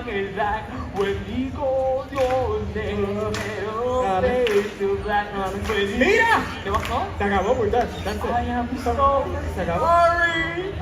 song is that when he calls your name, it'll fade to black. ¡Mira! ¿Qué pasó? Se acabó, we're done. That's it. I am so Se acabó. sorry.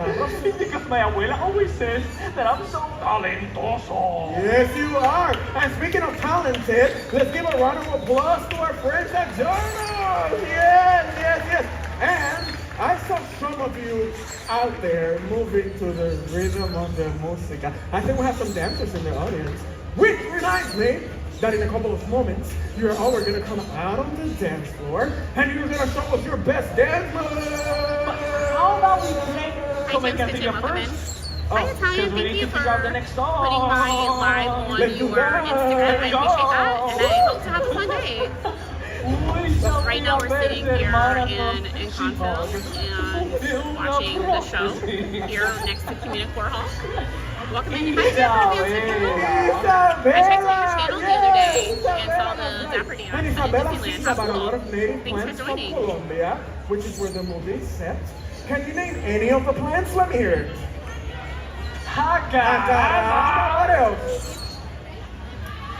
Because my abuela always says that I'm so talentoso. Yes, you are. And speaking of talented, let's give a round of applause to our friends at Dummers. Yes, yes, yes. And I saw some of you out there moving to the rhythm of the música. I think we have some dancers in the audience. Which reminds me that in a couple of moments, you're all going to come out on the dance floor and you're going to show us your best dance moves. How about we play Come Encanto first? Hi, Italian. Thank you for the next putting song. my live on Let's do your that. Instagram. I appreciate that, and I hope to have a fun day. Right now we're sitting here in Encanto and watching the show here next to Kinkade Hall. Welcome in. Hi, Isabella. I checked out your channel the other day and saw the Dapper Dance And at Isabella Disneyland. sings How about a lot cool. of native Thanks plants for from joining. Colombia, which is where the movie is set. Can you name any of the plants? Let me hear it. Haka. What else?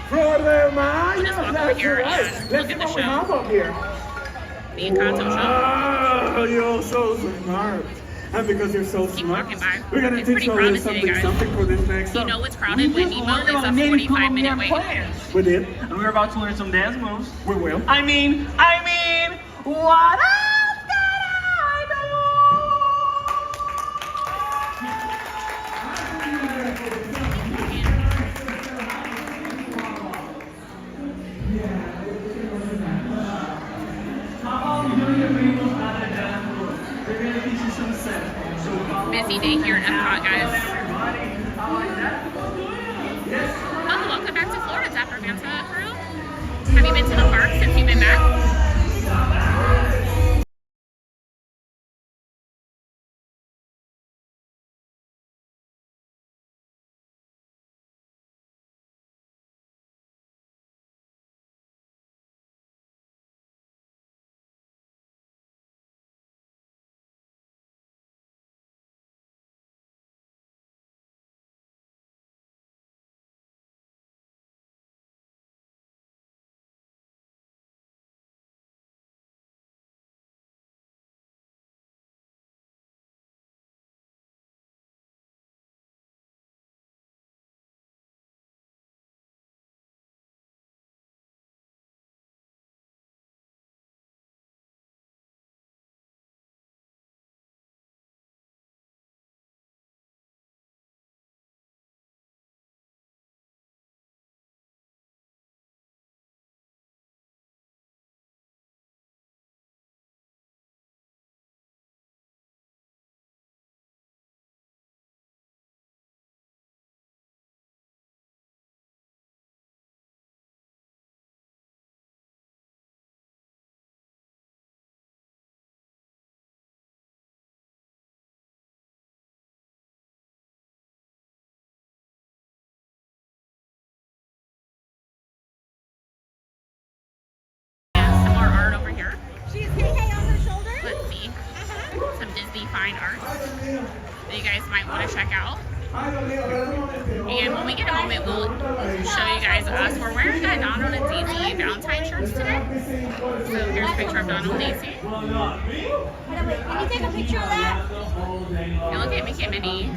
For the Mayas, Just walk over that's here right. and Let's look see at the what we show. have up here. The Encanto show. Wow, you're so smart. And because you're so Keep smart, walking by. we're gonna It's teach pretty you a crowded little today, guys. something for this next You song. know what's crowded when Nemo is a 45-minute wait. We did. And we're about to learn some dance moves. We will. I mean, what else can I do? Busy day here at Epcot, guys. Oh, welcome back to Florida, Dapper Manta crew. Have you been to the park since you've been back? Some more art over here. She's Kinkade on her shoulder. Let's see. Some Disney fine art that you guys might want to check out. And when we get a moment, we'll show you guys us. We're wearing a Donald and Daisy Valentine shirts today. So here's a picture of Donald and Daisy. Hold on, wait. Can you take a picture of that? And look at Mickey and Minnie.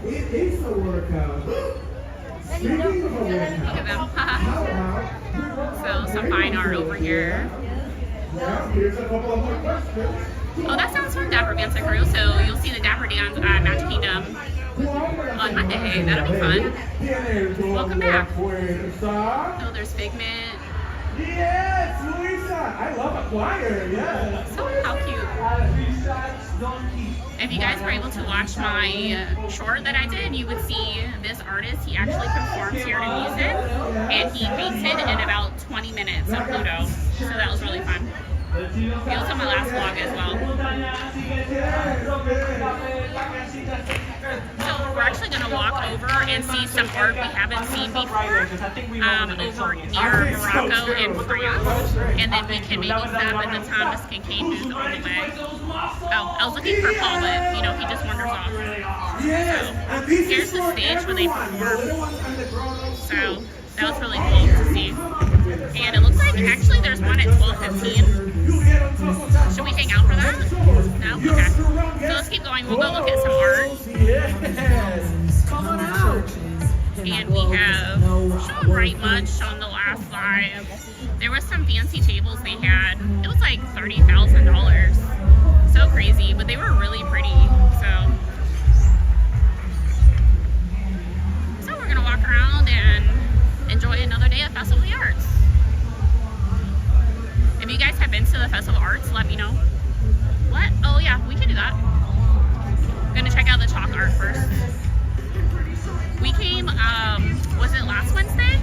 It is a workout. Speaking of a Look workout, at them. So some fine art over here. now here's a couple of more questions. Oh, that sounds fun, Dapper Dance Crew. So you'll see the Dapper Dance at Magic Kingdom on Monday. That'll be fun. Welcome back. Oh, there's Figment. Yes, Luisa. I love a choir. Yes. So how cute. If you guys were able to watch my short that I did, you would see this artist. He actually performs here to music, and he painted in about 20 minutes of Pluto. So that was really fun. It was on my last vlog as well. So we're actually going to walk over and see some art we haven't seen before over near Morocco and France. And then we can maybe stop at the Thomas Kinkade booth on the way. Oh, I was looking for Paul, but you know, he just wanders off. So here's the stage where they perform. So that was really cool to see. And it looks like actually there's one at 12:15. Should we hang out for that? No? Okay. So let's keep going. We'll go look at some art. Yes. Come on out. And we have shown right much on the last live. There was some fancy tables they had. It was like $30,000. So crazy, but they were really pretty. So we're gonna walk around and enjoy another day of Festival of the Arts. If you guys have been to the Festival of Arts, let me know. What? Oh yeah, we can do that. I'm gonna check out the chalk art first. We came, was it last Wednesday?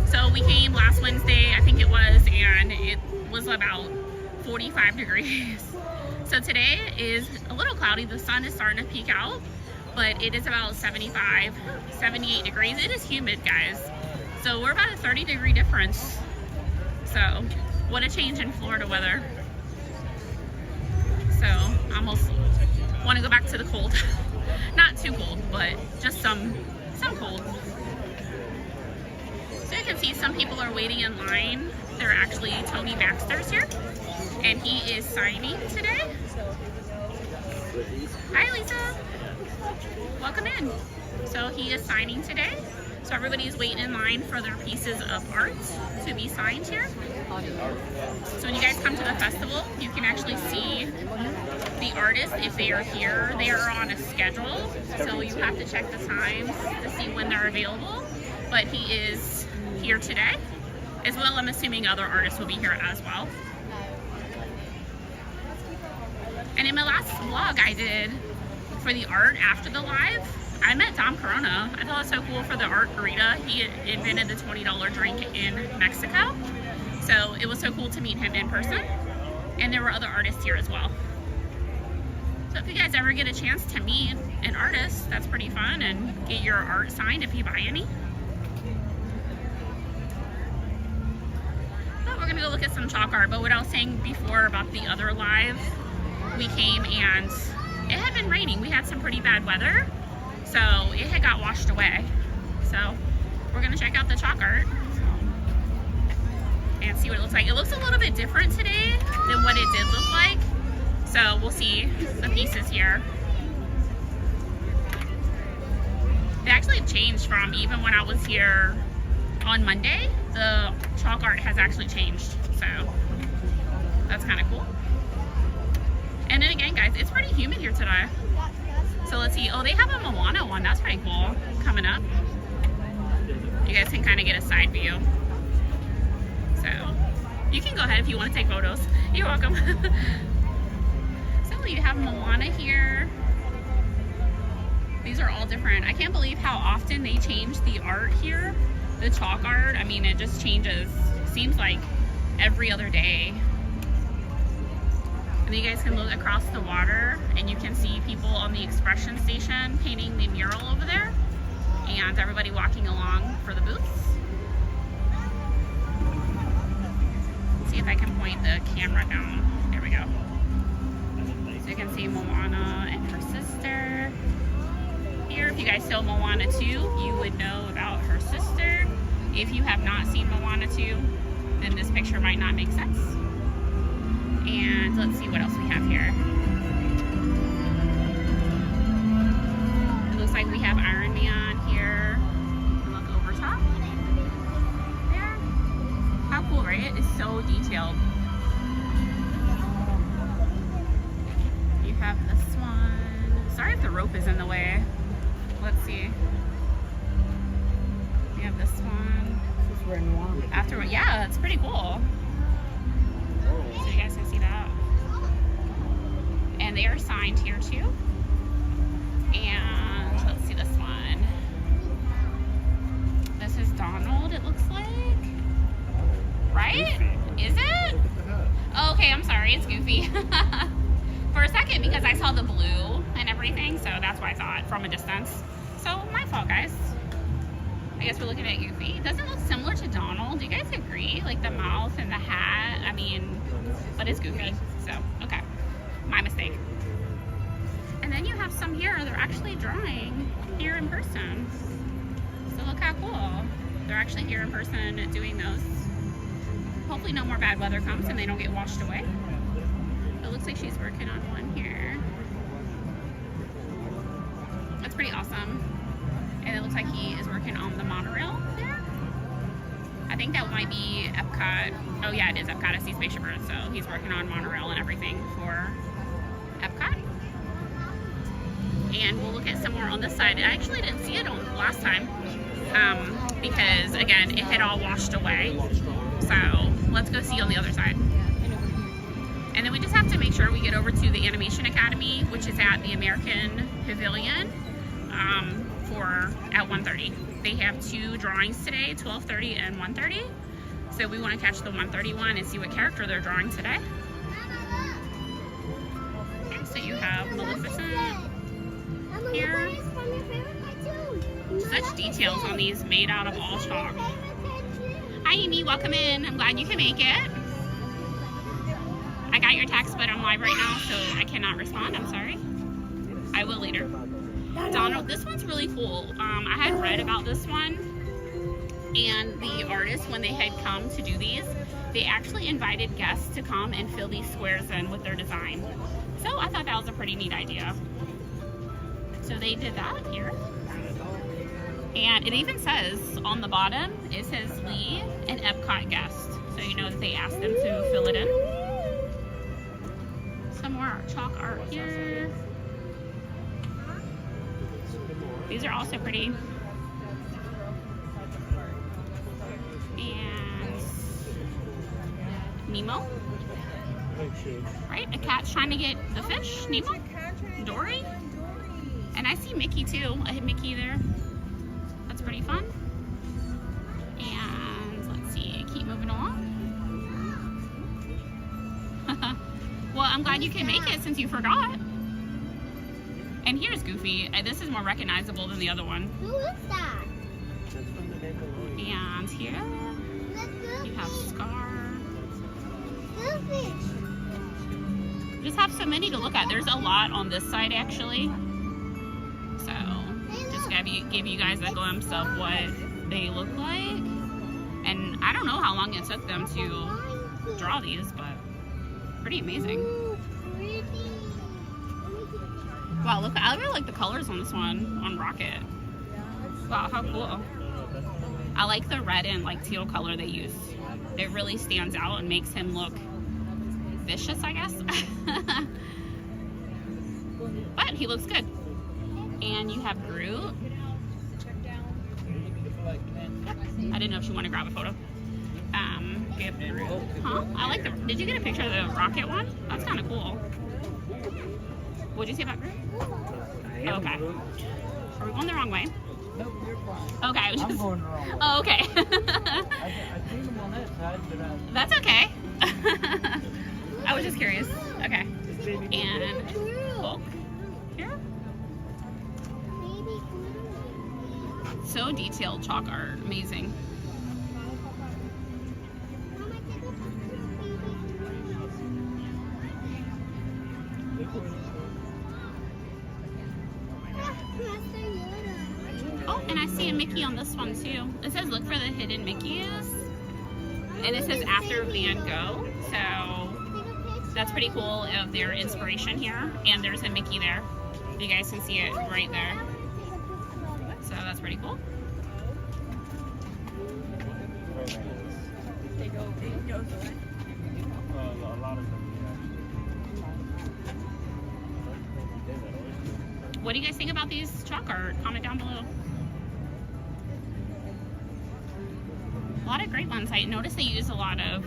So we came last Wednesday, I think it was, and it was about 45 degrees. So today is a little cloudy. The sun is starting to peek out, but it is about 75, 78 degrees. It is humid, guys. So we're about a 30-degree difference. So what a change in Florida weather. So I almost want to go back to the cold. Not too cold, but just some cold. So you can see some people are waiting in line. They're actually Tony Baxter's here, and he is signing today. Hi, Lisa. Welcome in. So he is signing today. So everybody's waiting in line for their pieces of art to be signed here. So when you guys come to the festival, you can actually see the artists if they are here. They are on a schedule, so you have to check the times to see when they're available. But he is here today, as well. I'm assuming other artists will be here as well. And in my last vlog I did for the art after the live, I met Dom Corona. I thought it was so cool for the art burrito. He invented the $20 drink in Mexico. So it was so cool to meet him in person. And there were other artists here as well. So if you guys ever get a chance to meet an artist, that's pretty fun, and get your art signed if you buy any. But we're gonna go look at some chalk art. But what I was saying before about the other live, we came and it had been raining. We had some pretty bad weather. So it had got washed away. So we're gonna check out the chalk art and see what it looks like. It looks a little bit different today than what it did look like. So we'll see the pieces here. It actually changed from even when I was here on Monday. The chalk art has actually changed. So that's kind of cool. And then again, guys, it's pretty humid here today. So let's see. Oh, they have a Moana one. That's pretty cool coming up. You guys can kind of get a side view. So you can go ahead if you want to take photos. You're welcome. So you have Moana here. These are all different. I can't believe how often they change the art here. The chalk art. I mean, it just changes. Seems like every other day. And you guys can look across the water and you can see people on the expression station painting the mural over there, and everybody walking along for the booths. Let's see if I can point the camera down. There we go. So you can see Moana and her sister here. If you guys saw Moana 2, you would know about her sister. If you have not seen Moana 2, then this picture might not make sense. And let's see what else we have here. It looks like we have Iron Man here. Look over top. There. How cool, right? It's so detailed. You have this one. Sorry if the rope is in the way. Let's see. We have this one. After, yeah, it's pretty cool. So you guys can see that. And they are signed here too. And let's see this one. This is Donald, it looks like. Right? Is it? Oh, okay, I'm sorry, it's Goofy. For a second, because I saw the blue and everything, so that's why I saw it from a distance. So my fault, guys. I guess we're looking at Goofy. Doesn't it look similar to Donald? Do you guys agree? Like the mouth and the hat. I mean, but it's Goofy. So, okay. My mistake. And then you have some here. They're actually drawing here in person. So look how cool. They're actually here in person doing those. Hopefully no more bad weather comes and they don't get washed away. It looks like she's working on one here. That's pretty awesome. And it looks like he is working on the monorail there. I think that might be Epcot. Oh yeah, it is Epcot. I see Spaceship Earth. So he's working on monorail and everything for Epcot. And we'll look at some more on this side. I actually didn't see it on last time because again, it had all washed away. So let's go see on the other side. And then we just have to make sure we get over to the Animation Academy, which is at the American Pavilion at 1:30. They have 2 drawings today, 12:30 and 1:30. So we want to catch the 1:30 one and see what character they're drawing today. Okay, so you have Maleficent here. Such details on these, made out of all chalk. Hi Amy, welcome in. I'm glad you can make it. I got your text, but I'm live right now, so I cannot respond. I'm sorry. I will later. Donald, this one's really cool. I had read about this one, and the artists, when they had come to do these, they actually invited guests to come and fill these squares in with their design. So I thought that was a pretty neat idea. So they did that here. And it even says on the bottom, it says Lee, an Epcot guest. So you know that they asked them to fill it in. Some more chalk art here. These are also pretty. And Nemo. Right? A cat's trying to get the fish. Nemo. Dory. And I see Mickey too. I hit Mickey there. That's pretty fun. And let's see, keep moving along. Well, I'm glad you can make it since you forgot. And here's Goofy. This is more recognizable than the other one. Who is that? And here you have Scar. Goofy. Just have so many to look at. There's a lot on this side actually. So just give you guys a glimpse of what they look like. And I don't know how long it took them to draw these, but pretty amazing. Wow, look, I really like the colors on this one, on Rocket. Wow, how cool. I like the red and like teal color they use. It really stands out and makes him look vicious, I guess. But he looks good. And you have Groot. I didn't know if you want to grab a photo. Give Groot. Huh? I like the. Did you get a picture of the Rocket one? That's kind of cool. What'd you say about Groot? Oh, okay. Are we going the wrong way? Nope, you're fine. Okay. I was just... I'm going the wrong way. Oh, okay. I seen them on that side, but That's okay. I was just curious. Okay. And Hulk here. So detailed chalk art. Amazing. Oh, and I see a Mickey on this one too. It says look for the hidden Mickeys. And it says after Van Gogh. So that's pretty cool of their inspiration here. And there's a Mickey there. You guys can see it right there. So that's pretty cool. What do you guys think about these chalk art? Comment down below. A lot of great ones. I noticed they use a lot of,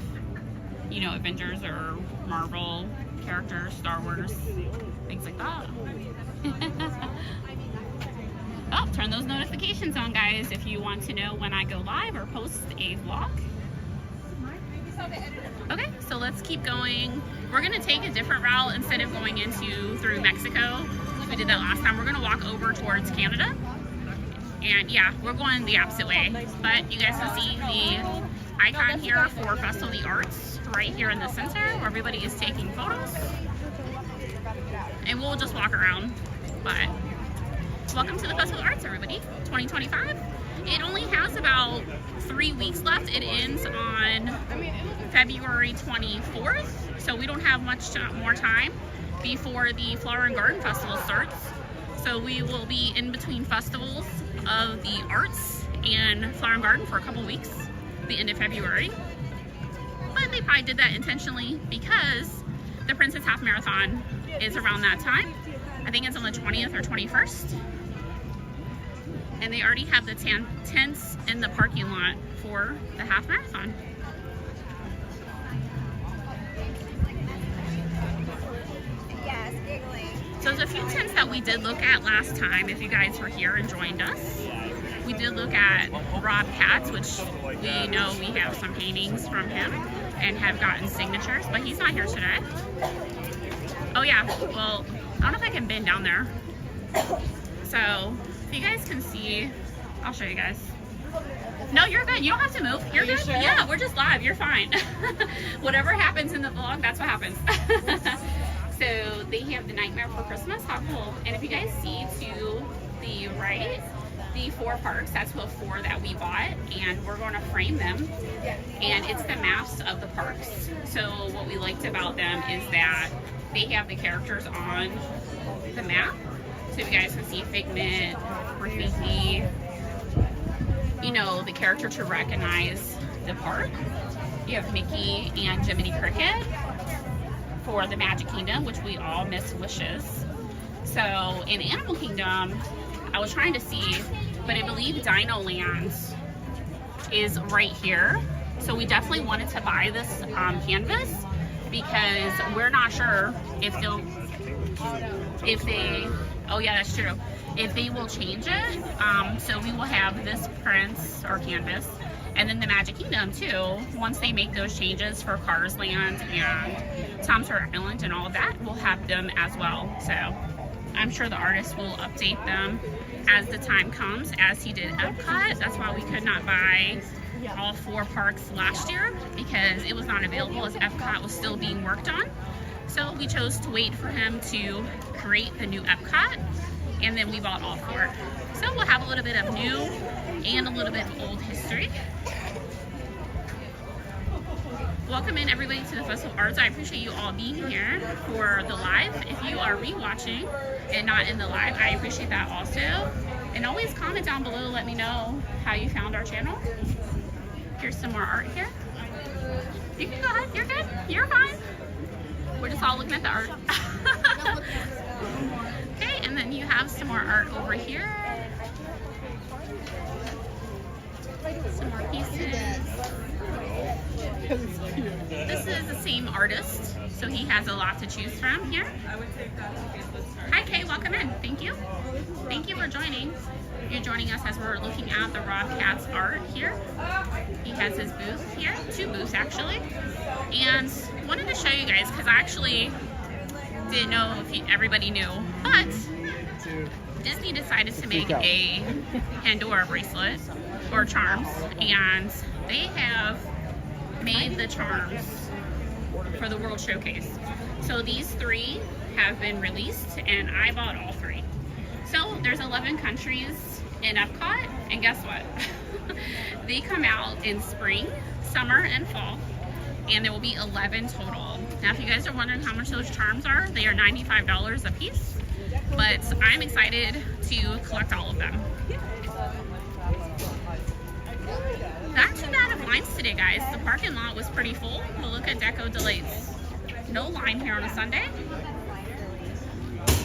you know, Avengers or Marvel characters, Star Wars, things like that. Oh, turn those notifications on, guys, if you want to know when I go live or post a vlog. Okay, so let's keep going. We're gonna take a different route instead of going through Mexico. We did that last time. We're gonna walk over towards Canada. And yeah, we're going the opposite way. But you guys can see the icon here for Festival of the Arts right here in the center where everybody is taking photos. And we'll just walk around. But welcome to the Festival of Arts, everybody, 2025. It only has about 3 weeks left. It ends on February 24th, so we don't have much more time before the Flower and Garden Festival starts. So we will be in between festivals of the arts and Flower and Garden for a couple weeks, the end of February. But they probably did that intentionally because the Princess Half Marathon is around that time. I think it's on the 20th or 21st. And they already have the tents in the parking lot for the half marathon. Yes, giggling. So there's a few tents that we did look at last time, if you guys were here and joined us. We did look at Rob Katz, which we know we have some paintings from him and have gotten signatures, but he's not here today. Oh yeah, well, I don't know if I can bend down there. So, if you guys can see, I'll show you guys. No, you're good. You don't have to move. You're good. Sure? Yeah, we're just live. You're fine. Whatever happens in the vlog, that's what happens. So they have the Nightmare for Christmas. How cool. And if you guys see to the right, the 4 parks, that's the 4 that we bought, and we're going to frame them. And it's the maps of the parks. So what we liked about them is that they have the characters on the map. So you guys can see Figment, Rafiki, you know, the character to recognize the park. You have Mickey and Jiminy Cricket for the Magic Kingdom, which we all miss wishes. So in Animal Kingdom, I was trying to see, but I believe Dino Land is right here. So we definitely wanted to buy this canvas because we're not sure if they, oh yeah, that's true, if they will change it. So we will have this prints or canvas, and then the Magic Kingdom too, once they make those changes for Cars Land and Tom Sawyer Island and all of that, we'll have them as well. So I'm sure the artist will update them as the time comes, as he did Epcot. That's why we could not buy all 4 parks last year, because it was not available as Epcot was still being worked on. So we chose to wait for him to create the new Epcot, and then we bought all 4. So we'll have a little bit of new and a little bit of old history. Welcome in everybody to the Festival of Arts. I appreciate you all being here for the live. If you are rewatching and not in the live, I appreciate that also. And always comment down below, let me know how you found our channel. Here's some more art here. You can go ahead, you're good, you're fine. We're just all looking at the art. Okay, and then you have some more art over here. Some more pieces. This is the same artist, so he has a lot to choose from here. Hi Kay, welcome in. Thank you. Thank you for joining. You're joining us as we're looking at the Rob Katz art here. He has his booth here, 2 booths actually. And wanted to show you guys, because I actually didn't know if everybody knew, but Disney decided to make a Pandora bracelet or charms, and they have made the charms for the World Showcase. So these 3 have been released, and I bought all 3. So there's 11 countries in Epcot, and guess what? They come out in spring, summer, and fall, and there will be 11 total. Now if you guys are wondering how much those charms are, they are $95 a piece, but I'm excited to collect all of them. Not too bad of lines today, guys. The parking lot was pretty full, but look at Deco Delights. No line here on a Sunday.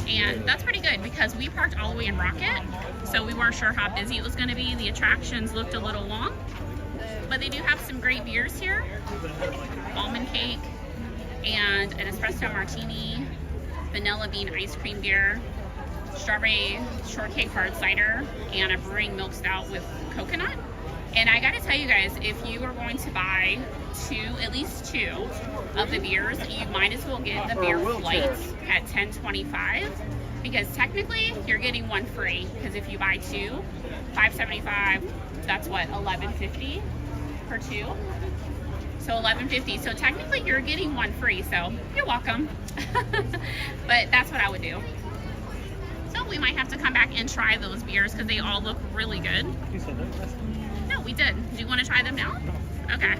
And that's pretty good because we parked all the way in Rocket, so we weren't sure how busy it was going to be. The attractions looked a little long, but they do have some great beers here. Almond cake and an espresso martini, vanilla bean ice cream beer, strawberry shortcake hard cider, and a brewing milk stout with coconut. And I gotta tell you guys, if you are going to buy buy at least two of the beers, you might as well get the beer flight at $10.25 because technically you're getting one free. Because if you buy two, $5.75, that's what, $11.50 for two. So $11.50. So technically you're getting one free. So you're welcome. But that's what I would do. So we might have to come back and try those beers because they all look really good. You said that last time. No, we did. Do you want to try them now? Okay.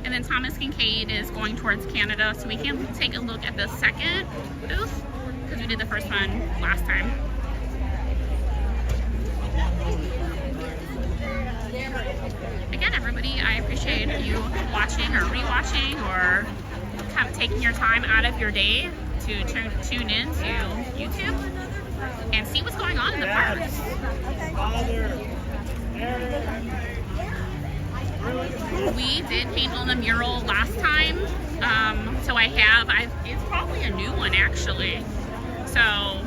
And then Thomas Kinkade is going towards Canada, so we can take a look at the second booth because we did the first one last time. Again, everybody, I appreciate you watching or rewatching or kind of taking your time out of your day to tune in to YouTube and see what's going on in the parks. We did paint on the mural last time, so it's probably a new one actually. So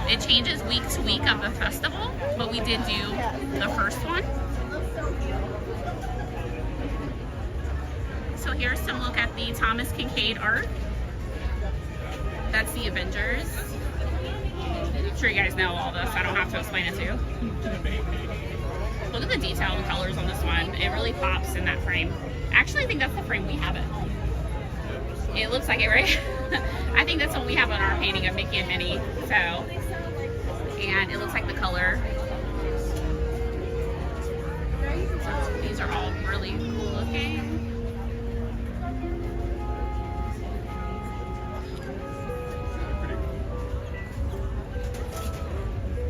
it changes week to week of the festival, but we did do the first one. So here's some look at the Thomas Kinkade art. That's the Avengers. I'm sure you guys know all this. I don't have to explain it to you. Look at the detail and colors on this one. It really pops in that frame. Actually, I think that's the frame we have it. It looks like it, right? I think that's what we have on our painting of Mickey and Minnie. So, and it looks like the color. So these are all really cool looking.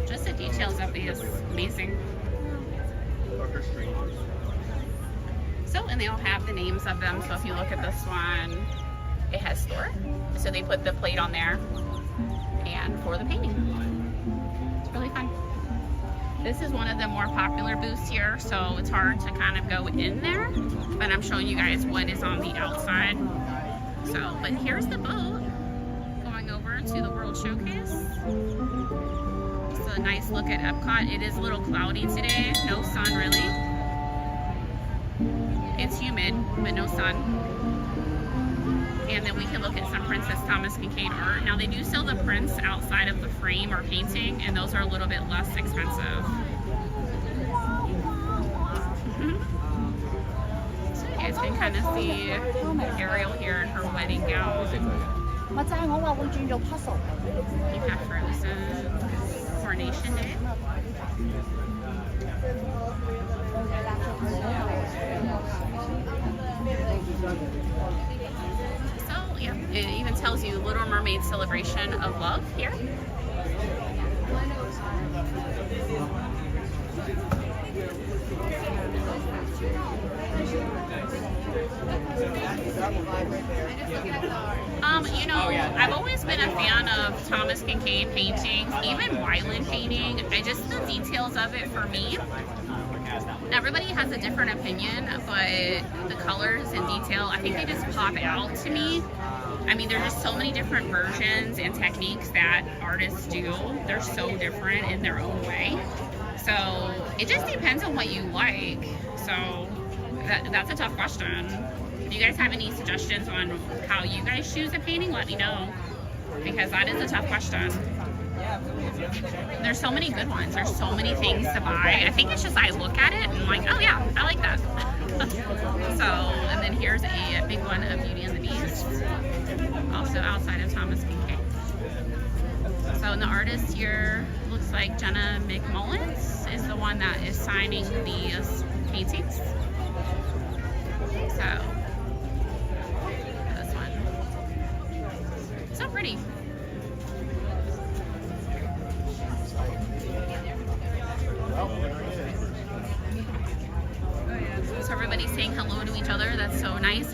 Just the details of these, amazing. So, and they all have the names of them. So if you look at this one, it has Thor. So they put the plate on there and for the painting. It's really fun. This is one of the more popular booths here, so it's hard to kind of go in there, but I'm showing you guys what is on the outside. So, but here's the boat going over to the World Showcase. It's a nice look at Epcot. It is a little cloudy today, no sun really. It's humid, but no sun. And then we can look at some Princess Thomas Kinkade art. Now they do sell the prints outside of the frame or painting, and those are a little bit less expensive. So you guys can kind of see Ariel here in her wedding gown. You have Frozen, Coronation Day. So yeah, it even tells you Little Mermaid Celebration of Love here. You know, I've always been a fan of Thomas Kinkade paintings, even Wyland painting. Just the details of it for me. Everybody has a different opinion, but the colors and detail, I think they just pop out to me. I mean, there's just so many different versions and techniques that artists do. They're so different in their own way. So it just depends on what you like. So that's a tough question. If you guys have any suggestions on how you guys choose a painting, let me know, because that is a tough question. There's so many good ones. There's so many things to buy. I think it's just I look at it and I'm like, oh yeah, I like that. So, and then here's a big one of Beauty and the Beast, also outside of Thomas Kinkade. So, and the artist here looks like Jenna McMullins is the one that is signing these paintings. So, this one. So pretty. So everybody's saying hello to each other. That's so nice.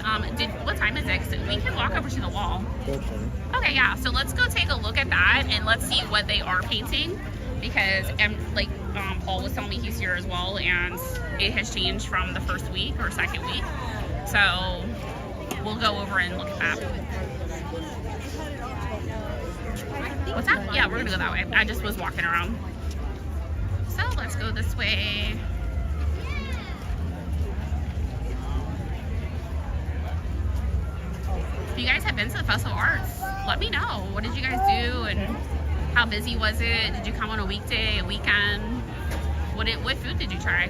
What time is it? 'Cause we can walk over to the wall. Okay, yeah. So let's go take a look at that and let's see what they are painting, because like Paul was telling me he's here as well, and it has changed from the first week or second week. So we'll go over and look at that. What's that? Yeah, we're gonna go that way. I just was walking around. go this way. If you guys have been to the Festival of Arts, let me know. What did you guys do and how busy was it? Did you come on a weekday, a weekend? What food did you try?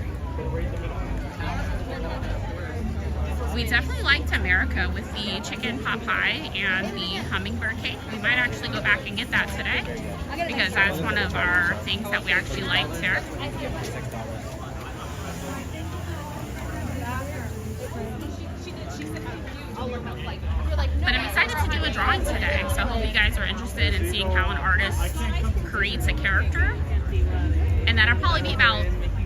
We definitely liked America with the chicken pot pie and the hummingbird cake. We might actually go back and get that today because that's one of our things that we actually liked here. But I'm excited to do a drawing today, so I hope you guys are interested in seeing how an artist creates a character. And that'll probably be about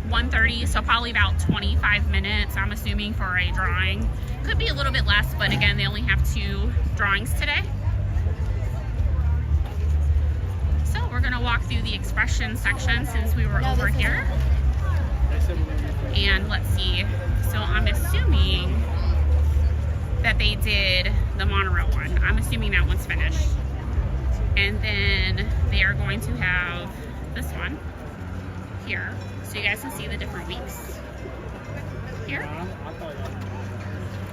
1:30, so probably about 25 minutes, I'm assuming, for a drawing. Could be a little bit less, but again, they only have 2 drawings today. So we're gonna walk through the expression section since we were over here. And let's see, so I'm assuming that they did the monorail one. I'm assuming that one's finished. And then they are going to have this one here, so you guys can see the different weeks here.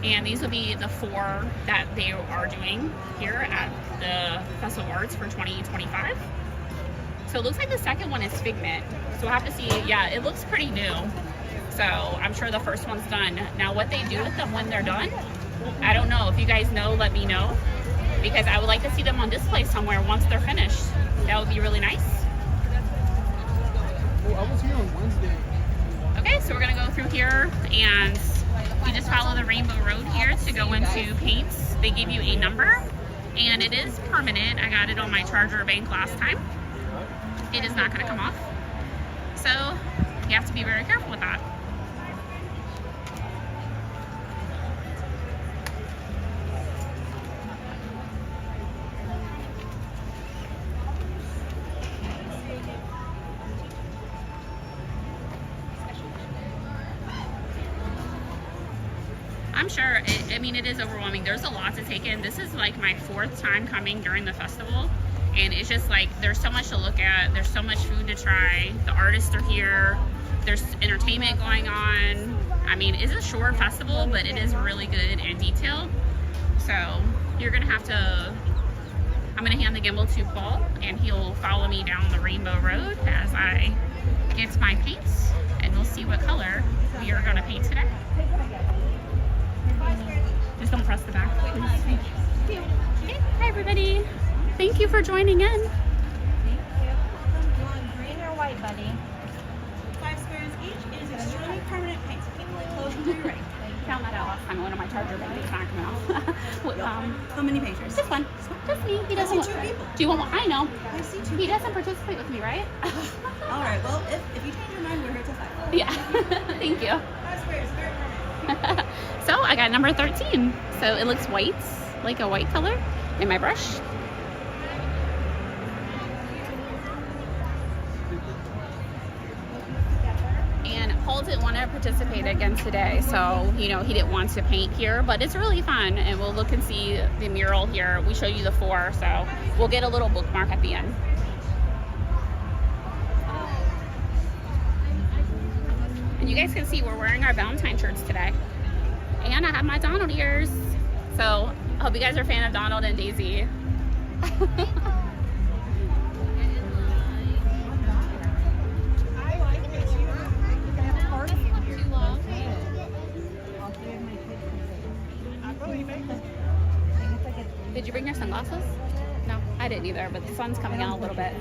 And these will be the 4 that they are doing here at the Festival of Arts for 2025. So it looks like the second one is Figment. So we'll have to see. Yeah, it looks pretty new. So I'm sure the first one's done. Now what they do with them when they're done, I don't know. If you guys know, let me know, because I would like to see them on display somewhere once they're finished. That would be really nice. Oh, I was here on Wednesday. Okay, so we're gonna go through here and you just follow the Rainbow Road here to go into paints. They give you a number and it is permanent. I got it on my charger bank last time. It is not gonna come off. So you have to be very careful with that. I'm sure, I mean, it is overwhelming. There's a lot to take in. This is like my 4th time coming during the festival. And it's just like, there's so much to look at. There's so much food to try. The artists are here. There's entertainment going on. I mean, it's a short festival, but it is really good and detailed. So you're gonna have to, I'm gonna hand the gimbal to Paul and he'll follow me down the Rainbow Road as I get my paints, and we'll see what color we are gonna paint today. Just don't press the back, please. Thank you. Okay, hi everybody. Thank you for joining in. Thank you. Green or white, buddy? 5 squares each is extremely permanent paint, so keep it close until you're ready. Found that out last time I went on my charger, but it's not coming off. How many painters? This one. Just me. He doesn't. I see 2 people. Do you want one? I know. I see 2 He doesn't participate with me, right? All right, well, if you change your mind, we're here till 5. Yeah. Thank you. 5 squares, very permanent. So I got number 13. So it looks white, like a white color, in my brush. And Paul didn't want to participate again today, so you know he didn't want to paint here, but it's really fun, and we'll look and see the mural here. We show you the 4, so we'll get a little bookmark at the end. And you guys can see we're wearing our Valentine shirts today. And I have my Donald ears. So I hope you guys are a fan of Donald and Daisy. Did you bring your sunglasses? No, I didn't either, but the sun's coming out a little bit.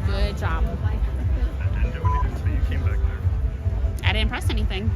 Good job. I didn't do anything, so you came back there. I didn't press anything.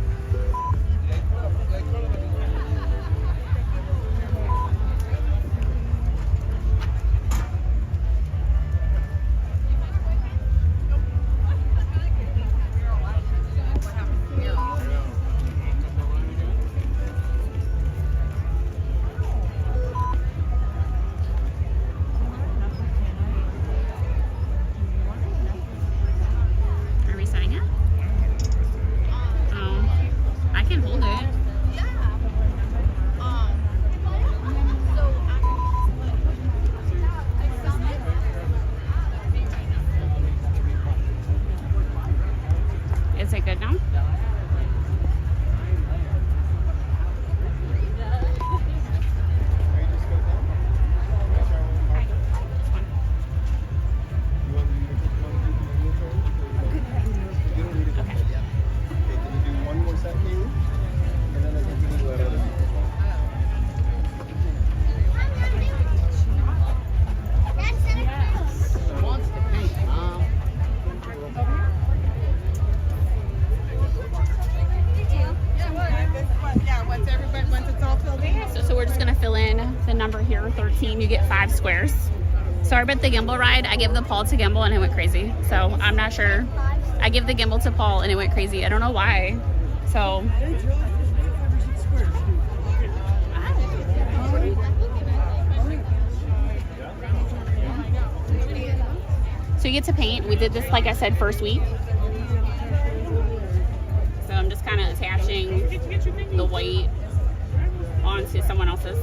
number here, 13, you get 5 squares. Sorry about the gimbal ride. I gave the Paul to gimbal and it went crazy. So I'm not sure. I give the gimbal to Paul and it went crazy. I don't know why. So. So you get to paint. We did this, like I said, first week. So I'm just kind of attaching the white onto someone else's.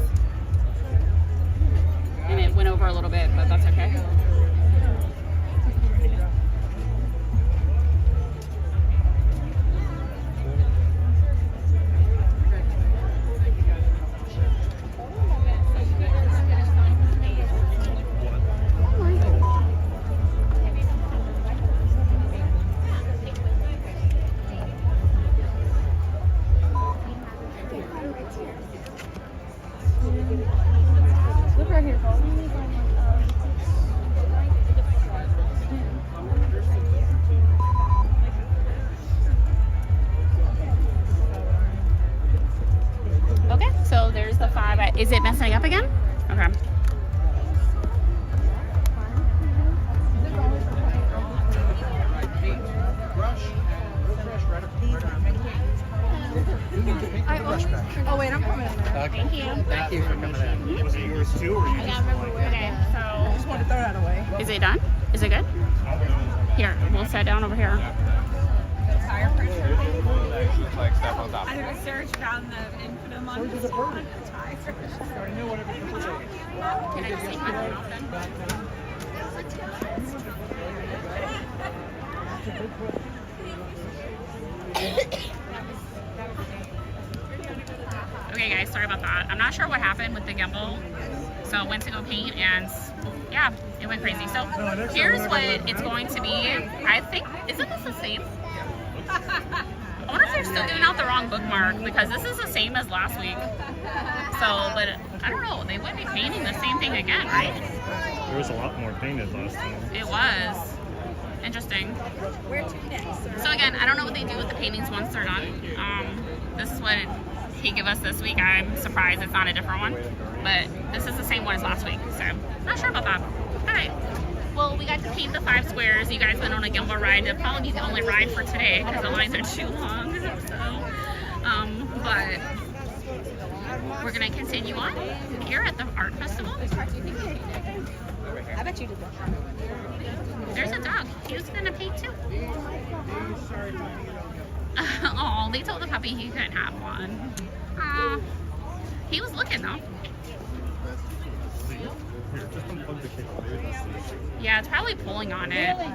And it went over a little bit, but that's okay. Look right here, Paul. Okay, so there's the 5. Is it messing up again? Okay. Oh wait, I'm coming in there. Thank you. Thank you for coming in. Was it yours too, or you I gotta remember where. Okay, so Just wanted to throw that away. is it done? Is it good? Here, we'll sit down over here. Tire pressure. like stuff on top? I did a search, found the infinite on the tire. Can I just take my phone off then? Okay guys, sorry about that. I'm not sure what happened with the gimbal. So I went to go paint and yeah, it went crazy. So here's what it's going to be. I think, isn't this the same? I wonder if they're still giving out the wrong bookmark because this is the same as last week. So, but I don't know, they would be painting the same thing again, right? There was a lot more painted last time. It was. Interesting. Where to next? So again, I don't know what they do with the paintings once they're done. This is what he gave us this week. I'm surprised it's not a different one, but this is the same one as last week. So not sure about that. All right. Well, we got to paint the 5 squares. You guys went on a gimbal ride. It'll probably be the only ride for today because the lines are too long. So, but we're gonna continue on here at the art festival. I bet you did that. There's a dog. He was gonna paint too. Oh, they told the puppy he couldn't have one. He was looking though. Yeah, it's probably pulling on it. Well,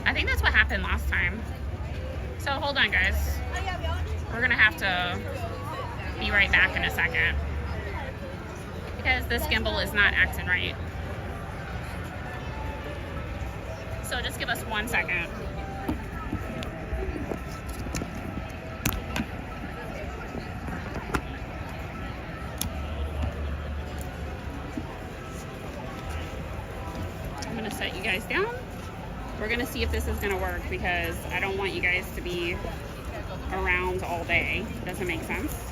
I think that's what happened last time. So hold on guys. We're gonna have to be right back in a second because this gimbal is not acting right. So just give us 1 second. I'm gonna set you guys down. We're gonna see if this is gonna work because I don't want you guys to be around all day. Doesn't make sense.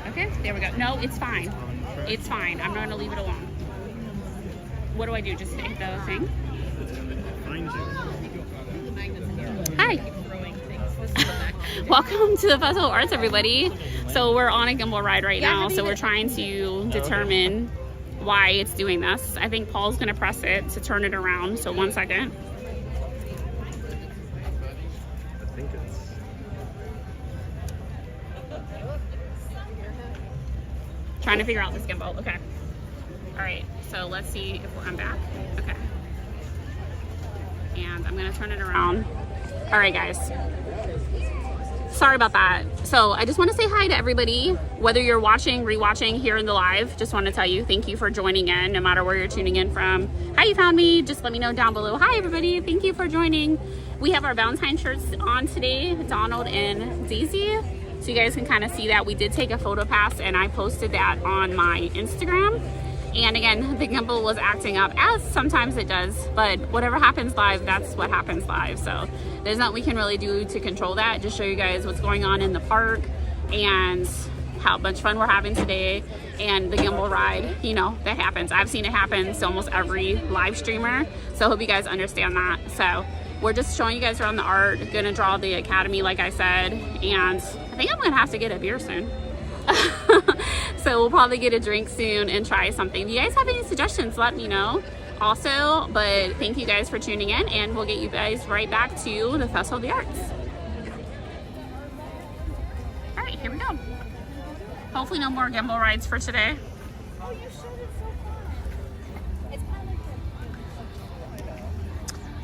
Okay, there we go. No, it's fine. It's fine. I'm gonna leave it alone. What do I do? Just hit the thing? Hi. Welcome to the Festival of Arts, everybody. So we're on a gimbal ride right now. So we're trying to determine why it's doing this. I think Paul's gonna press it to turn it around. So 1 second. I think it's... Trying to figure out this gimbal. Okay. All right. So let's see if I'm back. Okay. And I'm gonna turn it around. All right, guys. Sorry about that. So I just want to say hi to everybody, whether you're watching, rewatching here in the live. Just want to tell you thank you for joining in, no matter where you're tuning in from. How you found me, just let me know down below. Hi everybody, thank you for joining. We have our Valentine shirts on today, Donald and Daisy. So you guys can kind of see that we did take a photo pass and I posted that on my Instagram. And again, the gimbal was acting up, as sometimes it does, but whatever happens live, that's what happens live. So there's nothing we can really do to control that. Just show you guys what's going on in the park and how much fun we're having today. And the gimbal ride, you know, that happens. I've seen it happen to almost every live streamer, so I hope you guys understand that. So we're just showing you guys around the art, gonna draw the Academy like I said, and I think I'm gonna have to get a beer soon. So we'll probably get a drink soon and try something. If you guys have any suggestions, let me know also. But thank you guys for tuning in, and we'll get you guys right back to the Festival of the Arts. All right, here we go. Hopefully no more gimbal rides for today. Oh, you showed it so far. It's kind of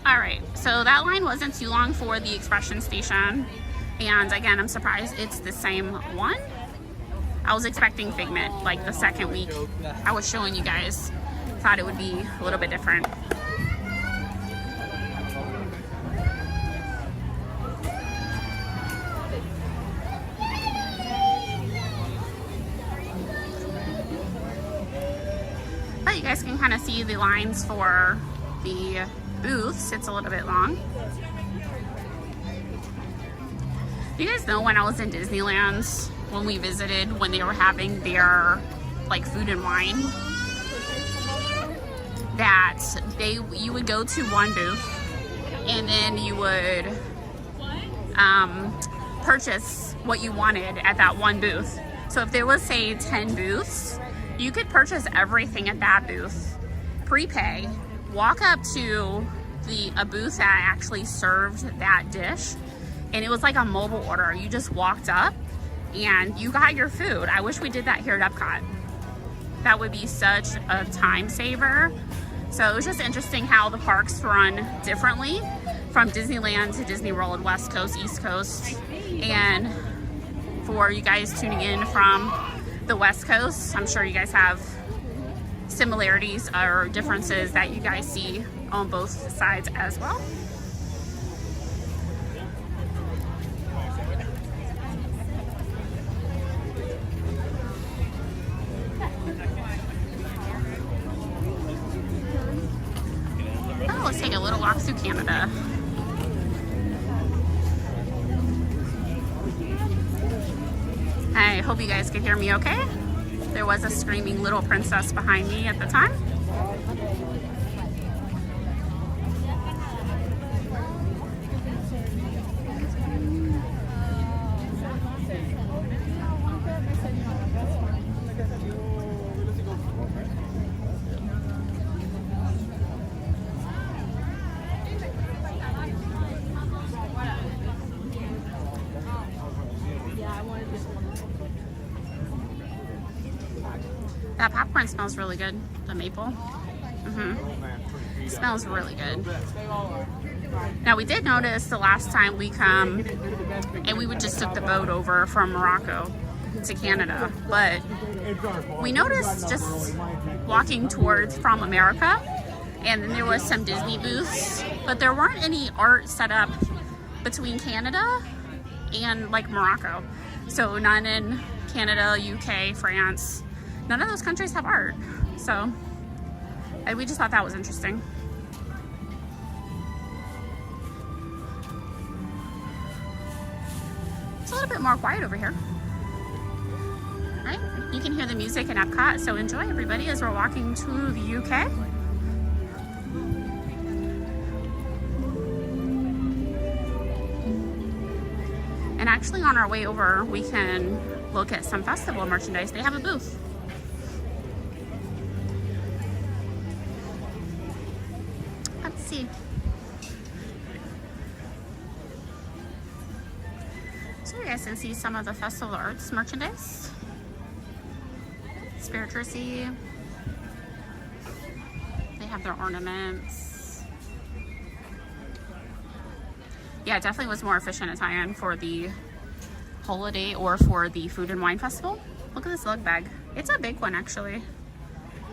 like All right, so that line wasn't too long for the expression station. And again, I'm surprised it's the same one. I was expecting Figment like the second week I was showing you guys. Thought it would be a little bit different. But you guys can kind of see the lines for the booths. It's a little bit long. You guys know when I was in Disneyland, when we visited, when they were having their like food and wine, that you would go to one booth and then you would purchase what you wanted at that one booth. So if there was, say, 10 booths, you could purchase everything at that booth, prepay, walk up to a booth that actually served that dish, and it was like a mobile order. You just walked up and you got your food. I wish we did that here at Epcot. That would be such a time saver. So it was just interesting how the parks run differently from Disneyland to Disney World, West Coast, East Coast. And for you guys tuning in from the West Coast, I'm sure you guys have similarities or differences that you guys see on both sides as well. Let's take a little walk through Canada. I hope you guys can hear me okay. There was a screaming little princess behind me at the time. That popcorn smells really good, the maple. Smells really good. Now we did notice the last time we come, and we just took the boat over from Morocco to Canada, but we noticed just walking towards from America, and then there was some Disney booths, but there weren't any art set up between Canada and like Morocco. So none in Canada, UK, France. None of those countries have art, so we just thought that was interesting. It's a little bit more quiet over here. All right, you can hear the music in Epcot, so enjoy everybody as we're walking to the UK. And actually on our way over, we can look at some festival merchandise. They have a booth. Let's see. So you guys can see some of the Festival of Arts merchandise. Spiritracy. They have their ornaments. Yeah, it definitely was more efficient at tie-in for the holiday or for the Food and Wine Festival. Look at this lug bag. It's a big one, actually.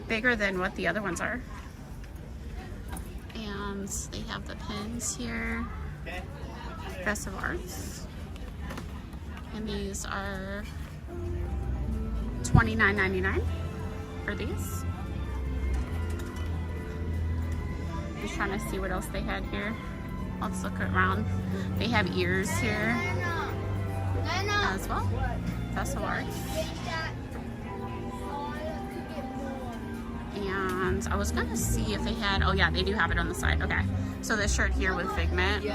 Bigger than what the other ones are. And they have the pins here. Festival of Arts. And these are $29.99 for these. Just trying to see what else they had here. Let's look around. They have ears here as well. Festival Arts. And I was gonna see if they had, oh yeah, they do have it on the side. Okay, so this shirt here with Figment.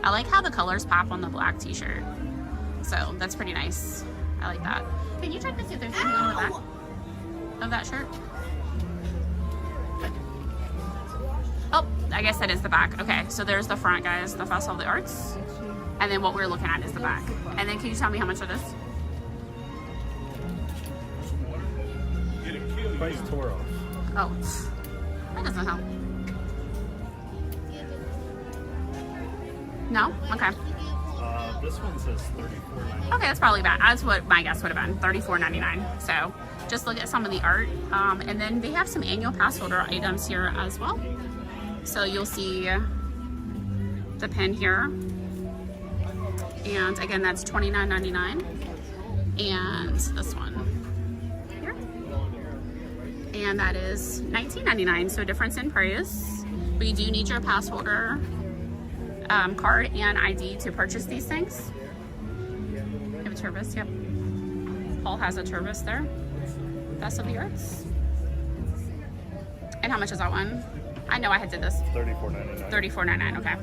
I like how the colors pop on the black t-shirt. So that's pretty nice. I like that. Can you check to see if there's anything on the back of that shirt? Oh, I guess that is the back. Okay, so there's the front, guys, the Festival of the Arts. And then what we're looking at is the back. And then can you tell me how much it is? Price Toro. Oh, that doesn't help. No? Okay. This one says $34.99. Okay, that's probably bad. That's what my guess would have been, $34.99. So just look at some of the art. And then they have some annual pass holder items here as well. So you'll see the pin here. And again, that's $29.99. And this one here. And that is $19.99. So difference in price. But you do need your pass holder card and ID to purchase these things. You have a Turvis, yep. Paul has a Turvis there. Best of the Arts. And how much is that one? I know I had did this. $34.99. $34.99, okay.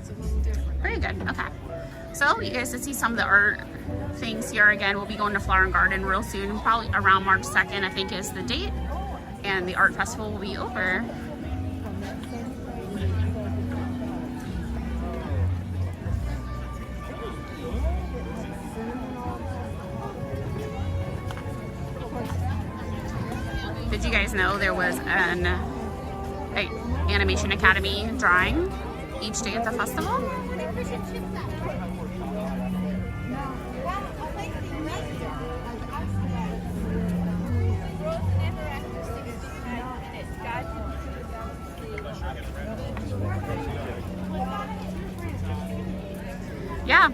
Very good, okay. So you guys can see some of the art things here. Again, we'll be going to Flower and Garden real soon. Probably around March 2nd, I think is the date. And the art festival will be over. Did you guys know there was an Animation Academy drawing each day at the festival? Yeah,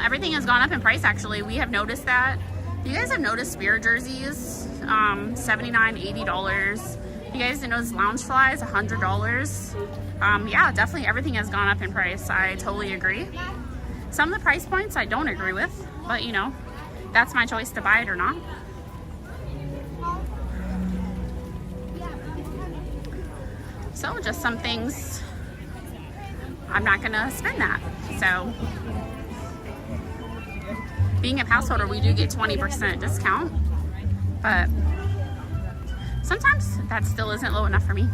everything has gone up in price actually. We have noticed that. You guys have noticed Spirit jerseys, $79, $80. You guys notice Loungeflies, $100. Yeah, definitely everything has gone up in price. I totally agree. Some of the price points I don't agree with, but you know, that's my choice to buy it or not. So just some things, I'm not gonna spend that. So being a pass holder, we do get 20% discount, but sometimes that still isn't low enough for me.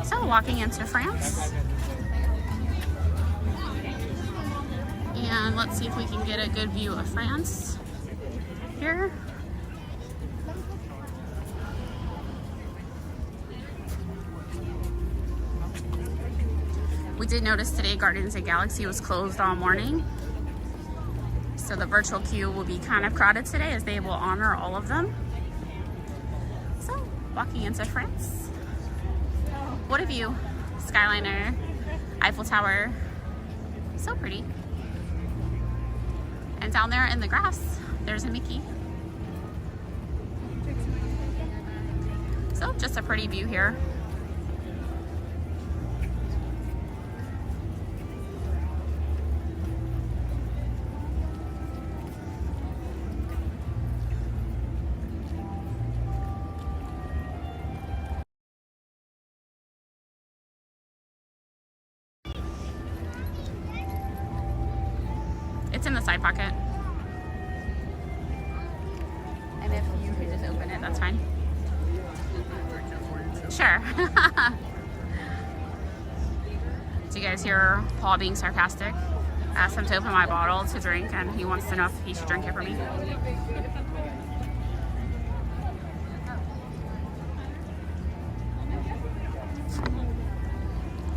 So walking into France. And let's see if we can get a good view of France here. We did notice today Guardians of the Galaxy was closed all morning. So the virtual queue will be kind of crowded today as they will honor all of them. So walking into France. What a view. Skyliner, Eiffel Tower. So pretty. And down there in the grass, there's a Mickey. So just a pretty view here. It's in the side pocket. And if you could just open it, that's fine. Sure. Do you guys hear Paul being sarcastic? I asked him to open my bottle to drink and he wants to know if he should drink it for me.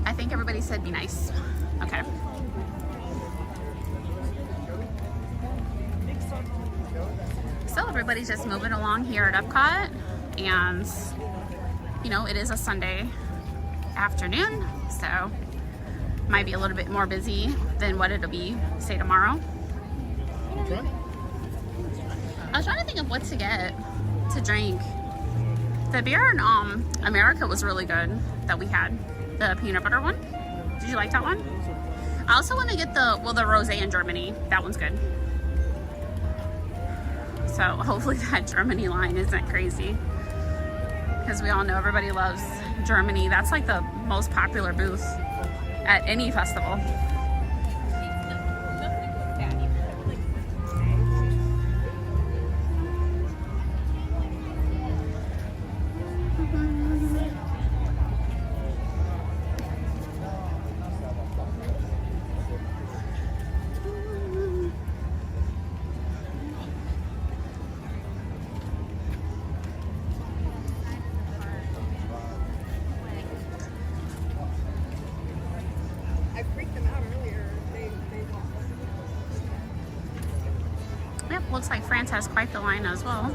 I think everybody said be nice. Okay. So everybody's just moving along here at Epcot, and you know, it is a Sunday afternoon, so might be a little bit more busy than what it'll be, say, tomorrow. I was trying to think of what to get to drink. The beer in America was really good that we had, the peanut butter one. Did you like that one? I also want to get the rosé in Germany. That one's good. So hopefully that Germany line isn't crazy, because we all know everybody loves Germany. That's like the most popular booth at any festival. Yep, looks like France has quite the line as well.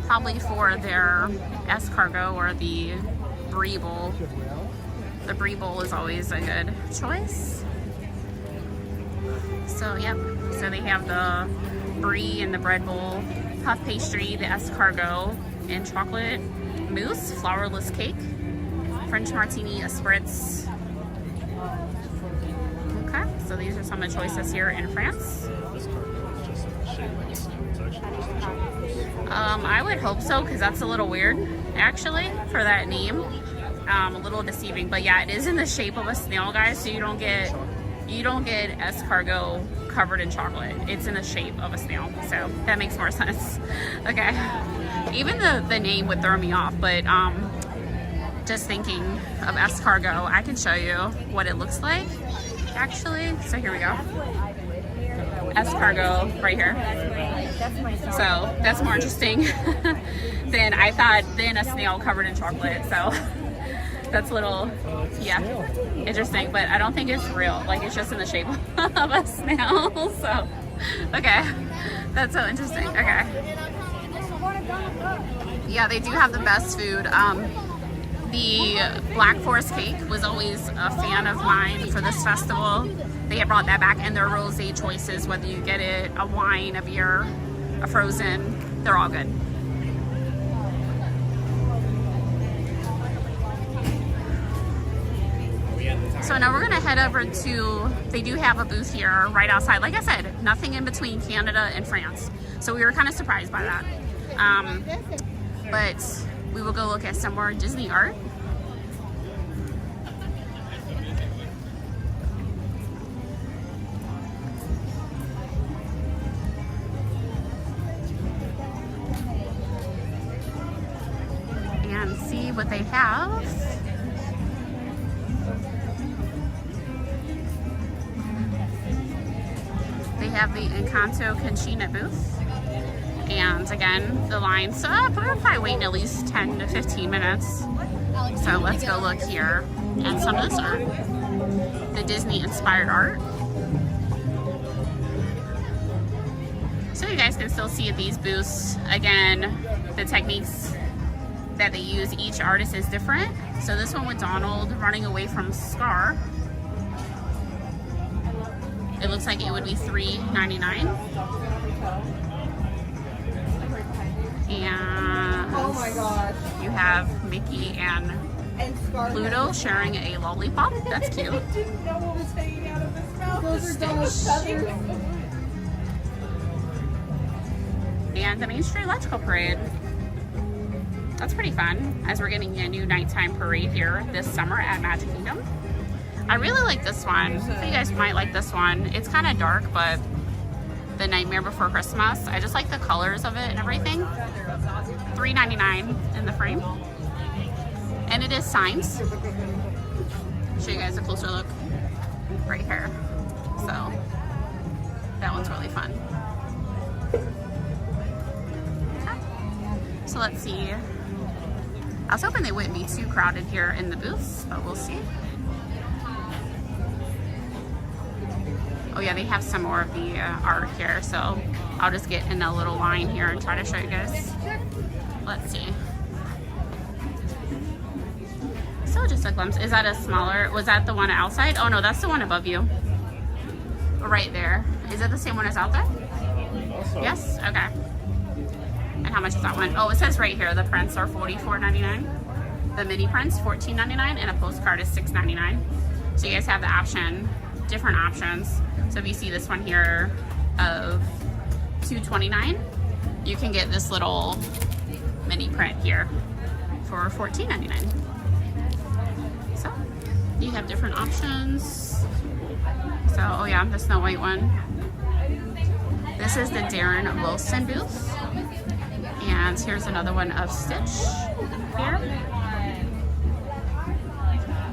Probably for their escargot or the brie bowl. The brie bowl is always a good choice. So yep, so they have the brie and the bread bowl, puff pastry, the escargot, and chocolate mousse, flourless cake, French martini, a spritz. Okay, so these are some of the choices here in France. I would hope so, because that's a little weird, actually, for that name. A little deceiving, but yeah, it is in the shape of a snail, guys. So you don't get escargot covered in chocolate. It's in the shape of a snail, so that makes more sense. Okay, even the name would throw me off, but just thinking of escargot, I can show you what it looks like, actually. So here we go. Escargot right here. So that's more interesting than I thought, than a snail covered in chocolate. So that's a little, yeah, interesting, but I don't think it's real. Like, it's just in the shape of a snail. So, okay, that's so interesting. Okay. Yeah, they do have the best food. The Black Forest cake was always a fan of mine for this festival. They had brought that back, and their rosé choices, whether you get it a wine, a beer, a frozen, they're all good. So now we're gonna head over to, they do have a booth here right outside. Like I said, nothing in between Canada and France. So we were kind of surprised by that. But we will go look at some more Disney art. And see what they have. They have the Encanto Conchina booth. And again, the line's up. We're probably waiting at least 10 to 15 minutes. So let's go look here. And some of this art, the Disney inspired art. So you guys can still see at these booths, again, the techniques that they use. Each artist is different. So this one with Donald running away from Scar. It looks like it would be $3.99. And oh my gosh, you have Mickey and Pluto sharing a lollipop. That's cute. I didn't know what was hanging out of his mouth. Those are Donald's feathers. And the Main Street Electrical Parade. That's pretty fun, as we're getting a new nighttime parade here this summer at Magic Kingdom. I really like this one. I think you guys might like this one. It's kind of dark, but the Nightmare Before Christmas, I just like the colors of it and everything. $3.99 in the frame. And it is signed. Show you guys a closer look right here. So that one's really fun. So let's see. I was hoping they wouldn't be too crowded here in the booths, but we'll see. Oh yeah, they have some more of the art here, so I'll just get in a little line here and try to show you guys. Let's see. So just a glimpse. Is that a smaller, was that the one outside? Oh no, that's the one above you. Right there. Is it the same one as out there? Yes? Okay. And how much is that one? Oh, it says right here, the prints are $44.99. The mini prints, $14.99, and a postcard is $6.99. So you guys have the option, different options. So if you see this one here of $2.29, you can get this little mini print here for $14.99. So you have different options. So, oh yeah, the Snow White one. This is the Darren Wilson booth. And here's another one of Stitch here.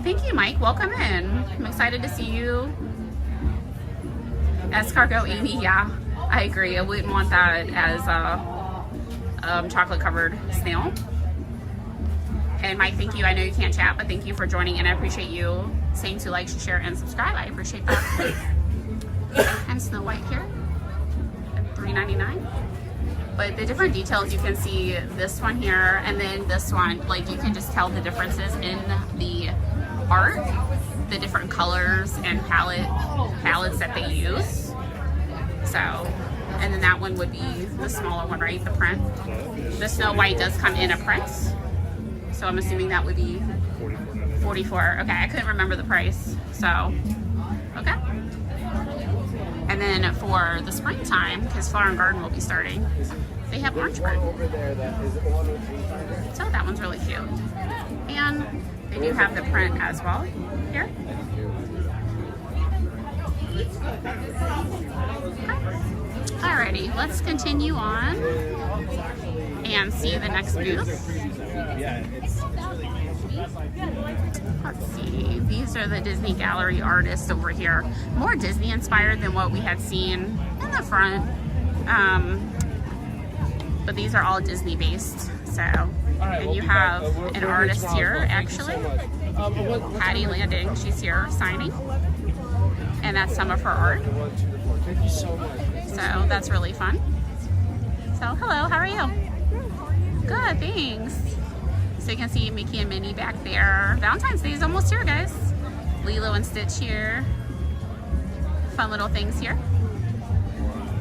Thank you, Mike. Welcome in. I'm excited to see you. Escargot Amy, yeah, I agree. I wouldn't want that as a chocolate covered snail. And Mike, thank you. I know you can't chat, but thank you for joining, and I appreciate you saying to like, share, and subscribe. I appreciate that. And Snow White here at $3.99. But the different details, you can see this one here and then this one, like you can just tell the differences in the art, the different colors and palettes that they use. So, and then that one would be the smaller one, right? The print. The Snow White does come in a print. So I'm assuming that would be $44. Okay, I couldn't remember the price. So, okay. And then for the springtime, because Flower and Garden will be starting, they have Orange Bird. So that one's really cute. And they do have the print as well here. Alrighty, let's continue on and see the next booth. Let's see, these are the Disney Gallery artists over here. More Disney inspired than what we had seen in the front. But these are all Disney based. So, and you have an artist here actually, Patty Landing, she's here signing. And that's some of her art. So that's really fun. So hello, how are you? Good, thanks. So you can see Mickey and Minnie back there. Valentine's Day is almost here, guys. Lilo and Stitch here. Fun little things here.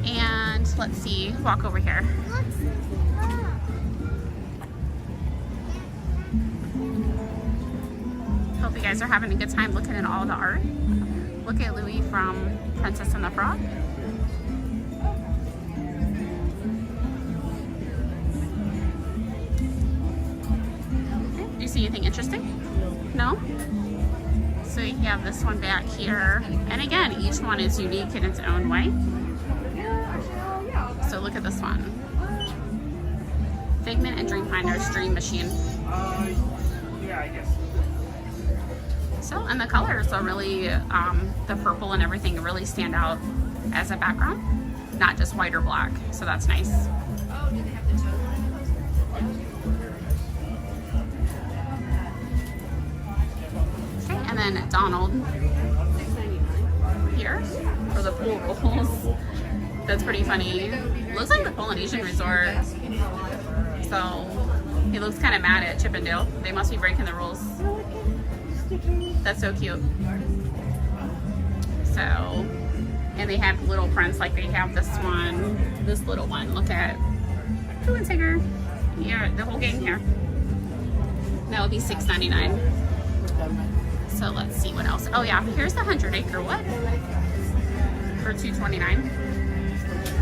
And let's see, walk over here. Hope you guys are having a good time looking at all the art. Look at Louie from Princess and the Frog. Do you see anything interesting? No? So you have this one back here. And again, each one is unique in its own way. So look at this one. Figment and Dreamfinder's Dream Machine. Yeah, I guess. So, and the colors are really, the purple and everything really stand out as a background, not just white or black. So that's nice. Oh, do they have the toad? Okay, and then Donald here for the pool rules. That's pretty funny. Looks like the Polynesian Resort. So he looks kind of mad at Chippendale. They must be breaking the rules. That's so cute. So, and they have little prints like they have this one, this little one. Look at Pooh and Tigger. Yeah, the whole gang here. That would be $6.99. So let's see what else. Oh yeah, here's the 100-acre wood for $2.29.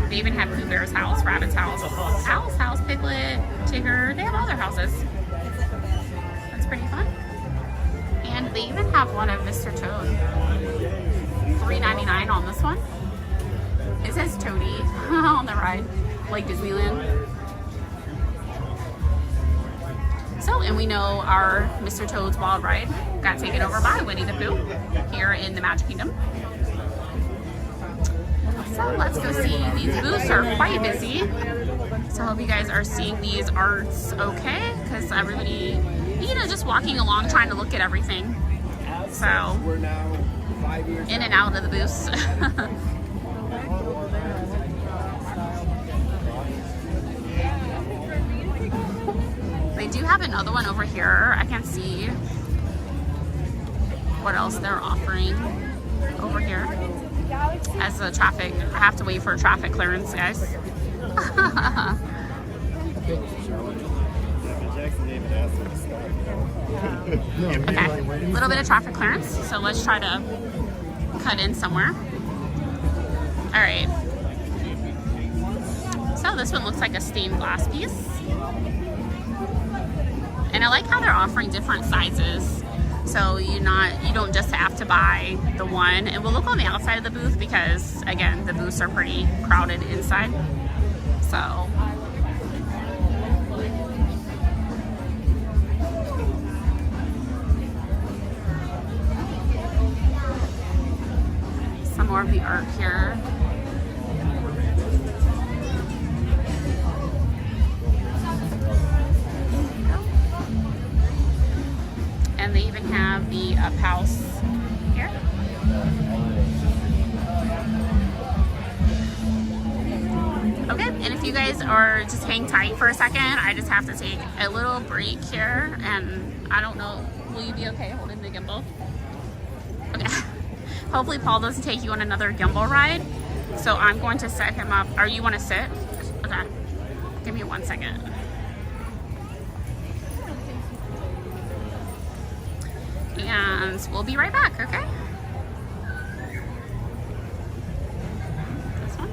They even have Pooh Bear's house, Rabbit's house, Owl's house, Piglet, Tigger. They have all their houses. That's pretty fun. And they even have one of Mr. Toad. $3.99 on this one. It says Toady on the ride, like Disneyland. So, and we know our Mr. Toad's Wild Ride got taken over by Winnie the Pooh here in the Magic Kingdom. So let's go see. These booths are quite busy. So I hope you guys are seeing these arts okay, because everybody, you know, just walking along trying to look at everything. So in and out of the booths. They do have another one over here. I can see what else they're offering over here. As the traffic, I have to wait for traffic clearance, guys. Okay, a little bit of traffic clearance, so let's try to cut in somewhere. All right. So this one looks like a stained glass piece. And I like how they're offering different sizes. So you don't just have to buy the one. And we'll look on the outside of the booth because, again, the booths are pretty crowded inside. So some more of the art here. And they even have the Up House here. Okay, and if you guys are just hang tight for a second, I just have to take a little break here, and I don't know, will you be okay holding the gimbal? Okay. Hopefully Paul doesn't take you on another gimbal ride, so I'm going to set him up. Or you want to sit? Okay, give me 1 second. And we'll be right back, okay? This one?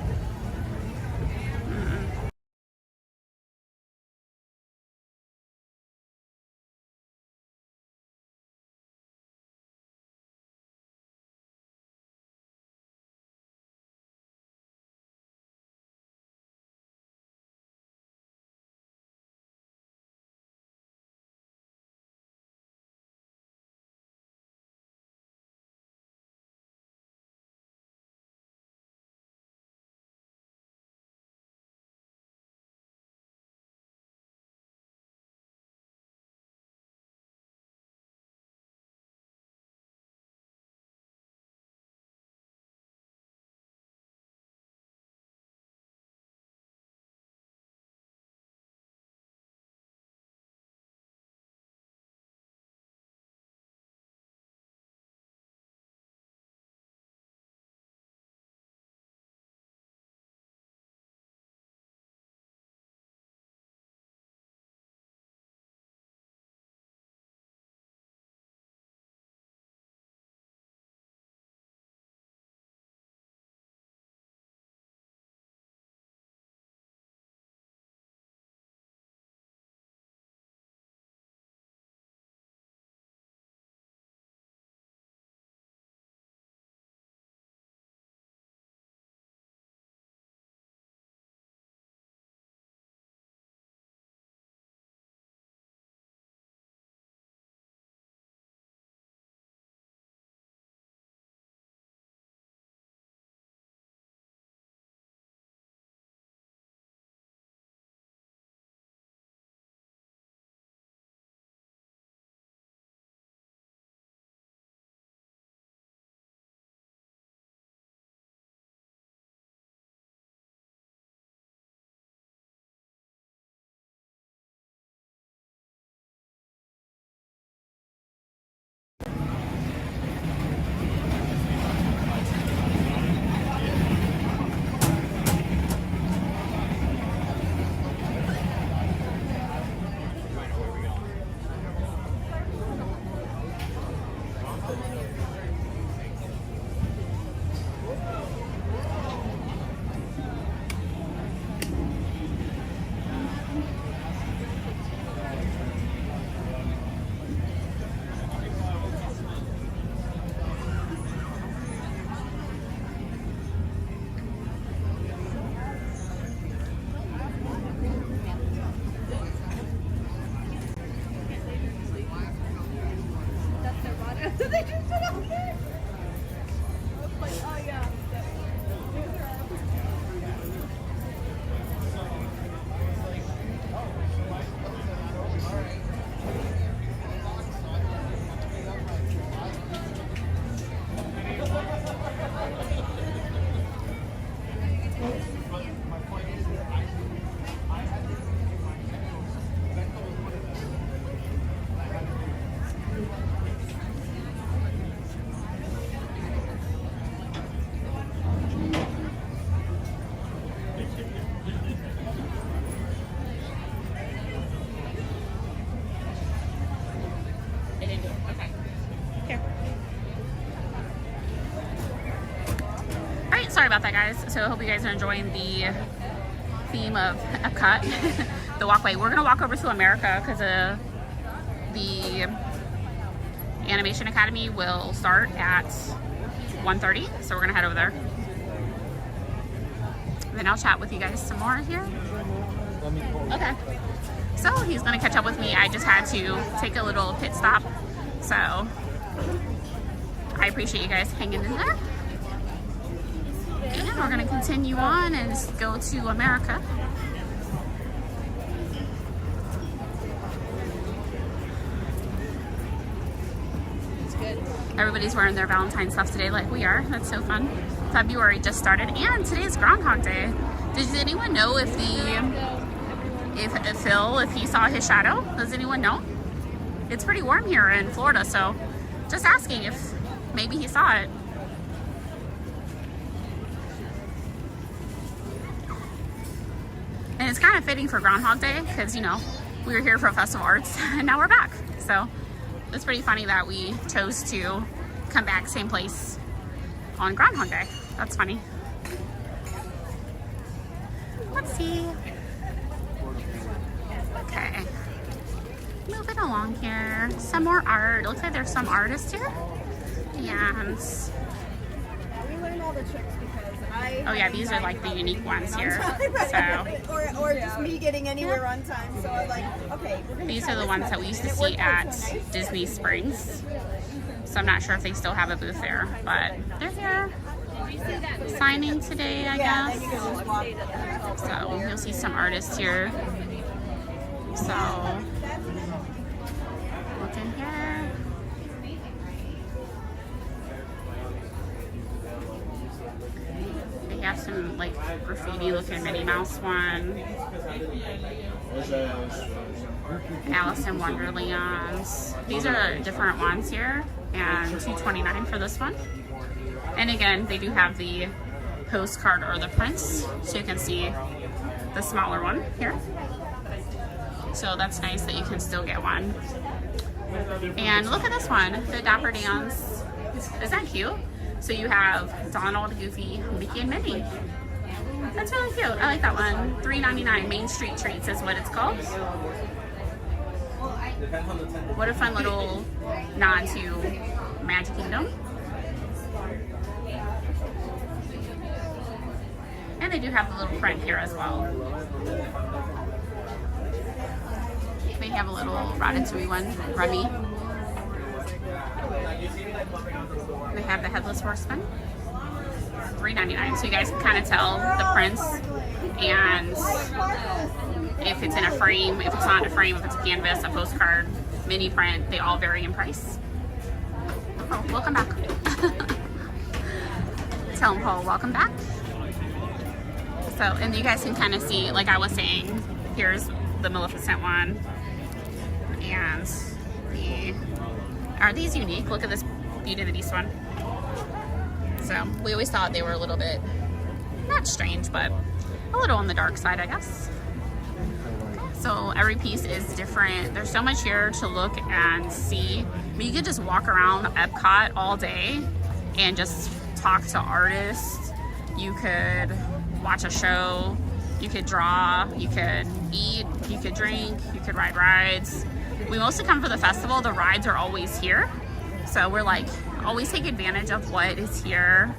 sorry about that, guys. So I hope you guys are enjoying the theme of Epcot, the walkway. We're gonna walk over to America because the Animation Academy will start at 1:30, so we're gonna head over there. Then I'll chat with you guys some more here. Okay. So he's gonna catch up with me. I just had to take a little pit stop, so I appreciate you guys hanging in there. And we're gonna continue on and go to America. Everybody's wearing their Valentine stuff today like we are. That's so fun. February just started and today's Groundhog Day. Does anyone know if Phil he saw his shadow? Does anyone know? It's pretty warm here in Florida, so just asking if maybe he saw it. And it's kind of fitting for Groundhog Day because, you know, we were here for Festival Arts and now we're back. So it's pretty funny that we chose to come back same place on Groundhog Day. That's funny. Let's see. Okay. Moving along here. Some more art. It looks like there's some artists here. And We learned all the tricks because oh yeah, these are like the unique ones here. So or just me getting anywhere on time. So I'm like, okay, we're gonna these try are the this ones method. that we used to And it see worked out at so nice. Disney Springs. So I'm not sure if they still have a booth there, but they're here signing today, I Yeah, guess. then you can just walk. So you'll see some artists here. So look in here. They have some like graffiti looking Minnie Mouse one. Alice in Wonderlands. These are different ones here, and $2.29 for this one. And again, they do have the postcard or the prints, so you can see the smaller one here. So that's nice that you can still get one. And look at this one, the Dapper Dans. Is that cute? So you have Donald, Goofy, Mickey, and Minnie. That's really cute. I like that one. $3.99. Main Street Treats is what it's called. What a fun little nod to Magic Kingdom. And they do have the little print here as well. They have a little Ratatouille one, Remy. They have the Headless Horseman, $3.99. So you guys can kind of tell the prints and if it's in a frame, if it's not in a frame, if it's a canvas, a postcard, mini print, they all vary in price. Oh, welcome back. Tell them, Paul, welcome back. So, and you guys can kind of see, like I was saying, here's the Maleficent one. And are these unique? Look at this Beauty and the Beast one. So we always thought they were a little bit, not strange, but a little on the dark side, I guess. So every piece is different. There's so much here to look and see. I mean, you could just walk around Epcot all day and just talk to artists. You could watch a show. You could draw. You could eat. You could drink. You could ride rides. We mostly come for the festival. The rides are always here. So we're like, always take advantage of what is here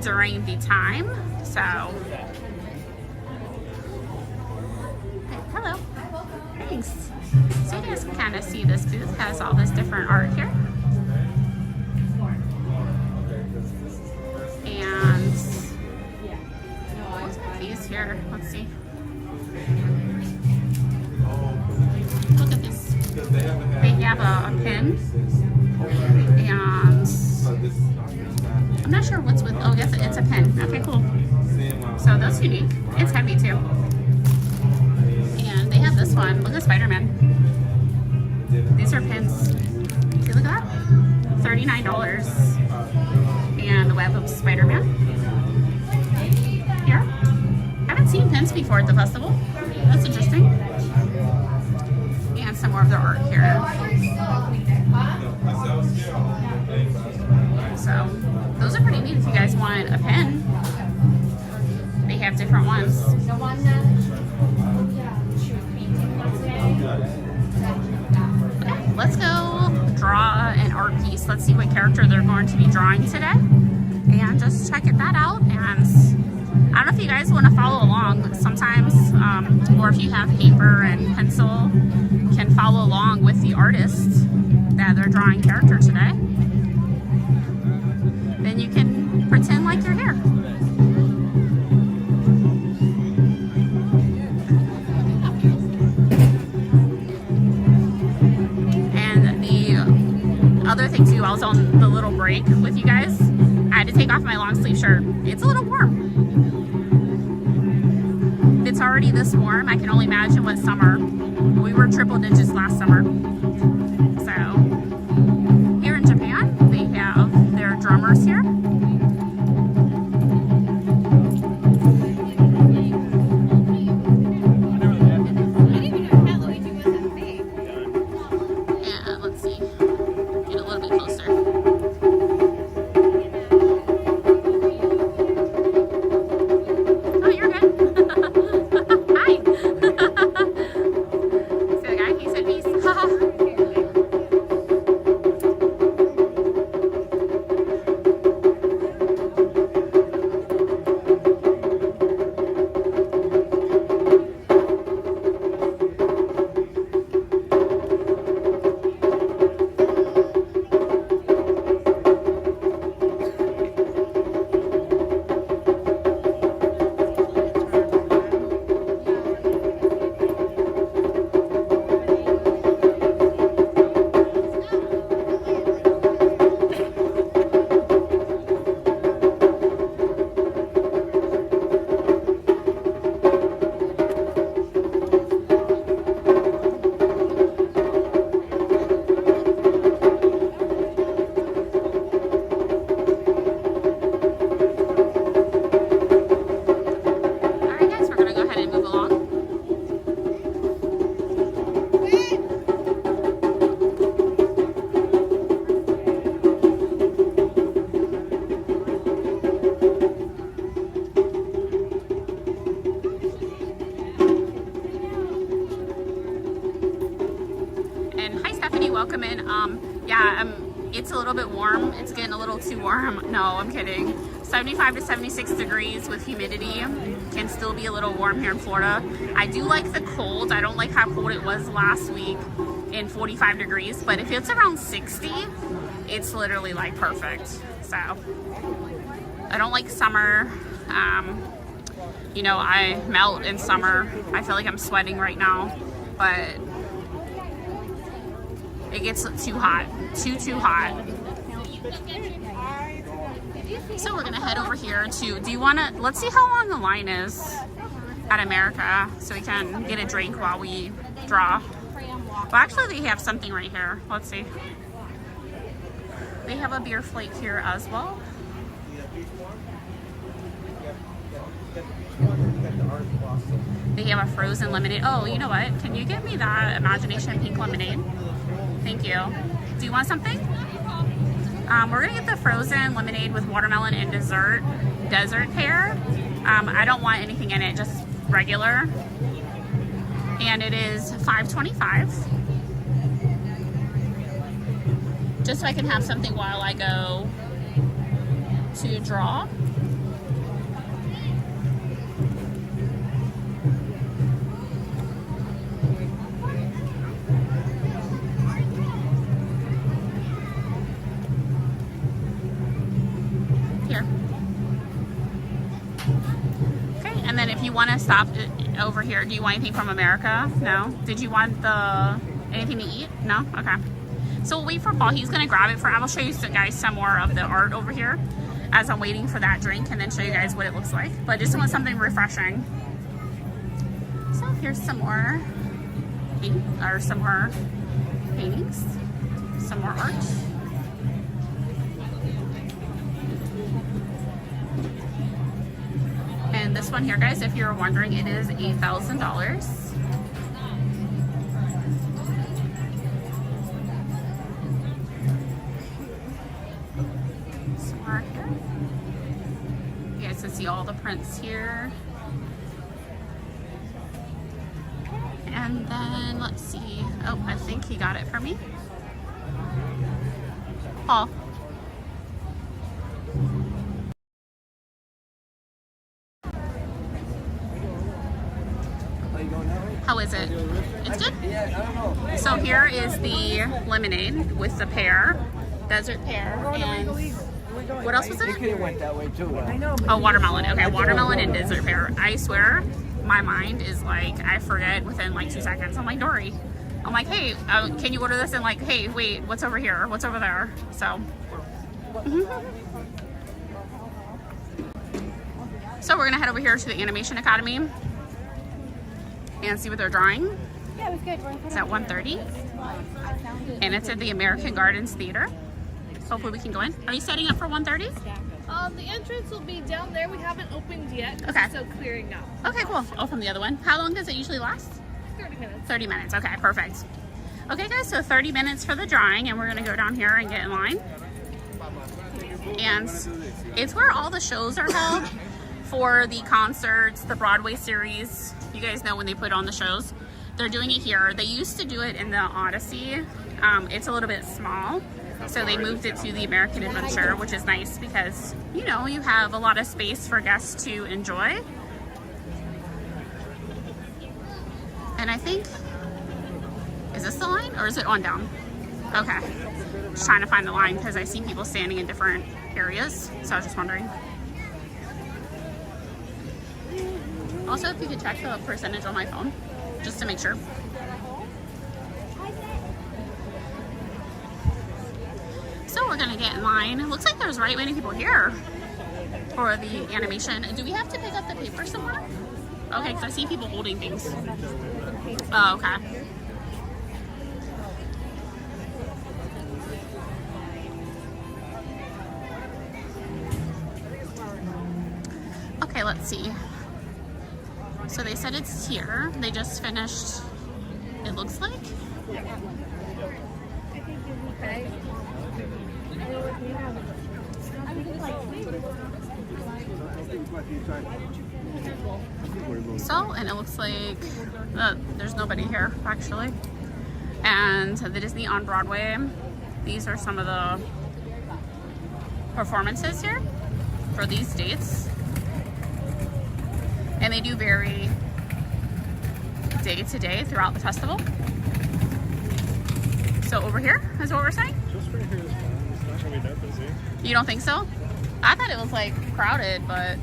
during the time. So, hey, hello. Thanks. So you guys can kind of see this booth has all this different art here. And what's with these here? Let's see. Look at this. They have a pin, and I'm not sure what's with. Oh, yes, it's a pin. Okay, cool. So that's unique. It's heavy too. And they have this one. Look at Spider-Man. These are pins. See, look at that. $39. And the web of Spider-Man. Here. I haven't seen pins before at the festival. That's interesting. And some more of their art here. So those are pretty neat if you guys want a pen, they have different ones. The one that she was painting one day. Let's go draw an art piece. Let's see what character they're going to be drawing today. And just check that out. And I don't know if you guys want to follow along sometimes, or if you have paper and pencil, can follow along with the artist that they're drawing character today. Then you can pretend like you're here. And the other thing too, I was on the little break with you guys. I had to take off my long sleeve shirt. It's a little warm. It's already this warm. I can only imagine what summer. We were triple digits last summer. So here in Japan, they have their drummers here. And let's see, get a little bit closer. Oh, you're good. Hi. See the guy? He said peace. Welcome in. It's a little bit warm. It's getting a little too warm. No, I'm kidding. 75 to 76 degrees with humidity. Can still be a little warm here in Florida. I do like the cold. I don't like how cold it was last week in 45 degrees, but if it's around 60, it's literally like perfect. So I don't like summer. You know, I melt in summer. I feel like I'm sweating right now, but it gets too hot, too hot. So we're gonna head over here to, let's see how long the line is at America so we can get a drink while we draw. Well, actually they have something right here. Let's see. They have a beer flake here as well. They have a frozen lemonade. Oh, you know what? Can you get me that Imagination pink lemonade? Thank you. Do you want something? We're gonna get the frozen lemonade with watermelon and desert pear. I don't want anything in it, just regular. And it is $5.25. Just so I can have something while I go to draw. And then if you want to stop over here, do you want anything from America? No? Did you want anything to eat? No? Okay. So we'll wait for Paul. He's going to grab it for, I will show you guys some more of the art over here as I'm waiting for that drink and then show you guys what it looks like. But just want something refreshing. So here's some more paintings, some more art. And this one here, guys, if you're wondering, it is $8,000. Some more here. to see all the prints here. And then let's see. Oh, I think he got it for me. Paul. How is it? It's good? So here is the lemonade with the pear, desert pear, and what else was it? It went that way too. Oh, watermelon. Okay, watermelon and desert pear. I swear, my mind is like, I forget within like 2 seconds. I'm like, Dory. I'm like, hey, can you order this? And like, hey, wait, what's over here? What's over there? So. So we're gonna head over here to the Animation Academy and see what they're drawing. Yeah, it was good. It's at 1:30, and it's at the American Gardens Theater. Hopefully we can go in. Are you setting up for 1:30? The entrance will be down there. We haven't opened yet. Okay. It's still clearing up. Okay, cool. Oh, from the other one. How long does it usually last? 30 minutes. 30 minutes. Okay, perfect. Okay, guys, so 30 minutes for the drawing, and we're gonna go down here and get in line. And it's where all the shows are held for the concerts, the Broadway series. You guys know when they put on the shows. They're doing it here. They used to do it in the Odyssey. It's a little bit small, so they moved it to the American Adventure, which is nice because, you know, you have a lot of space for guests to enjoy. And I think, is this the line or is it on down? Okay. Just trying to find the line because I see people standing in different areas, so I was just wondering. Also, if you could check the percentage on my phone, just to make sure. So we're gonna get in line. It looks like there's right many people here for the animation. Do we have to pick up the paper somewhere? Okay, because I see people holding things. Oh, okay. Okay, let's see. So they said it's here. They just finished, it looks like. So, and it looks like there's nobody here, actually. And the Disney on Broadway, these are some of the performances here for these dates. And they do vary day to day throughout the festival. So over here is what we're saying? Just right here is fine. It's not gonna be that busy. You don't think so? I thought it was like crowded, but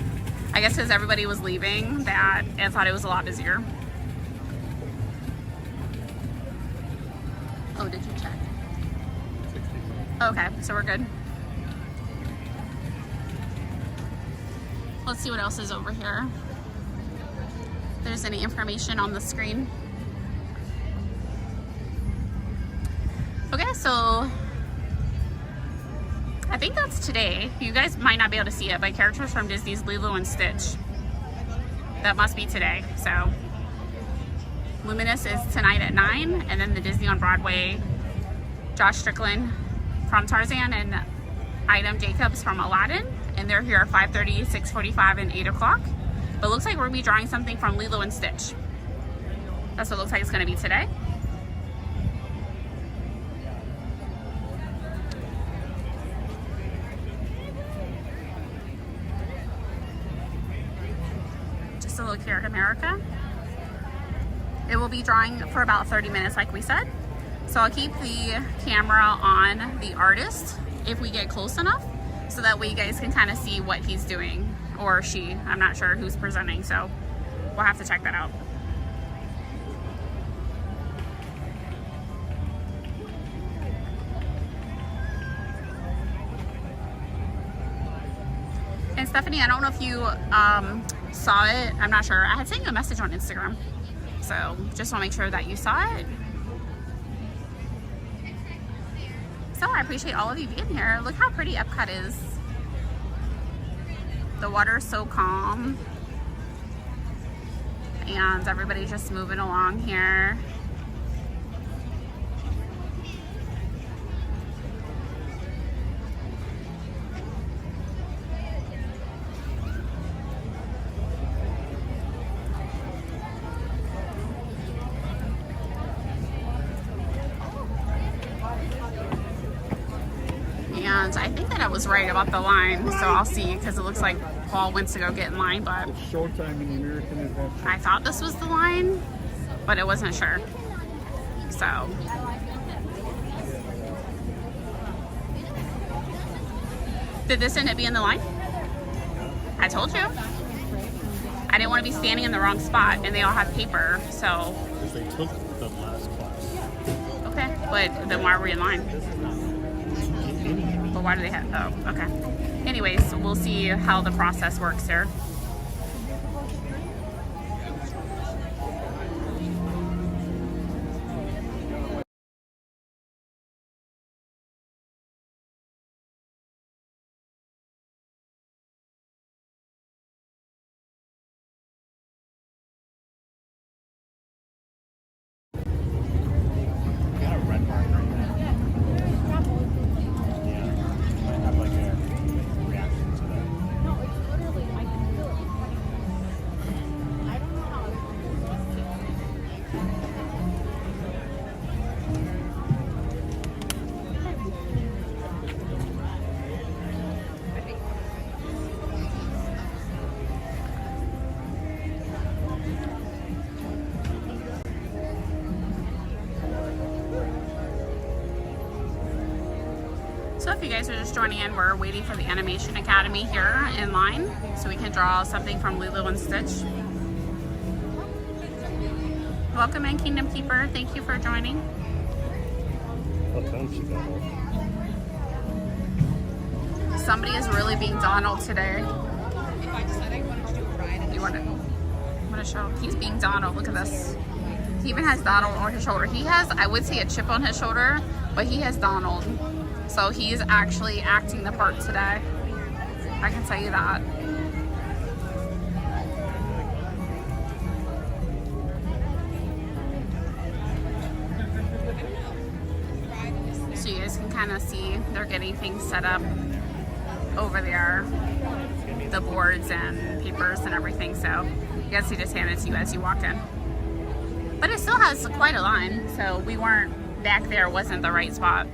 I guess because everybody was leaving that I thought it was a lot busier. Oh, did you check? 65. Okay, so we're good. Let's see what else is over here. If there's any information on the screen. Okay, so I think that's today. You guys might not be able to see it, but characters from Disney's Lilo and Stitch. That must be today. So Luminous is tonight at 9, and then the Disney on Broadway, Josh Strickland from Tarzan and Idem Jacobs from Aladdin, and they're here at 5:30, 6:45, and 8 o'clock. But it looks like we're gonna be drawing something from Lilo and Stitch. That's what it looks like it's gonna be today. Just a look here at America. It will be drawing for about 30 minutes like we said. So I'll keep the camera on the artist if we get close enough, so that way you guys can kind of see what he's doing, or she. I'm not sure who's presenting, so we'll have to check that out. And Stephanie, I don't know if you saw it. I'm not sure. I had sent you a message on Instagram, so just want to make sure that you saw it. So I appreciate all of you being here. Look how pretty Epcot is. The water is so calm, and everybody's just moving along here. And I think that I was right about the line, so I'll see, because it looks like Paul went to go get in line, but Showtime in the American Adventure. I thought this was the line, but I wasn't sure. So did this end up being the line? I told you. I didn't want to be standing in the wrong spot, and they all have paper, so. Because they took the last class. Okay, but then why are we in line? But why do they have, oh, okay. Anyways, we'll see how the process works here. Got a red mark right now. Yeah. Might have like a reaction to that. No, it's literally, I can feel it. I don't know how it's So if you guys are just joining in, we're waiting for the Animation Academy here in line so we can draw something from Lilo and Stitch. Welcome in, Kingdom Keeper. Thank you for joining. What time she got off? Somebody is really being Donald today. You want to show? He's being Donald. Look at this. He even has Donald on his shoulder. He has, I would say, a chip on his shoulder, but he has Donald. So he's actually acting the part today. I can tell you that. So you guys can kind of see they're getting things set up over there. The boards and papers and everything. So you guys see just hand it to you as you walk in. But it still has quite a line. So we weren't back there, wasn't the right spot.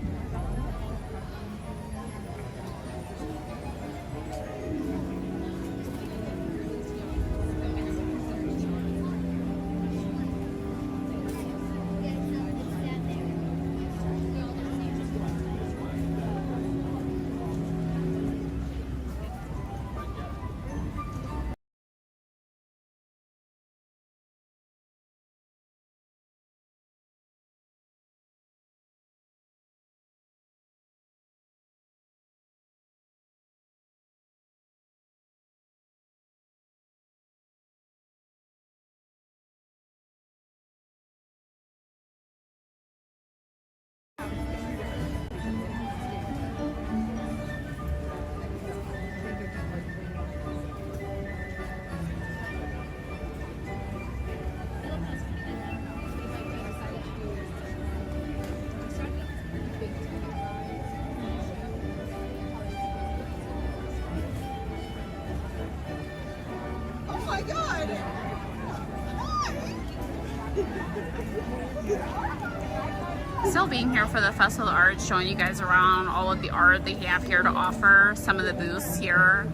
Still being here for the Festival of Art, showing you guys around all of the art they have here to offer. Some of the booths here.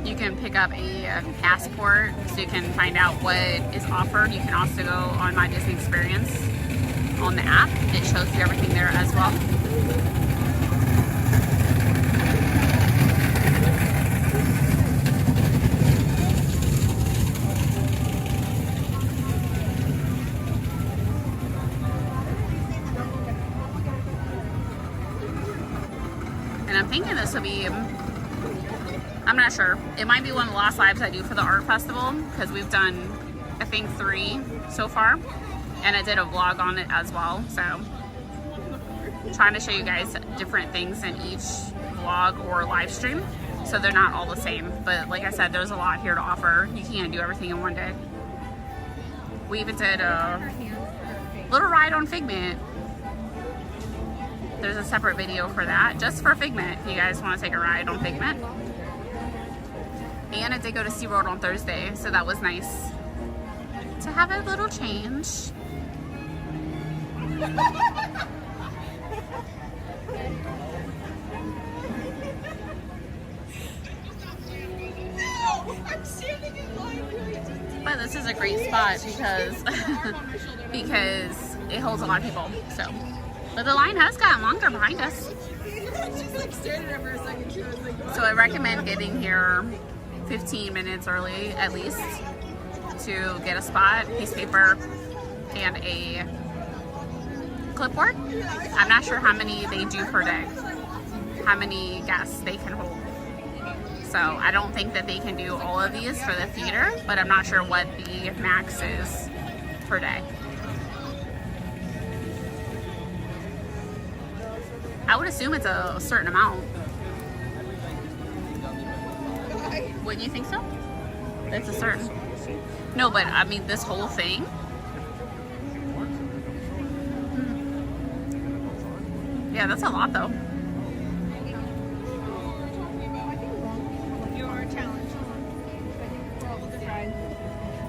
You can pick up a passport so you can find out what is offered. You can also go on My Disney Experience on the app. It shows you everything there as well. And I'm thinking this will be, I'm not sure. It might be one of the last lives I do for the art festival because we've done, I think, 3 so far. And I did a vlog on it as well. So trying to show you guys different things in each vlog or live stream. So they're not all the same. But like I said, there's a lot here to offer. You can't do everything in one day. We even did a little ride on Figment. There's a separate video for that, just for Figment, if you guys want to take a ride on Figment. And I did go to SeaWorld on Thursday, so that was nice to have a little change. but this is a great spot because because it holds a lot of people. So, but the line has gotten longer behind us. So I recommend getting here 15 minutes early at least to get a spot, piece of paper, and a clipboard. I'm not sure how many they do per day, how many guests they can hold. So I don't think that they can do all of these for the theater, but I'm not sure what the max is per day. I would assume it's a certain amount. Wouldn't you think so? It's a certain. No, but I mean this whole thing. Yeah, that's a lot though. Your challenge.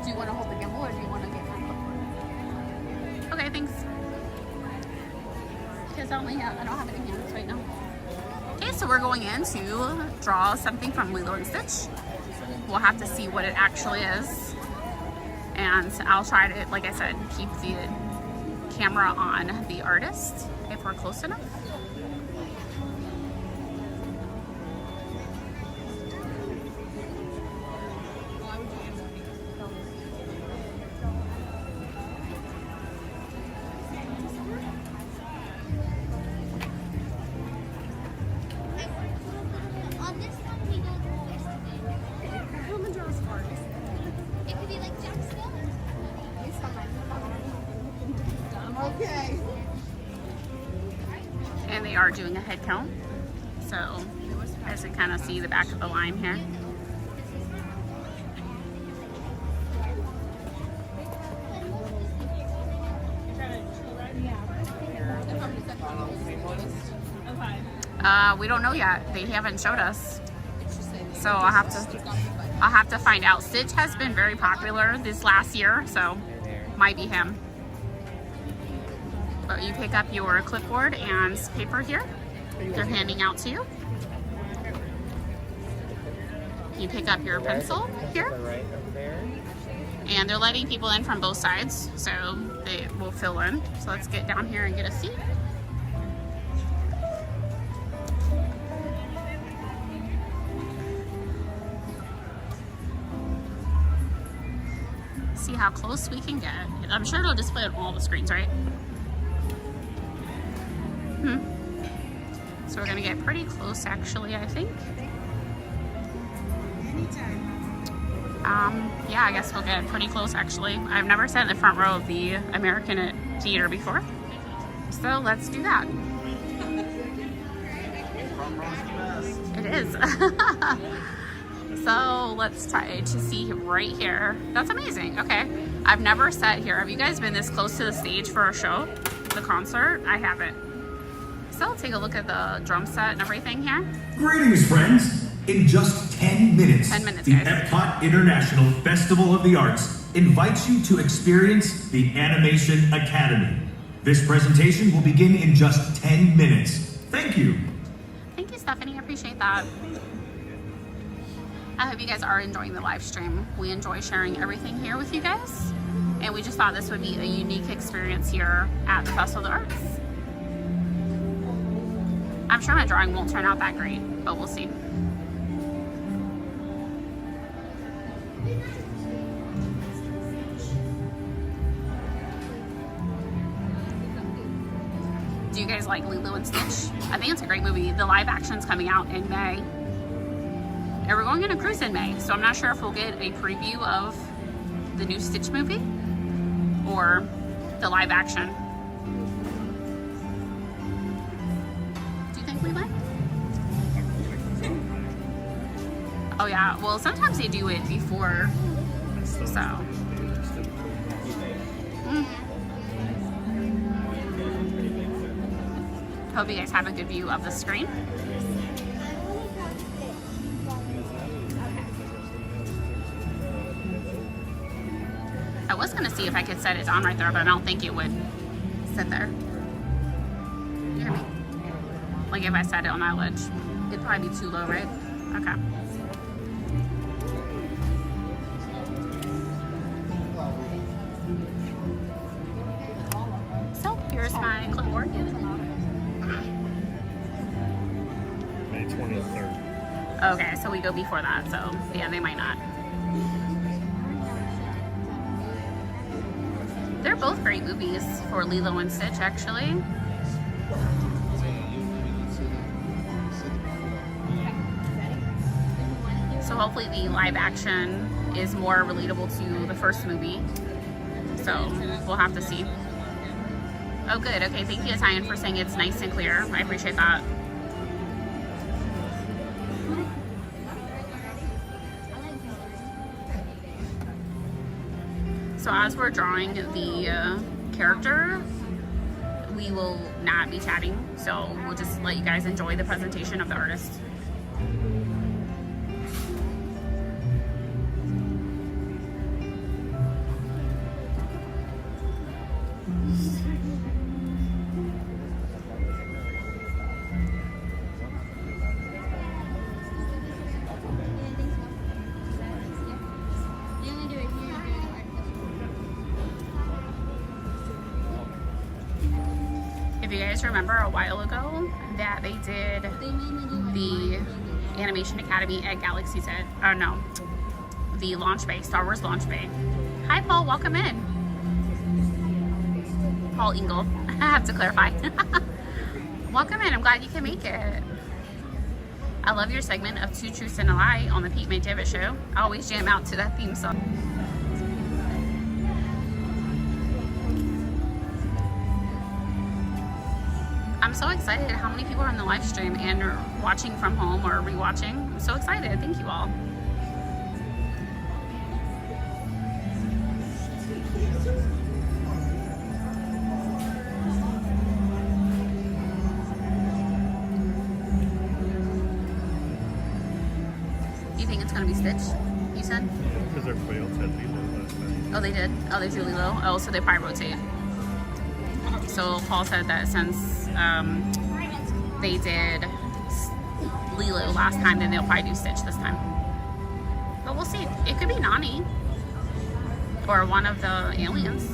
Do you want to hold the gimbal or do you want to get my clipboard? Okay, thanks. Because I don't have any hands right now. Okay, so we're going in to draw something from Lilo and Stitch. We'll have to see what it actually is. And I'll try to, like I said, keep the camera on the artist if we're close enough. On this one, we don't know this today. Who draws hardest? It could be like Jack Skellington. Okay. And they are doing a head count. So as you kind of see the back of the line here. We don't know yet. They haven't showed us. So I'll have to find out. Stitch has been very popular this last year, so might be him. But you pick up your clipboard and paper here. They're handing out to you. You pick up your pencil here. And they're letting people in from both sides, so they will fill in. So let's get down here and get a seat. See how close we can get. I'm sure it'll display on all the screens, right? So we're gonna get pretty close, actually, I think. Yeah, I guess we'll get pretty close, actually. I've never sat in the front row of the American Theater before, so let's do that. It is. So let's try to see right here. That's amazing. Okay, I've never sat here. Have you guys been this close to the stage for a show, the concert? I haven't. So I'll take a look at the drum set and everything here. Greetings, friends. In just 10 minutes, 10 minutes, the guys. Epcot International Festival of the Arts invites you to experience the Animation Academy. This presentation will begin in just 10 minutes. Thank you. Thank you, Stephanie. I appreciate that. I hope you guys are enjoying the live stream. We enjoy sharing everything here with you guys. And we just thought this would be a unique experience here at the Festival of the Arts. I'm sure my drawing won't turn out that great, but we'll see. Do you guys like Lilo and Stitch? I think it's a great movie. The live action's coming out in May. And we're going on a cruise in May, so I'm not sure if we'll get a preview of the new Stitch movie or the live action. Do you think we might? Oh yeah, well sometimes they do it before, so. Hope you guys have a good view of the screen. I was gonna see if I could set it on right there, but I don't think it would sit there. You hear me? Like if I set it on that ledge, it'd probably be too low, right? Okay. May 23rd. Okay, so we go before that, so yeah, they might not. They're both great movies for Lilo and Stitch, actually. So hopefully the live action is more relatable to the first movie. So we'll have to see. Oh, good. Okay, thank you, Italian, for saying it's nice and clear. I appreciate that. So as we're drawing the character, we will not be chatting. So we'll just let you guys enjoy the presentation of the artist. If you guys remember a while ago that they did the Animation Academy at Galaxy's Edge, oh no, the launch bay, Star Wars launch bay. Hi Paul, welcome in. Paul Engel, I have to clarify. Welcome in, I'm glad you can make it. I love your segment of Two Truths and a Lie on the Pete McDevitt Show. I always jam out to that theme song. I'm so excited how many people are on the live stream and are watching from home or rewatching. I'm so excited. Thank you all. You think it's going to be Stitch, you said? Because their quails had Lilo last night. Oh, they did? Oh, they do Lilo? Oh, so they probably rotate. So Paul said that since they did Lilo last time, then they'll probably do Stitch this time. But we'll see. It could be Nani or one of the aliens.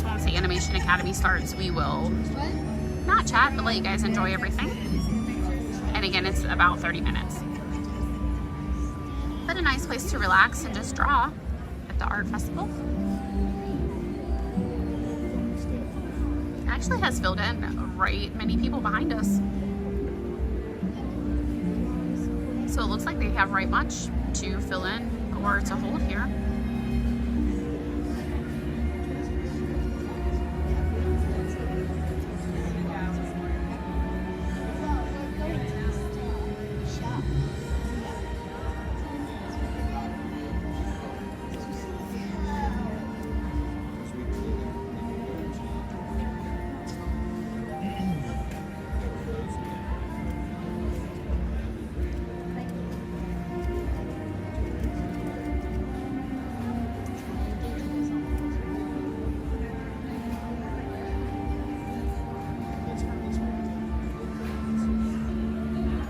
Once the Animation Academy starts, we will not chat, but let you guys enjoy everything. And again, it's about 30 minutes. But a nice place to relax and just draw at the art festival. It actually has filled in right many people behind us. So it looks like they have right much to fill in or to hold here.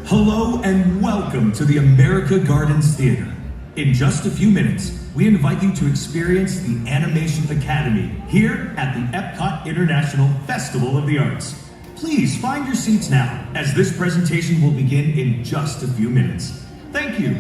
Hello and welcome to the America Gardens Theater. In just a few minutes, we invite you to experience the Animation Academy here at the Epcot International Festival of the Arts. Please find your seats now, as this presentation will begin in just a few minutes. Thank you.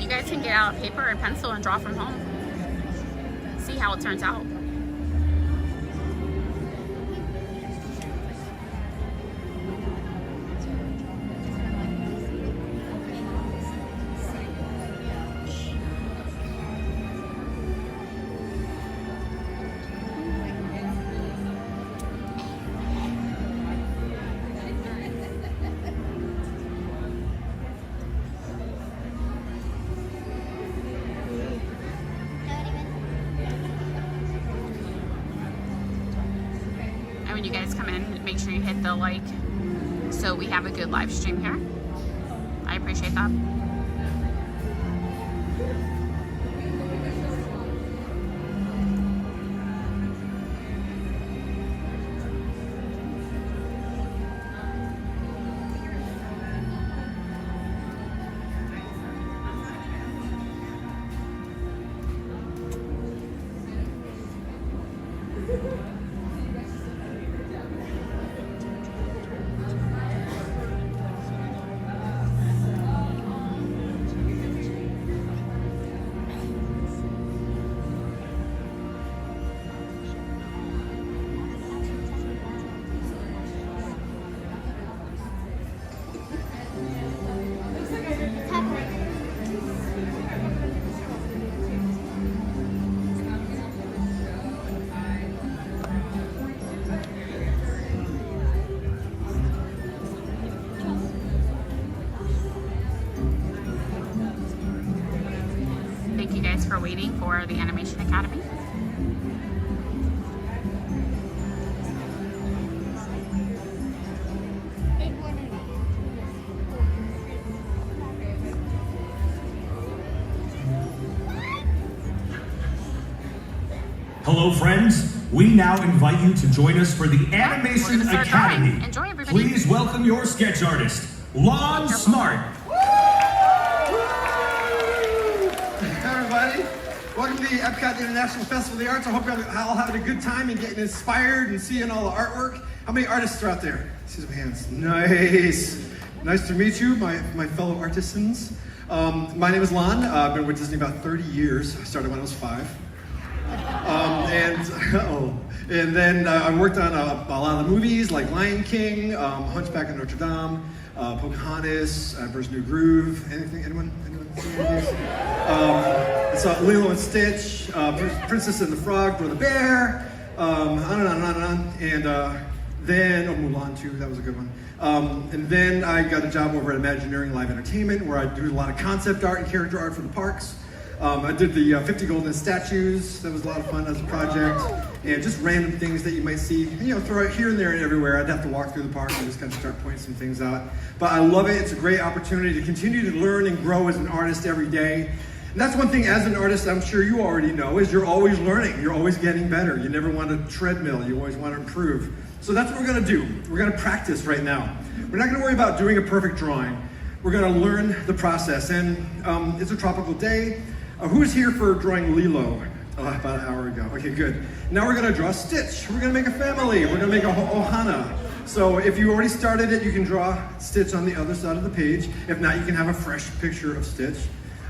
You guys can get out a paper and pencil and draw from home. See how it turns out. you guys come in, make sure you hit the like so we have a good live stream here. I appreciate that. Thank you guys for waiting for the Animation Academy. Hello, friends. We now invite you to join us for the Animation start Academy. drawing. Enjoy, everybody. Please welcome your sketch artist, Lon Smart. Everybody, welcome to the Epcot International Festival of the Arts. I hope you're all having a good time and getting inspired and seeing all the artwork. How many artists are out there? See some hands. Nice. Nice to meet you, my fellow artisans. My name is Lon. I've been with Disney about 30 years. I started when I was 5. And then I worked on a lot of the movies like Lion King, Hunchback of Notre Dame, Pocahontas, Emperor's New Groove. Anyone see any of these? So Lilo and Stitch, Princess and the Frog, Brother Bear, on and on and on and on. And then Mulan too, that was a good one. And then I got a job over at Imagineering Live Entertainment where I do a lot of concept art and character art for the parks. I did the 50 golden statues. That was a lot of fun as a project. And just random things that you might see, throw it here and there and everywhere. I'd have to walk through the park and just kind of start pointing some things out. But I love it. It's a great opportunity to continue to learn and grow as an artist every day. And that's one thing as an artist I'm sure you already know is you're always learning. You're always getting better. You never want to treadmill. You always want to improve. So that's what we're going to do. We're going to practice right now. We're not going to worry about doing a perfect drawing. We're going to learn the process. And it's a tropical day. Who's here for drawing Lilo? About an hour ago. Okay, good. Now we're gonna draw Stitch. We're gonna make a family. We're gonna make a Ohana. So if you already started it, you can draw Stitch on the other side of the page. If not, you can have a fresh picture of Stitch.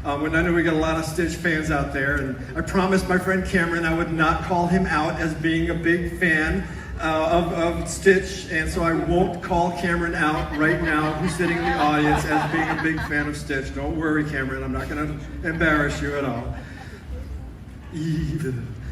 And I know we got a lot of Stitch fans out there, and I promised my friend Cameron I would not call him out as being a big fan of Stitch, and so I won't call Cameron out right now, who's sitting in the audience, as being a big fan of Stitch. Don't worry, Cameron, I'm not going to embarrass you at all.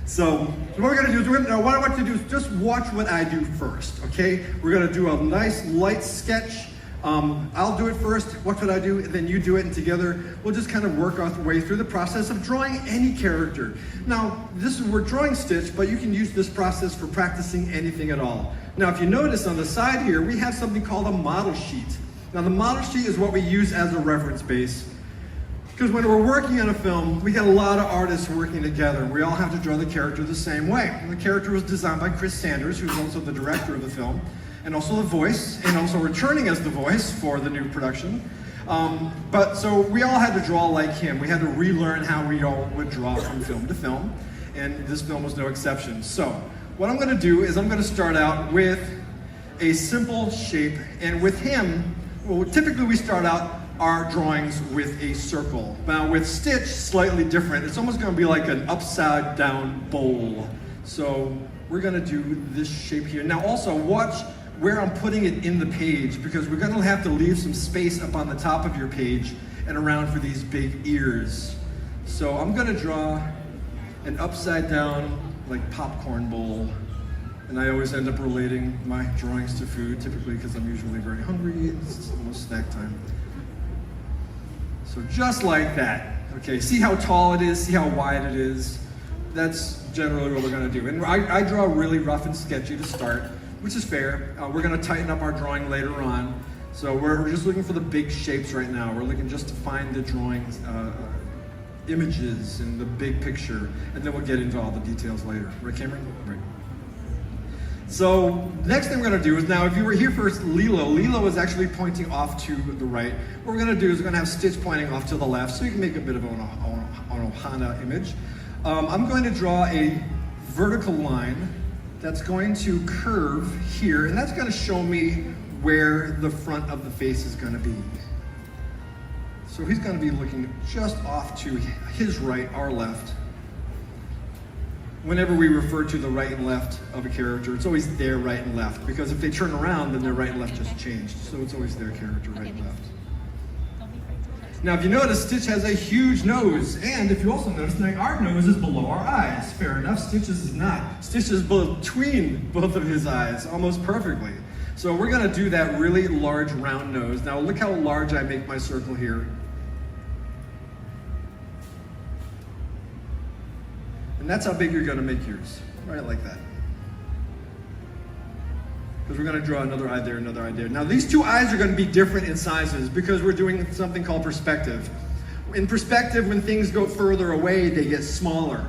So what we're going to do is, what I want you to do is just watch what I do first, okay? We're going to do a nice light sketch. I'll do it first, watch what I do, and then you do it, and together we'll just kind of work our way through the process of drawing any character. Now, we're drawing Stitch, but you can use this process for practicing anything at all. Now, if you notice on the side here, we have something called a model sheet. Now, the model sheet is what we use as a reference base. Because when we're working on a film, we get a lot of artists working together. We all have to draw the character the same way. And the character was designed by Chris Sanders, who's also the director of the film, and also the voice, and also returning as the voice for the new production. So we all had to draw like him. We had to relearn how we all would draw from film to film, and this film was no exception. So what I'm gonna do is I'm gonna start out with a simple shape, and with him, well, typically we start out our drawings with a circle. Now with Stitch, slightly different. It's almost gonna be like an upside down bowl. So we're gonna do this shape here. Now also watch where I'm putting it in the page, because we're gonna have to leave some space up on the top of your page and around for these big ears. So I'm gonna draw an upside down, like popcorn bowl. And I always end up relating my drawings to food, typically because I'm usually very hungry. It's almost snack time. So just like that. Okay, see how tall it is, see how wide it is. That's generally what we're gonna do. And I draw really rough and sketchy to start. which is fair. We're gonna tighten up our drawing later on. So we're just looking for the big shapes right now. We're looking just to find the drawings, images and the big picture, and then we'll get into all the details later. Right, Cameron? Right. So next thing we're gonna do is, now if you were here first, Lilo is actually pointing off to the right. What we're gonna do is we're gonna have Stitch pointing off to the left, so you can make a bit of an Ohana image. I'm going to draw a vertical line that's going to curve here, and that's gonna show me where the front of the face is gonna be. So he's gonna be looking just off to his right, our left. Whenever we refer to the right and left of a character, it's always their right and left, because if they turn around, then their right and left just changed. So it's always their character, right and left. Now, if you notice, Stitch has a huge nose, and if you also notice, our nose is below our eyes. Fair enough, Stitch's is not. Stitch is between both of his eyes, almost perfectly. So we're gonna do that really large round nose. Now look how large I make my circle here. And that's how big you're gonna make yours, right like that. Because we're gonna draw another eye there, another eye there. Now these two eyes are gonna be different in sizes because we're doing something called perspective. In perspective, when things go further away, they get smaller.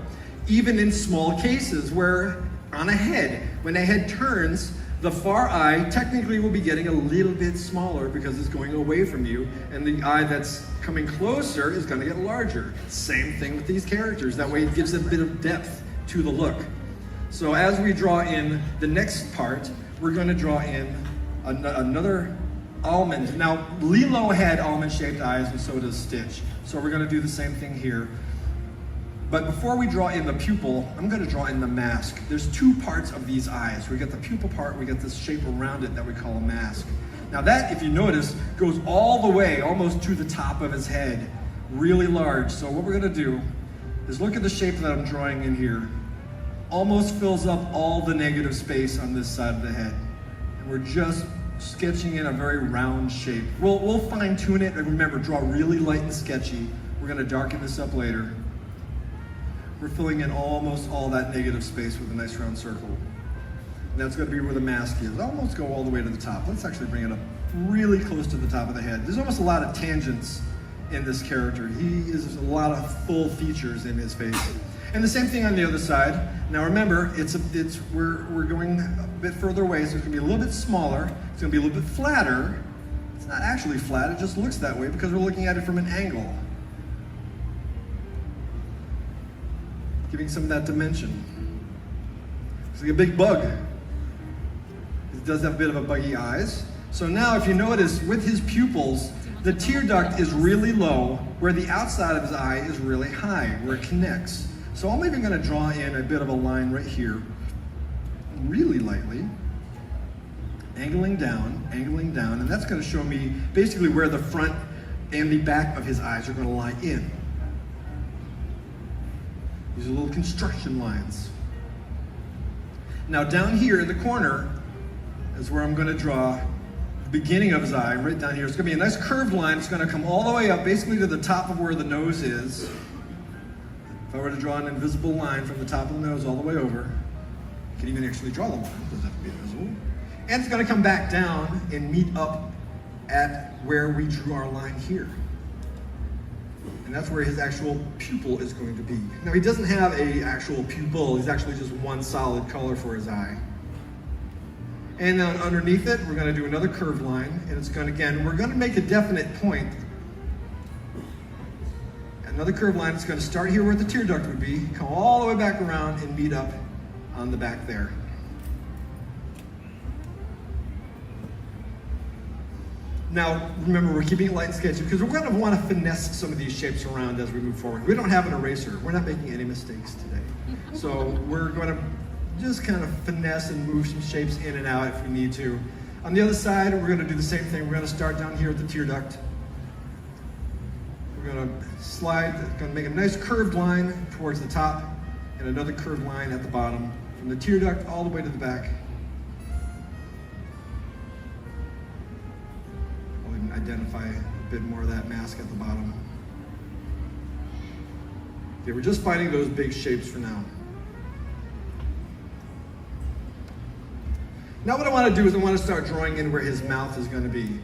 Even in small cases where on a head, when a head turns, the far eye technically will be getting a little bit smaller because it's going away from you, and the eye that's coming closer is going to get larger. Same thing with these characters. That way it gives a bit of depth to the look. So as we draw in the next part, we're going to draw in another almond. Now, Lilo had almond-shaped eyes, and so does Stitch. So we're going to do the same thing here. But before we draw in the pupil, I'm going to draw in the mask. There's two parts of these eyes. We got the pupil part, we got this shape around it that we call a mask. Now that, if you notice, goes all the way, almost to the top of his head, really large. So what we're going to do is look at the shape that I'm drawing in here. Almost fills up all the negative space on this side of the head. And we're just sketching in a very round shape. We'll fine tune it, and remember, draw really light and sketchy. We're going to darken this up later. We're filling in almost all that negative space with a nice round circle. And that's going to be where the mask is. Almost go all the way to the top. Let's actually bring it up really close to the top of the head. There's almost a lot of tangents in this character. There's a lot of full features in his face. And the same thing on the other side. Now remember, we're going a bit further away, so it's going to be a little bit smaller. It's going to be a little bit flatter. It's not actually flat, it just looks that way because we're looking at it from an angle. Giving some of that dimension. It's like a big bug. It does have a bit of a buggy eyes. So now if you notice, with his pupils, the tear duct is really low, where the outside of his eye is really high, where it connects. So I'm even gonna draw in a bit of a line right here, really lightly, angling down, and that's gonna show me basically where the front and the back of his eyes are gonna lie in. These are little construction lines. Now down here in the corner is where I'm going to draw the beginning of his eye, right down here. It's going to be a nice curved line. It's going to come all the way up, basically to the top of where the nose is. If I were to draw an invisible line from the top of the nose all the way over, I can even actually draw the line. It doesn't have to be invisible. And it's going to come back down and meet up at where we drew our line here. And that's where his actual pupil is going to be. Now he doesn't have an actual pupil, he's actually just one solid color for his eye. And then underneath it, we're gonna do another curved line, and it's gonna, again, we're gonna make a definite point. Another curved line, it's gonna start here where the tear duct would be, come all the way back around and meet up on the back there. Now, remember, we're keeping it light and sketchy because we're going to want to finesse some of these shapes around as we move forward. We don't have an eraser. We're not making any mistakes today. So we're going to just kind of finesse and move some shapes in and out if we need to. On the other side, we're going to do the same thing. We're going to start down here at the tear duct. We're going to slide, going to make a nice curved line towards the top and another curved line at the bottom from the tear duct all the way to the back. Identify a bit more of that mask at the bottom. Okay, we're just finding those big shapes for now. Now what I want to do is I want to start drawing in where his mouth is going to be.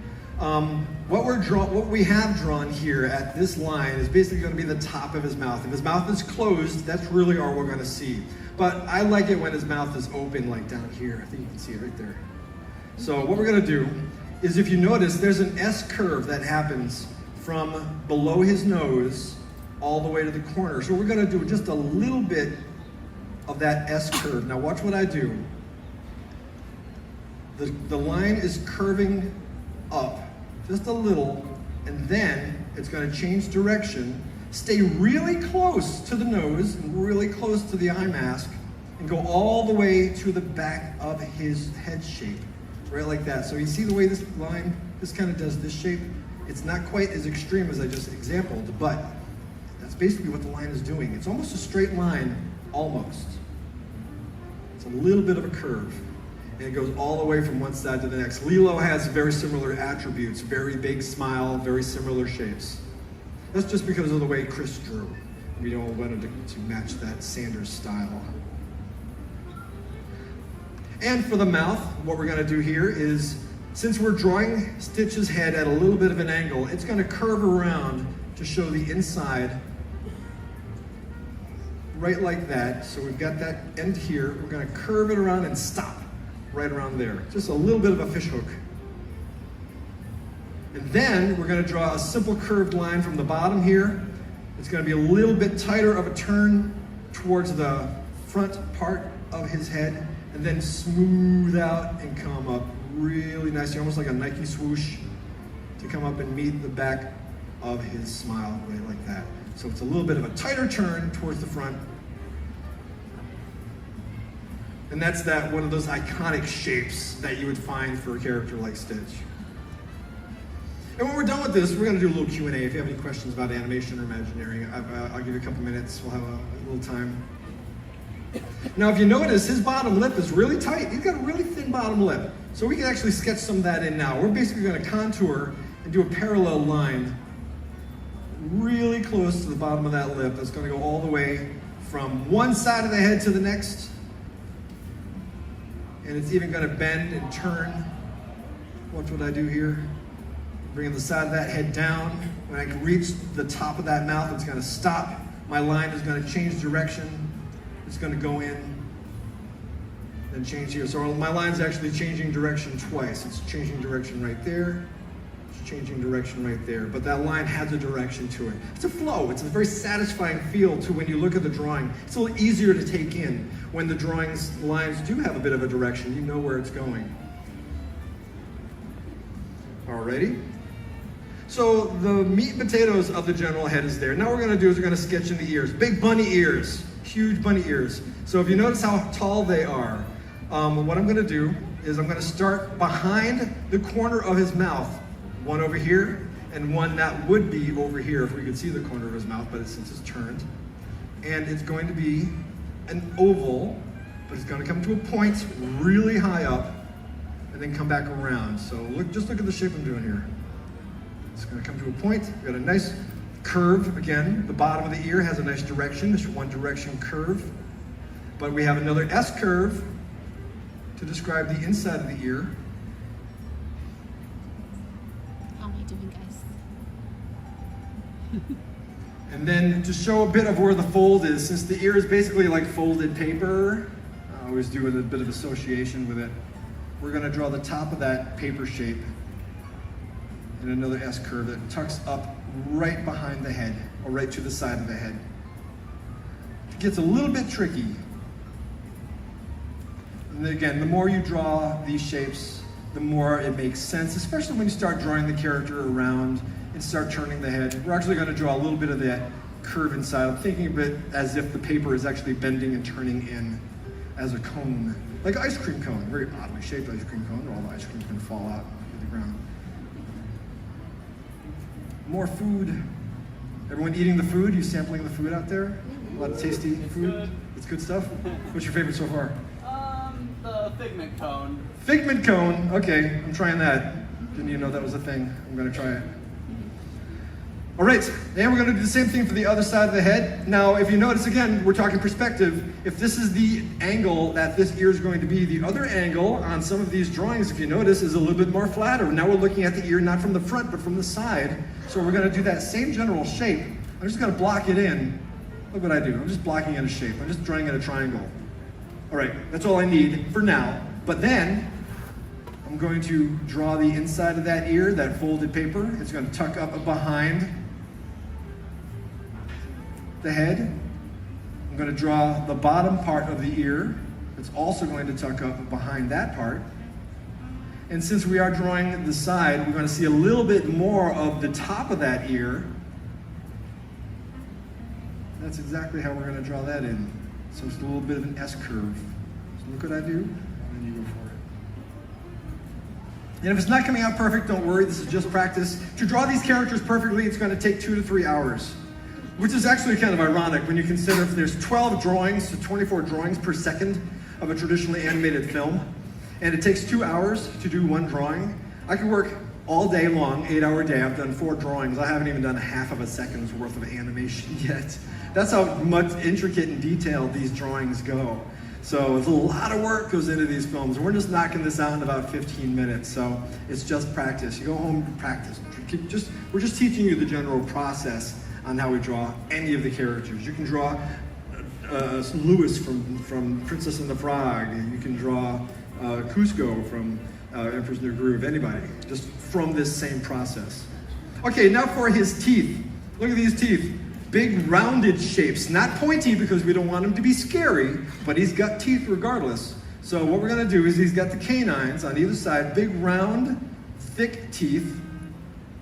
What we have drawn here at this line is basically going to be the top of his mouth. If his mouth is closed, that's really all we're going to see. But I like it when his mouth is open, like down here. I think you can see it right there. So what we're going to do is, if you notice, there's an S curve that happens from below his nose all the way to the corner. So we're going to do just a little bit of that S curve. Now watch what I do. The line is curving up just a little, and then it's going to change direction, stay really close to the nose and really close to the eye mask, and go all the way to the back of his head shape, right like that. So you see the way this line, this kind of does this shape? It's not quite as extreme as I just exampled, but that's basically what the line is doing. It's almost a straight line, almost. It's a little bit of a curve. And it goes all the way from one side to the next. Lilo has very similar attributes, very big smile, very similar shapes. That's just because of the way Chris drew. We all wanted to match that Sanders style. And for the mouth, what we're gonna do here is, since we're drawing Stitch's head at a little bit of an angle, it's gonna curve around to show the inside, right like that. So we've got that end here. We're gonna curve it around and stop right around there. Just a little bit of a fish hook. And then we're going to draw a simple curved line from the bottom here. It's going to be a little bit tighter of a turn towards the front part of his head, and then smooth out and come up really nicely, almost like a Nike swoosh, to come up and meet the back of his smile, right like that. So it's a little bit of a tighter turn towards the front. And that's one of those iconic shapes that you would find for a character like Stitch. And when we're done with this, we're going to do a little Q&A. If you have any questions about animation or Imagineering, I'll give you a couple minutes. We'll have a little time. Now, if you notice, his bottom lip is really tight. He's got a really thin bottom lip. So we can actually sketch some of that in now. We're basically going to contour and do a parallel line really close to the bottom of that lip. That's going to go all the way from one side of the head to the next. And it's even going to bend and turn. Watch what I do here. Bringing the side of that head down. When I reach the top of that mouth, it's going to stop. My line is going to change direction. It's going to go in, then change here. So my line's actually changing direction twice. It's changing direction right there. It's changing direction right there. But that line has a direction to it. It's a flow. It's a very satisfying feel to when you look at the drawing. It's a little easier to take in when the drawing's lines do have a bit of a direction. You know where it's going. Alrighty. So the meat and potatoes of the general head is there. Now what we're going to do is we're going to sketch in the ears. Big bunny ears. Huge bunny ears. So if you notice how tall they are, what I'm going to do is I'm going to start behind the corner of his mouth. One over here, and one that would be over here if we could see the corner of his mouth, but since it's turned. And it's going to be an oval, but it's going to come to a point really high up, and then come back around. So just look at the shape I'm doing here. It's going to come to a point. We've got a nice curve. Again, the bottom of the ear has a nice direction. This one direction curve. But we have another S curve to describe the inside of the ear. How am I doing, guys? And then to show a bit of where the fold is, since the ear is basically like folded paper, I always do a bit of association with it. We're going to draw the top of that paper shape in another S curve that tucks up right behind the head, or right to the side of the head. It gets a little bit tricky. And again, the more you draw these shapes, the more it makes sense, especially when you start drawing the character around and start turning the head. We're actually going to draw a little bit of that curve inside. I'm thinking of it as if the paper is actually bending and turning in as a cone, like an ice cream cone, very oddly shaped ice cream cone, where all the ice cream can fall out to the ground. More food. Everyone eating the food? You sampling the food out there? A lot of tasty food? Good. It's good stuff? What's your favorite so far? The figment cone. Figment cone. Okay, I'm trying that. Didn't even know that was a thing. I'm gonna try it. All right, and we're gonna do the same thing for the other side of the head. Now, if you notice, again, we're talking perspective. If this is the angle that this ear is going to be, the other angle on some of these drawings, if you notice, is a little bit more flatter. Now we're looking at the ear not from the front, but from the side. So we're gonna do that same general shape. I'm just gonna block it in. Look what I do, I'm just blocking in a shape. I'm just drawing in a triangle. All right, that's all I need for now. But then, I'm going to draw the inside of that ear, that folded paper. It's gonna tuck up behind the head. I'm going to draw the bottom part of the ear. It's also going to tuck up behind that part. And since we are drawing the side, we're going to see a little bit more of the top of that ear. That's exactly how we're going to draw that in. So it's a little bit of an S curve. So look what I do, and then you go for it. And if it's not coming out perfect, don't worry, this is just practice. To draw these characters perfectly, it's going to take 2 to 3 hours. Which is actually kind of ironic when you consider if there's 12 drawings to 24 drawings per second of a traditionally animated film, and it takes 2 hours to do one drawing. I could work all day long, 8-hour day. I've done 4 drawings. I haven't even done half of a second's worth of animation yet. That's how much intricate and detailed these drawings go. So it's a lot of work goes into these films. We're just knocking this out in about 15 minutes. So it's just practice. You go home and practice. We're just teaching you the general process on how we draw any of the characters. You can draw Lewis from Princess and the Frog. You can draw Cusco from Emperor's New Groove. Anybody, just from this same process. Okay, now for his teeth. Look at these teeth. Big rounded shapes, not pointy because we don't want him to be scary, but he's got teeth regardless. So what we're gonna do is he's got the canines on either side, big round, thick teeth,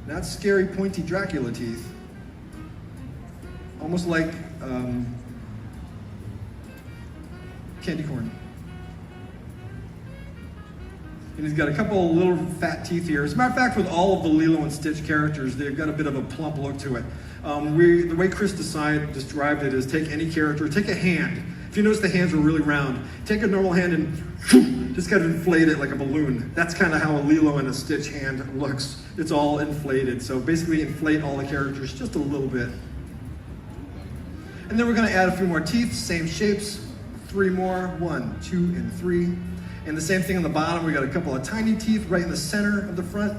not scary pointy Dracula teeth. Almost like candy corn. And he's got a couple of little fat teeth here. As a matter of fact, with all of the Lilo and Stitch characters, they've got a bit of a plump look to it. The way Chris described it is take any character, take a hand. If you notice the hands are really round, take a normal hand and just kind of inflate it like a balloon. That's kind of how a Lilo and a Stitch hand looks. It's all inflated. So basically inflate all the characters just a little bit. And then we're going to add a few more teeth, same shapes, 3 more, 1, 2, and 3. And the same thing on the bottom, we got a couple of tiny teeth right in the center of the front.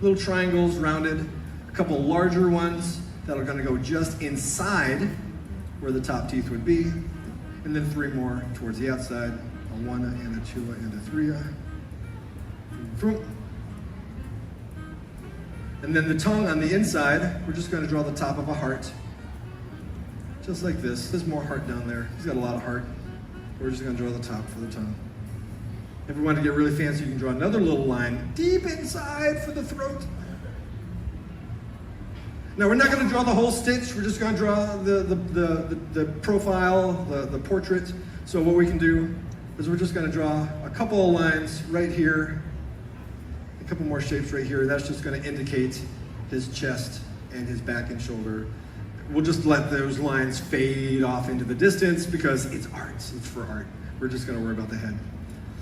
Little triangles, rounded. A couple larger ones that are going to go just inside where the top teeth would be. And then 3 more towards the outside, a 1 and a 2 and a 3. And then the tongue on the inside, we're just going to draw the top of a heart. Just like this. There's more heart down there. He's got a lot of heart. We're just going to draw the top for the tongue. If we want to get really fancy, you can draw another little line deep inside for the throat. Now, we're not going to draw the whole Stitch. We're just going to draw the profile, the portrait. So what we can do is we're just going to draw a couple of lines right here, a couple more shapes right here. That's just going to indicate his chest and his back and shoulder. We'll just let those lines fade off into the distance because it's art, it's for art. We're just gonna worry about the head.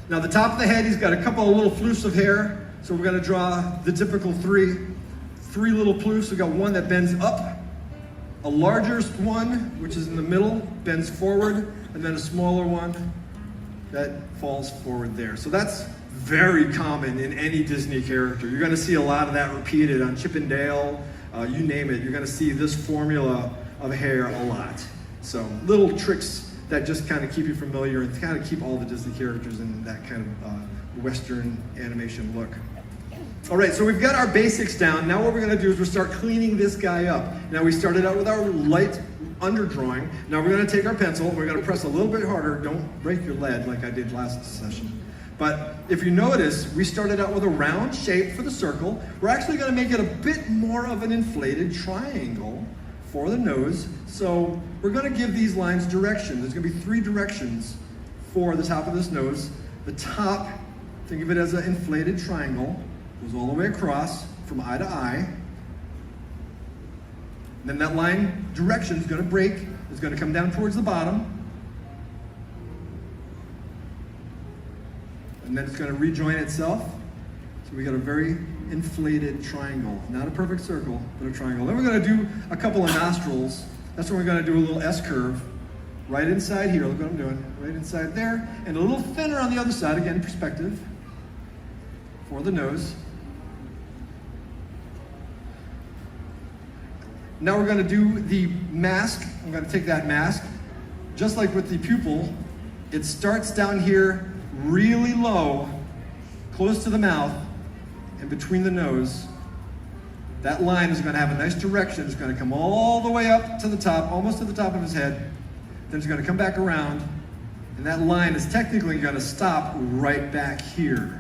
Now the top of the head, he's got a couple of little floofs of hair. So we're gonna draw the typical three little floofs. We've got one that bends up, a larger one, which is in the middle, bends forward, and then a smaller one that falls forward there. So that's very common in any Disney character. You're gonna see a lot of that repeated on Chip and Dale. You name it, you're gonna see this formula of hair a lot. So little tricks that just kind of keep you familiar and kind of keep all the Disney characters in that kind of Western animation look. All right, so we've got our basics down. Now what we're gonna do is we'll start cleaning this guy up. Now we started out with our light underdrawing. Now we're gonna take our pencil, and we're gonna press a little bit harder. Don't break your lead like I did last session. But if you notice, we started out with a round shape for the circle. We're actually gonna make it a bit more of an inflated triangle for the nose. So we're gonna give these lines direction. There's gonna be 3 directions for the top of this nose. The top, think of it as an inflated triangle, goes all the way across from eye to eye. And then that line direction is gonna break. It's gonna come down towards the bottom. And then it's going to rejoin itself. So we got a very inflated triangle. Not a perfect circle, but a triangle. Then we're gonna do a couple of nostrils. That's when we're gonna do a little S curve right inside here. Look what I'm doing. Right inside there. And a little thinner on the other side. Again, perspective for the nose. Now we're gonna do the mask. I'm gonna take that mask. Just like with the pupil, it starts down here really low, close to the mouth, and between the nose. That line is going to have a nice direction. It's going to come all the way up to the top, almost to the top of his head. Then it's going to come back around, and that line is technically going to stop right back here.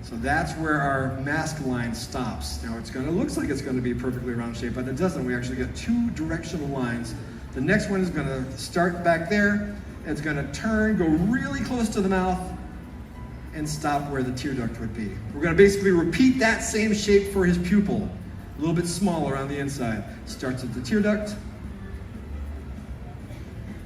So that's where our mask line stops. Now looks like it's going to be a perfectly round shape, but it doesn't. We actually get two directional lines. The next one is going to start back there. It's going to turn, go really close to the mouth, and stop where the tear duct would be. We're going to basically repeat that same shape for his pupil, a little bit smaller on the inside. Starts at the tear duct,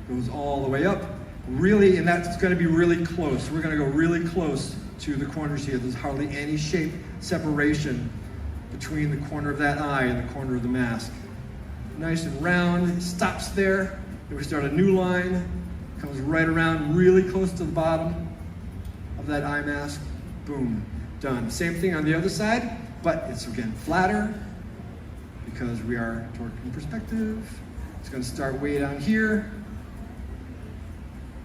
goes all the way up, really, and that's going to be really close. We're going to go really close to the corners here. There's hardly any shape separation between the corner of that eye and the corner of the mask. Nice and round, it stops there. Then we start a new line, comes right around really close to the bottom of that eye mask. Boom, done. Same thing on the other side, but it's again flatter because we are torquing perspective. It's going to start way down here,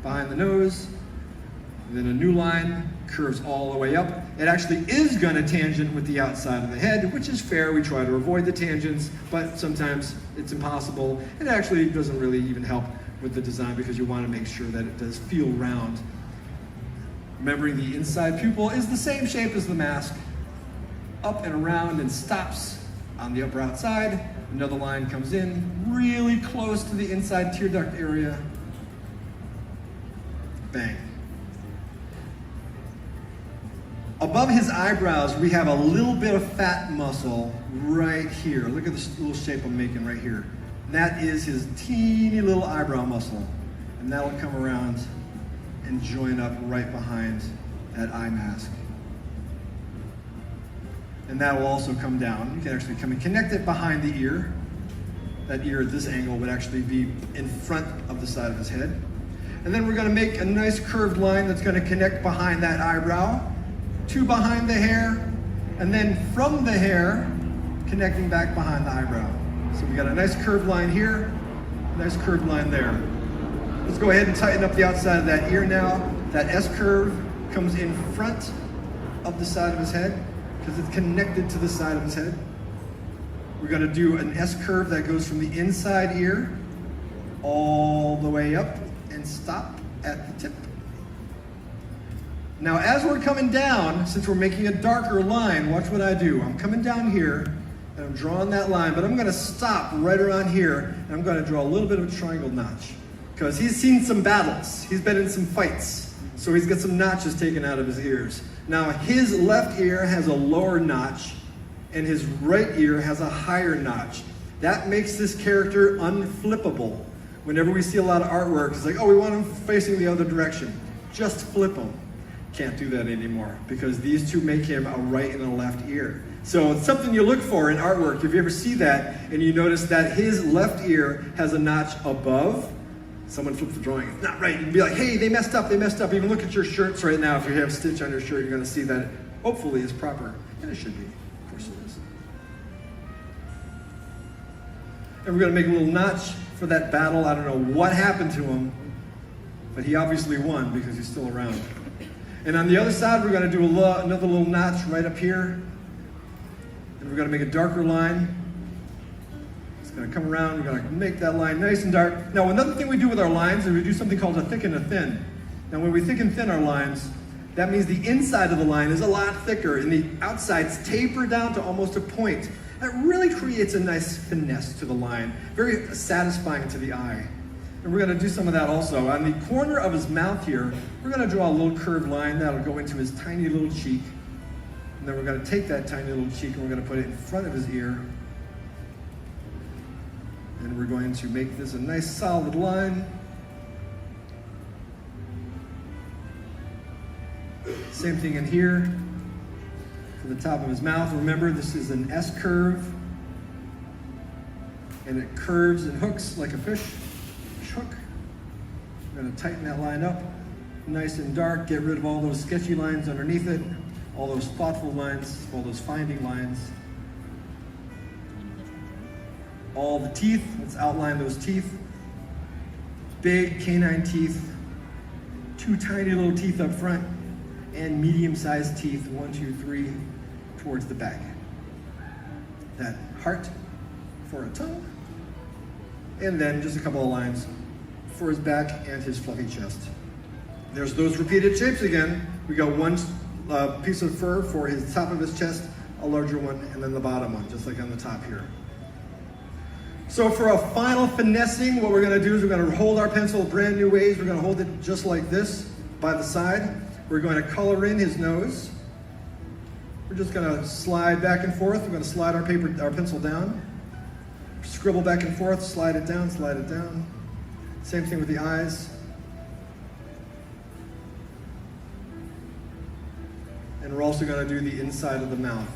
behind the nose, and then a new line curves all the way up. It actually is going to tangent with the outside of the head, which is fair. We try to avoid the tangents, but sometimes it's impossible. It actually doesn't really even help with the design because you want to make sure that it does feel round. Remembering the inside pupil is the same shape as the mask, up and around and stops on the upper outside. Another line comes in really close to the inside tear duct area. Bang. Above his eyebrows, we have a little bit of fat muscle right here. Look at this little shape I'm making right here. That is his teeny little eyebrow muscle. And that'll come around and join up right behind that eye mask. And that will also come down. You can actually come and connect it behind the ear. That ear at this angle would actually be in front of the side of his head. And then we're going to make a nice curved line that's going to connect behind that eyebrow to behind the hair, and then from the hair, connecting back behind the eyebrow. So we got a nice curved line here, nice curved line there. Let's go ahead and tighten up the outside of that ear now. That S curve comes in front of the side of his head because it's connected to the side of his head. We're going to do an S curve that goes from the inside ear all the way up and stop at the tip. Now, as we're coming down, since we're making a darker line, watch what I do. I'm coming down here, and I'm drawing that line, but I'm going to stop right around here, and I'm going to draw a little bit of a triangle notch. Because he's seen some battles. He's been in some fights. So he's got some notches taken out of his ears. Now, his left ear has a lower notch, and his right ear has a higher notch. That makes this character unflippable. Whenever we see a lot of artwork, it's like, oh, we want him facing the other direction. Just flip him. Can't do that anymore because these two make him a right and a left ear. So it's something you look for in artwork. If you ever see that and you notice that his left ear has a notch above, someone flips the drawing, it's not right. You can be like, hey, they messed up, they messed up. Even look at your shirts right now. If you have a stitch on your shirt, you're going to see that it hopefully is proper. And it should be. Of course it is. And we're going to make a little notch for that battle. I don't know what happened to him, but he obviously won because he's still around. And on the other side, we're going to do another little notch right up here. And we're going to make a darker line. It's going to come around. We're going to make that line nice and dark. Now, another thing we do with our lines is we do something called a thick and a thin. Now, when we thick and thin our lines, that means the inside of the line is a lot thicker, and the outsides taper down to almost a point. That really creates a nice finesse to the line, very satisfying to the eye. And we're going to do some of that also. On the corner of his mouth here, we're going to draw a little curved line that'll go into his tiny little cheek. And then we're going to take that tiny little cheek and we're going to put it in front of his ear. And we're going to make this a nice solid line. Same thing in here. to the top of his mouth. Remember, this is an S curve, and it curves and hooks like a fish hook. We're gonna tighten that line up, nice and dark, get rid of all those sketchy lines underneath it, all those thoughtful lines, all those finding lines. All the teeth, let's outline those teeth. Big canine teeth, 2 tiny little teeth up front, and medium-sized teeth, 1, 2, 3, towards the back. That heart for a tongue, and then just a couple of lines for his back and his fluffy chest. There's those repeated shapes again. We got one piece of fur for his top of his chest, a larger one, and then the bottom one, just like on the top here. So for a final finessing, what we're gonna do is we're gonna hold our pencil brand new ways. We're gonna hold it just like this by the side. We're going to color in his nose. We're just gonna slide back and forth. We're gonna slide our pencil down. Scribble back and forth, slide it down, slide it down. Same thing with the eyes. And we're also gonna do the inside of the mouth.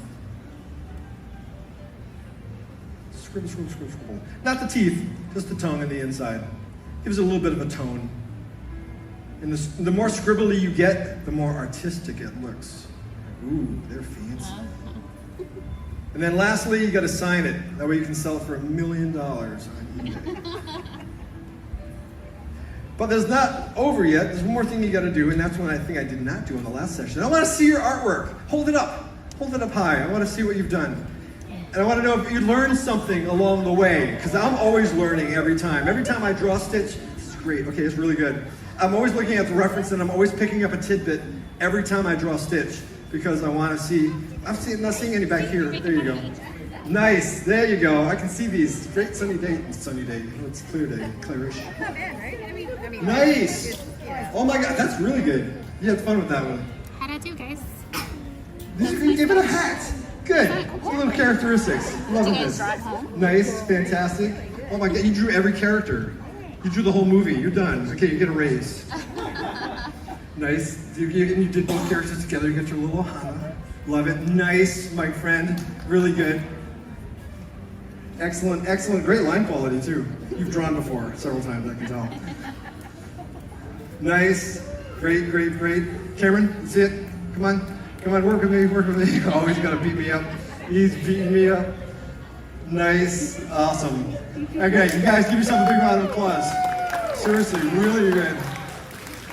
Scribble, scribble, scribble, scribble. Not the teeth, just the tongue and the inside. Gives it a little bit of a tone. And the more scribbly you get, the more artistic it looks. Ooh, they're fancy. And then lastly, you gotta sign it. That way you can sell it for $1 million on eBay. But there's not over yet. There's one more thing you gotta do, and that's one I think I did not do in the last session. I wanna see your artwork. Hold it up. Hold it up high. I wanna see what you've done. And I wanna know if you learned something along the way, because I'm always learning every time. Every time I draw a stitch, this is great, okay, it's really good. I'm always looking at the reference and I'm always picking up a tidbit every time I draw a stitch, because I wanna see, not seeing any back here. There you go. Nice, there you go. I can see these. Great sunny day. It's clear day, clearish. Not bad, right? I mean, Nice. Oh my God, that's really good. You had fun with that one. How'd I do, guys? You gave it a hat. Good. Some little characteristics. Loving this. Nice, fantastic. Oh my God, you drew every character. You drew the whole movie. You're done. Okay, you get a raise. Nice. You did both characters together. You got your little. Love it. Nice, my friend. Really good. Excellent, excellent. Great line quality too. You've drawn before several times, I can tell. Nice. Great, great, great. Cameron, that's it. Come on. Come on, work with me, work with me. Oh, he's gotta beat me up. He's beating me up. Nice, awesome. Okay, you guys give yourself a big round of applause. Seriously, really good.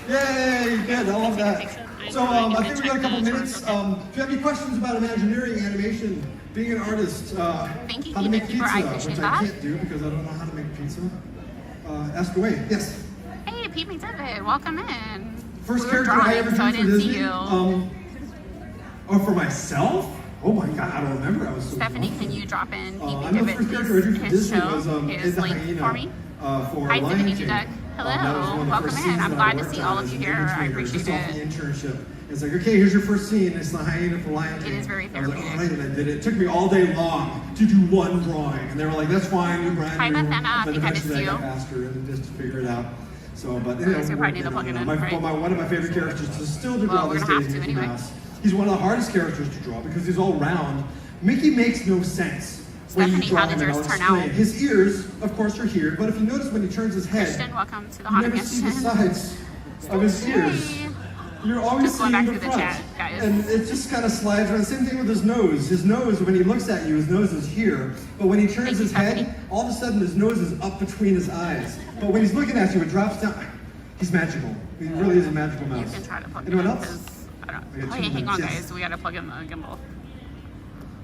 Yay, good, I love that. So I think we got a couple minutes. If you have any questions about Imagineering, animation, being an artist, how to make pizza, which I can't do because I don't know how to make pizza, ask away. Yes? Hey, Pete McDevitt, welcome in. First character I ever drew for Disney. You. For myself? Oh my God, I don't remember. I was so Stephanie, drunk. can you drop in Pete I know the first character I drew for McDevitt's Disney show, was his the link hyena, for me? For Hi, Lion Tiffany King. Duck. Hello, That was one of the welcome first in. scenes I'm that glad to worked see on all as of you an here. I animator, appreciate just off the it. internship. It's like, okay, here's your first scene. It's the hyena for Lion King. It is very I was like, all therapeutic. right, and I did it. It took me all day long to do one drawing, and they were like, that's fine, you're brand Hi, new. Bethana. But Kinkade eventually I got Studios. faster and just figured it out. So, but So you probably need to plug it in, right? one of my favorite characters to still do Well, all we're these gonna days have is to Mickey anyway. Mouse. He's one of the hardest characters to draw because he's all round. Mickey makes no sense when you Stephanie, draw how did him, and yours I'll turn out? explain. His ears, of course, are here, but if you notice when he turns his head, Christian, welcome to the you Haunted never see the Mansion. sides of his ears. Hey. You're always Just going seeing back the through the front. chat, guys. And it just kind of slides around. Same thing with his nose. His nose, when he looks at you, his nose is here. But when he turns Thank you, his head, Stephanie. all of a sudden his nose is up between his eyes. But when he's looking at you, it drops down. He's magical. He really is a magical You mouse. can try to plug it Anyone in else? because I don't. We got Oh 2 yeah, hang minutes, on, yes. guys. We gotta plug in the gimbal.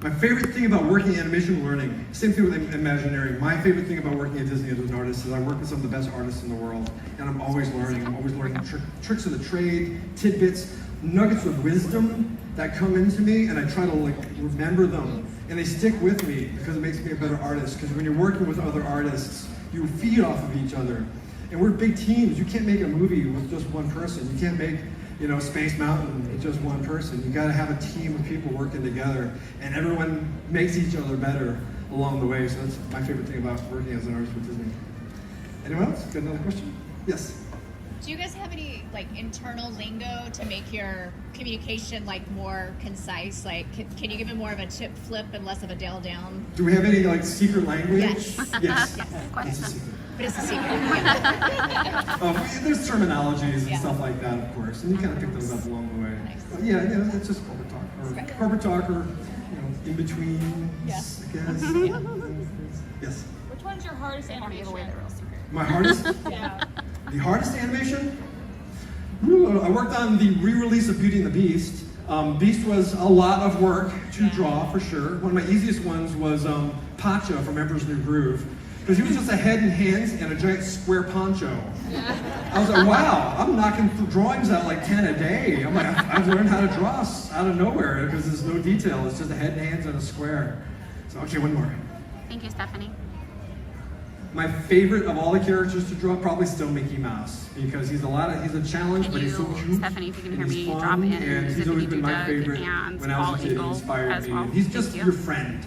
My favorite thing about working animation learning, same thing with Imagineering. My favorite thing about working at Disney as an artist is I work with some of the best artists in the world, and I'm always learning. I'm always learning tricks of the trade, tidbits, nuggets of wisdom that come into me, and I try to like remember them, and they stick with me because it makes me a better artist. Because when you're working with other artists, you feed off of each other, and we're big teams. You can't make a movie with just one person. You can't make Space Mountain with just one person. You got to have a team of people working together, and everyone makes each other better along the way. So that's my favorite thing about working as an artist with Disney. Anyone else? Got another question? Yes. Do you guys have any like internal lingo to make your communication like more concise? Like, can you give it more of a tip flip and less of a Dale down? Do we have any like secret language? Yes. Yes. Question. But it's a secret. There's terminologies and Yeah. stuff like that, of course, and you kind of pick those up along the way. Nice. But yeah, it's just corporate talk, or in between, Yeah. I guess. Yes. Which one's your hardest animation? My hardest, Yeah. the hardest animation. Ooh, I worked on the re-release of Beauty and the Beast. Beast was a lot of work to draw for sure. One of my easiest ones was Pacha from Emperor's New Groove. Because he was just a head and hands and a giant square poncho. I was like, wow, I'm knocking drawings out like 10 a day. I'm like, I've learned how to draw out of nowhere because there's no detail. It's just a head and hands and a square. So, okay, one more. Thank you, Stephanie. My favorite of all the characters to draw, probably still Mickey Mouse. Because he's a challenge, Can but he's so you, cute. Stephanie, if you can and hear he's me, fun, drop in and he's always been my Doug favorite and when I was a kid. He Eagle inspired as me. well. And he's Thank just you. your friend.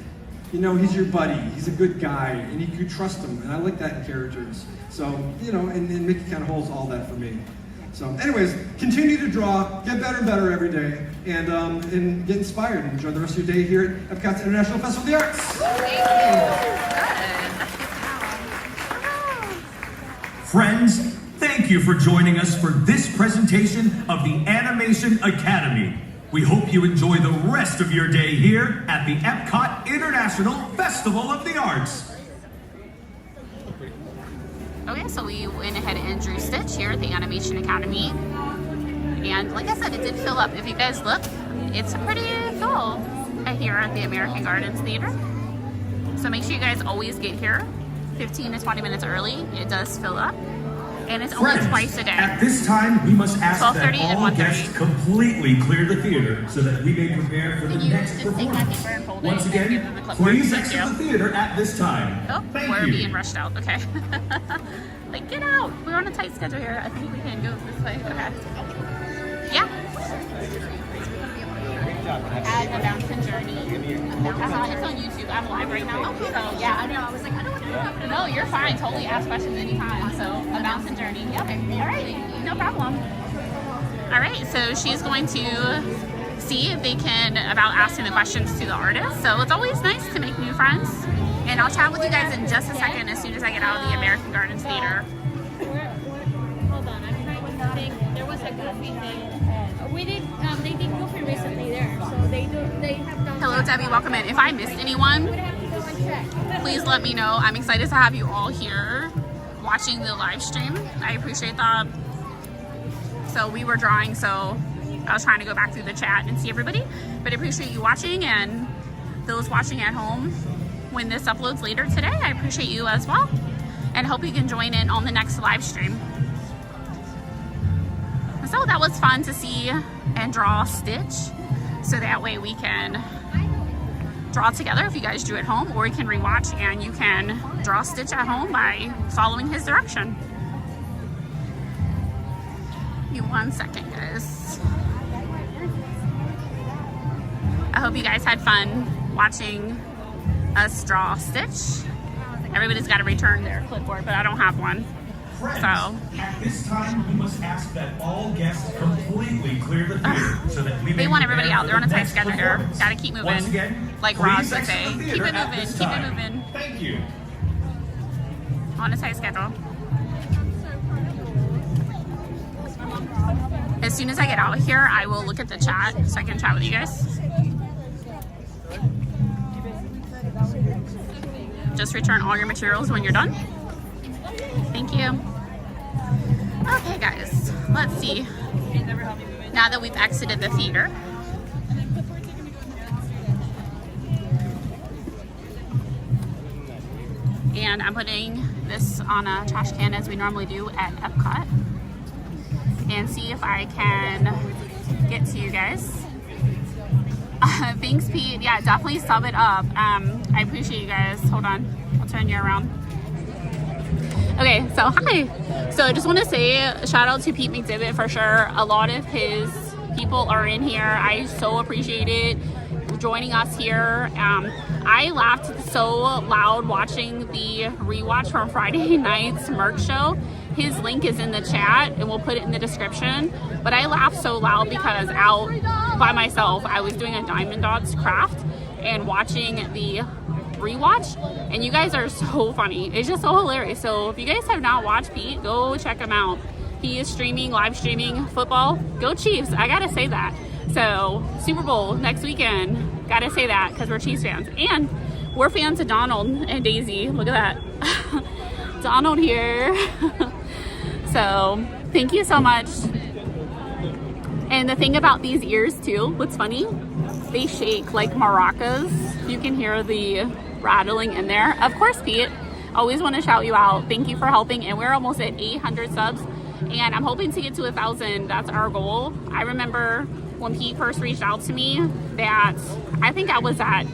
You know, he's your buddy. He's a good guy, and you trust him. And I like that in characters. So, and Mickey kind of holds all that for me. So, anyways, continue to draw, get better and better every day, and get inspired. And enjoy the rest of your day here at Epcot's International Festival of the Arts. Friends, thank you for joining us for this presentation of the Animation Academy. We hope you enjoy the rest of your day here at the Epcot International Festival of the Arts. Okay, so we went ahead and drew Stitch here at the Animation Academy. And like I said, it did fill up. If you guys look, it's pretty full here at the American Gardens Theater. So make sure you guys always get here 15 to 20 minutes early. It does fill up. And it's only twice a day. At this time, we must ask that 12:30 and all 1:30. guests completely clear the theater so that we may prepare for the Can you next just take that performance. paper and fold it Once and give again, them the clipboard? please Thank exit you. the theater at this time. Oh, Thank we're you. being rushed out. Okay. Like, get out. We're on a tight schedule here. I think we can go this way. Okay. Yeah. Add a bouncing journey. It's on YouTube. I'm live right now. So yeah, I know. I was like, I don't want to interrupt. No, you're fine. Totally ask questions anytime. So a bouncing journey. Yep. All right. No problem. All right. So she's going to see if they can about asking the questions to the artist. So it's always nice to make new friends. And I'll chat with you guys in just a second as soon as I get out of the American Gardens Theater. Hold on, I'm trying to think. There was a goofy thing. We did, they did Goofy recently there, so they have done. Hello, Debbie. Welcome in. If I missed anyone, We would have to go and check. please let me know. I'm excited to have you all here watching the live stream. I appreciate that. So we were drawing, so I was trying to go back through the chat and see everybody. But I appreciate you watching, and those watching at home when this uploads later today, I appreciate you as well. And hope you can join in on the next live stream. So that was fun to see and draw Stitch. So that way we can draw together if you guys drew at home, or you can rewatch and you can draw Stitch at home by following his direction. Give me 1 second, guys. I hope you guys had fun watching us draw Stitch. Everybody's got to return their clipboard, but I don't have one. Friends, So at this time, we must ask that all guests completely clear the theater so that we may they want prepare everybody out. for They're on a the tight next schedule here. performance. Gotta keep moving. Once again, Like please Roz would exit say. the Keep theater it at moving, this keep it time. moving. Thank you. On a tight schedule. As soon as I get out of here, I will look at the chat so I can chat with you guys. Just return all your materials when you're done. Thank you. Okay, guys, let's see. Now that we've exited the theater, and I'm putting this on a trash can as we normally do at Epcot, and see if I can get to you guys. Thanks, Pete. Yeah, definitely sub it up. I appreciate you guys. Hold on, I'll turn you around. Okay, so hi. So I just want to say shout out to Pete McDivitt for sure. A lot of his people are in here. I so appreciate it. joining us here. I laughed so loud watching the rewatch from Friday night's Merc show. His link is in the chat and we'll put it in the description. But I laughed so loud because out by myself, I was doing a Diamond Dots craft and watching the rewatch, and you guys are so funny. It's just so hilarious. So if you guys have not watched Pete, go check him out. He is live streaming football. Go Chiefs, I gotta say that. So Super Bowl next weekend, gotta say that because we're Chiefs fans. And we're fans of Donald and Daisy. Look at that. Donald here. So thank you so much. And the thing about these ears too, what's funny, they shake like maracas. You can hear the rattling in there. Of course, Pete, always want to shout you out. Thank you for helping. And we're almost at 800 subs. And I'm hoping to get to 1,000. That's our goal. I remember when Pete first reached out to me that I think I was at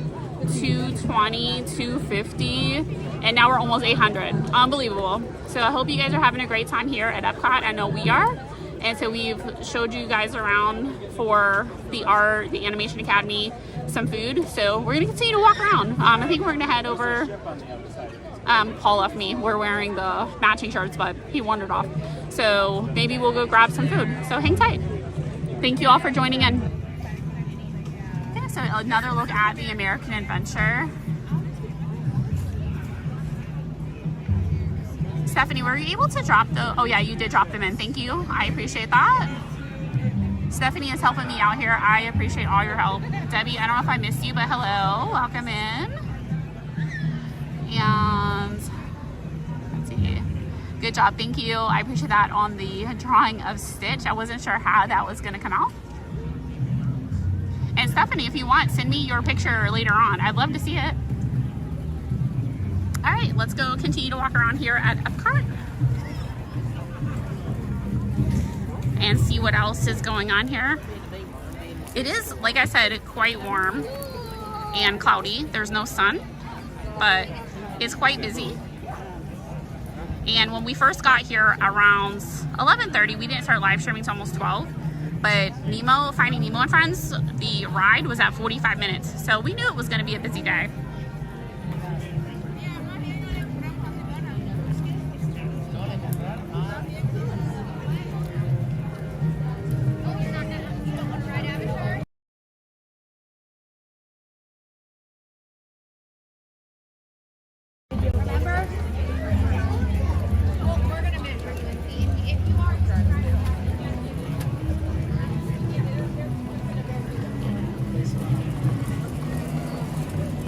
220, 250, and now we're almost 800. Unbelievable. So I hope you guys are having a great time here at Epcot. I know we are. And so we've showed you guys around for the art, the Animation Academy, some food. So we're gonna continue to walk around. I think we're gonna head over. Paul left me. We're wearing the matching shirts, but he wandered off. So maybe we'll go grab some food. So hang tight. Thank you all for joining in. Okay, so another look at the American Adventure. Stephanie, were you able to drop the, oh yeah, you did drop them in. Thank you. I appreciate that. Stephanie is helping me out here. I appreciate all your help. Debbie, I don't know if I missed you, but hello, welcome in. And let's see. Good job, thank you. I appreciate that on the drawing of Stitch. I wasn't sure how that was gonna come out. And Stephanie, if you want, send me your picture later on. I'd love to see it. All right, let's go continue to walk around here at Epcot and see what else is going on here. It is, like I said, quite warm and cloudy. There's no sun, but it's quite busy. And when we first got here around 11:30, we didn't start live streaming until almost 12. But Finding Nemo and Friends, the ride was at 45 minutes. So we knew it was gonna be a busy day.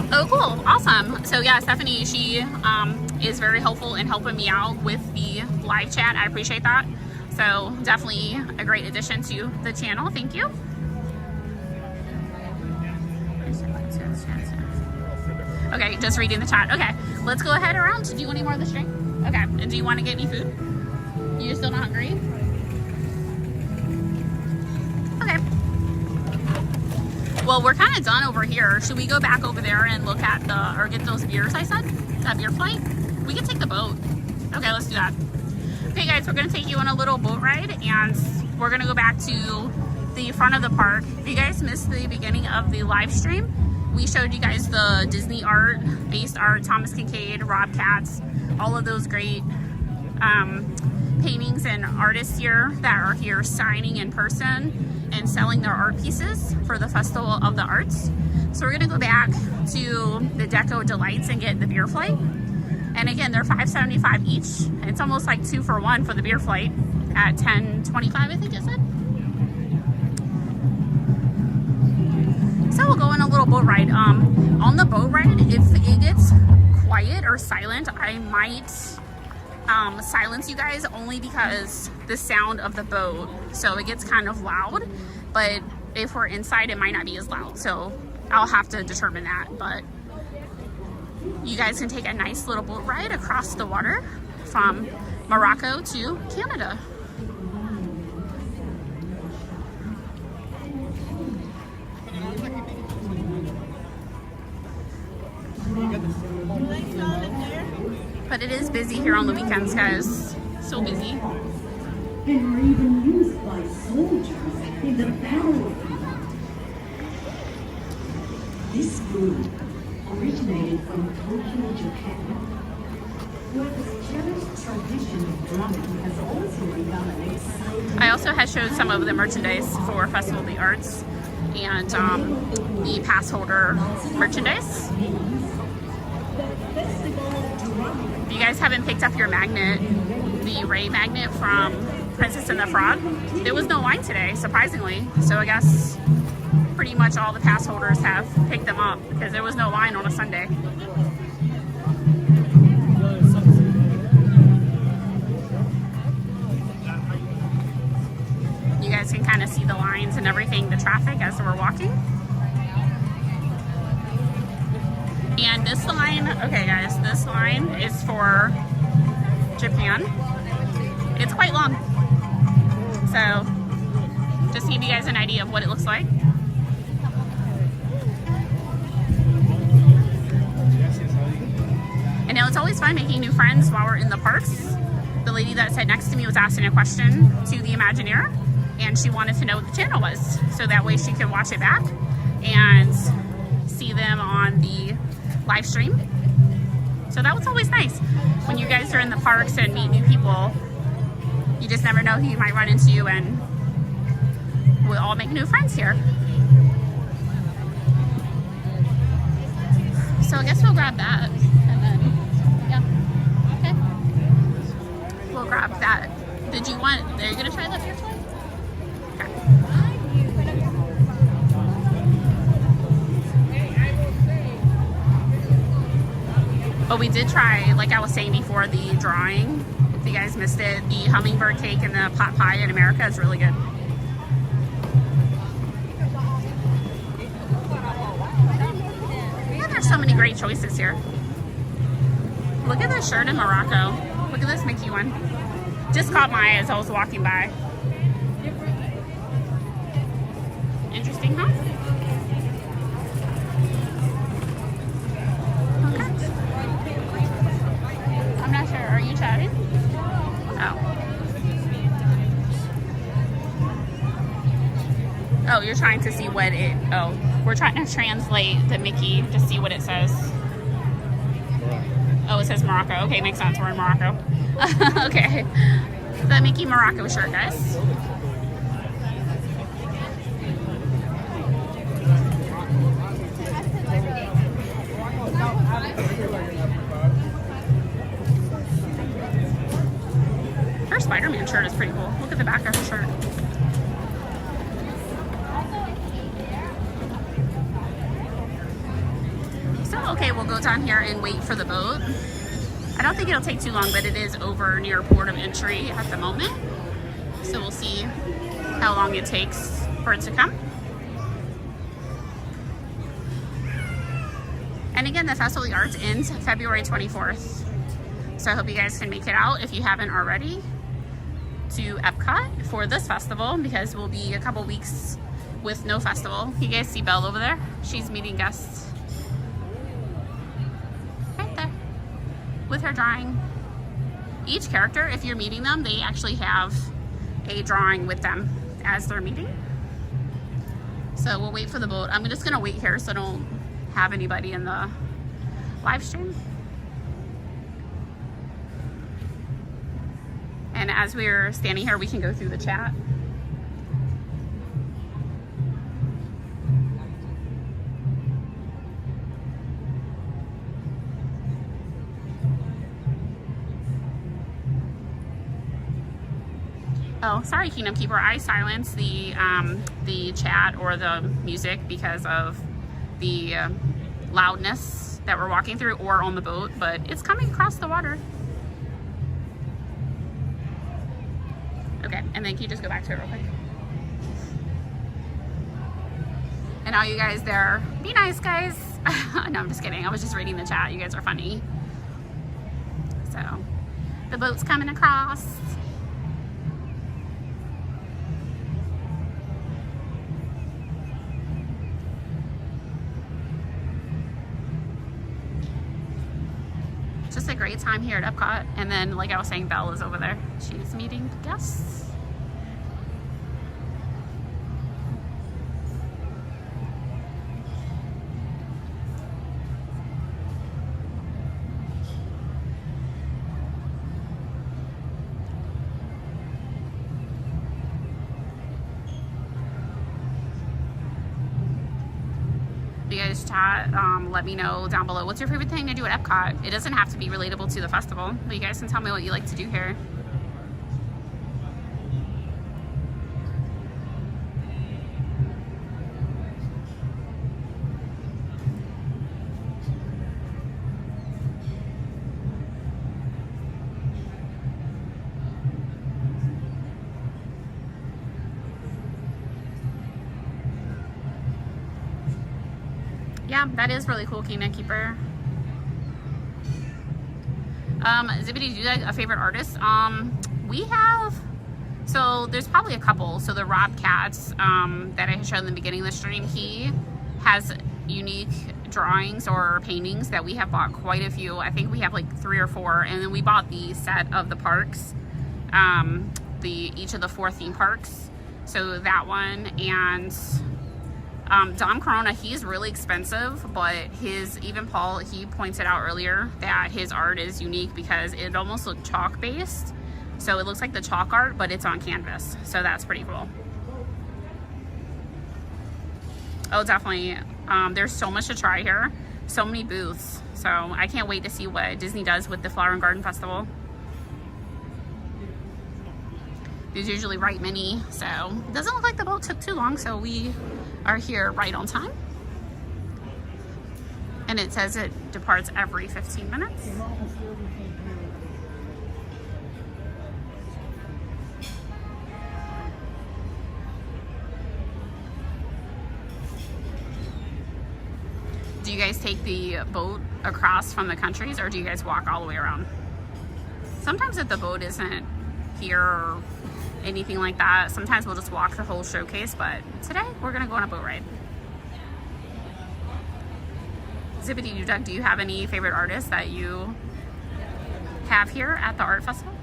Oh, cool. Awesome. So yeah, Stephanie, she is very helpful in helping me out with the live chat. I appreciate that. So definitely a great addition to the channel. Thank you. Okay, just reading the chat. Okay, let's go ahead around. Do you want any more of this drink? Okay, and do you want to get me food? You're still not hungry? Okay. Well, we're kind of done over here. Should we go back over there and look at or get those beers I said? That beer flight? We can take the boat. Okay, let's do that. Okay guys, we're gonna take you on a little boat ride and we're gonna go back to the front of the park. If you guys missed the beginning of the live stream, we showed you guys the Disney art, based art, Thomas Kinkade, Rob Katz, all of those great paintings and artists here that are here signing in person and selling their art pieces for the Festival of the Arts. So we're gonna go back to the Deco Delights and get the beer flight. And again, they're $5.75 each. It's almost like 2 for 1 for the beer flight at $10.25, I think it said. So we'll go on a little boat ride. On the boat ride, if it gets quiet or silent, I might silence you guys only because the sound of the boat, so it gets kind of loud, but if we're inside it might not be as loud, so I'll have to determine that. But you guys can take a nice little boat ride across the water from Morocco to Canada. But it is busy here on the weekends, guys. So busy. And were even used by soldiers in the battlefield. This food originated from Tokyo, Japan, where this cherished tradition of drumming has also become an exciting... I also had showed some of the merchandise for Festival of the Arts and the pass holder merchandise. If you guys haven't picked up your magnet, the Ray magnet from Princess and the Frog, there was no line today, surprisingly. So I guess pretty much all the pass holders have picked them up because there was no line on a Sunday. You guys can kind of see the lines and everything, the traffic as we're walking. And this line, okay guys, this line is for Japan. It's quite long. So, just to give you guys an idea of what it looks like. And now it's always fun making new friends while we're in the parks. The lady that sat next to me was asking a question to the Imagineer, and she wanted to know what the channel was, so that way she could watch it back and see them on the live stream. So that was always nice. When you guys are in the parks and meet new people, you just never know who you might run into, and we'll all make new friends here. So I guess we'll grab that, and then, yeah, okay. We'll grab that. Did you want, are you gonna try that beer toy? But we did try, like I was saying before, the drawing. If you guys missed it, the hummingbird cake and the pot pie in America is really good. Yeah, there's so many great choices here. Look at this shirt in Morocco. Look at this Mickey one. Just caught my eye as I was walking by. Interesting, huh? I'm not sure. Are you chatting? Oh. Oh, you're trying to see what it... Oh, we're trying to translate the Mickey to see what it says. Oh, it says Morocco. Okay, makes sense. We're in Morocco. Okay. The Mickey Morocco shirt, guys. Her Spider-Man shirt is pretty cool. Look at the back of her shirt. So, okay, we'll go down here and wait for the boat. I don't think it'll take too long, but it is over near port of entry at the moment. So we'll see how long it takes for it to come. And again, the Festival of the Arts ends February 24th. So I hope you guys can make it out if you haven't already to Epcot for this festival, because we'll be a couple weeks with no festival. You guys see Belle over there? She's meeting guests. Right there. With her drawing. Each character, if you're meeting them, they actually have a drawing with them as they're meeting. So we'll wait for the boat. I'm just gonna wait here so I don't have anybody in the live stream. And as we're standing here, we can go through the chat. Oh, sorry, Kingdom Keeper. I silenced the chat or the music because of the loudness that we're walking through or on the boat, but it's coming across the water. Okay, and then can you just go back to it real quick? And all you guys there, be nice, guys. No, I'm just kidding. I was just reading the chat. You guys are funny. So, the boat's coming across. Just a great time here at Epcot. And then, like I was saying, Belle is over there. She's meeting guests. guys chat. Let me know down below. What's your favorite thing to do at Epcot? It doesn't have to be relatable to the festival, but you guys can tell me what you like to do here. Yeah, that is really cool, Kingdom Keeper. Zippity, do you like a favorite artist? We have, so there's probably a couple. So the Rob Katz that I showed in the beginning of the stream, he has unique drawings or paintings that we have bought quite a few. I think we have like 3 or 4, and then we bought the set of the parks, each of the 4 theme parks. So that one, and Dom Corona, he's really expensive, but even Paul, he pointed out earlier that his art is unique because it almost looked chalk based. So it looks like the chalk art, but it's on canvas. So that's pretty cool. Oh, definitely. There's so much to try here. So many booths. So I can't wait to see what Disney does with the Flower and Garden Festival. There's usually right many, so it doesn't look like the boat took too long, so we are here right on time. And it says it departs every 15 minutes. Do you guys take the boat across from the countries, or do you guys walk all the way around? Sometimes if the boat isn't here or anything like that, sometimes we'll just walk the whole showcase, but today we're gonna go on a boat ride. Zippity Doug, do you have any favorite artists that you have here at the art festival?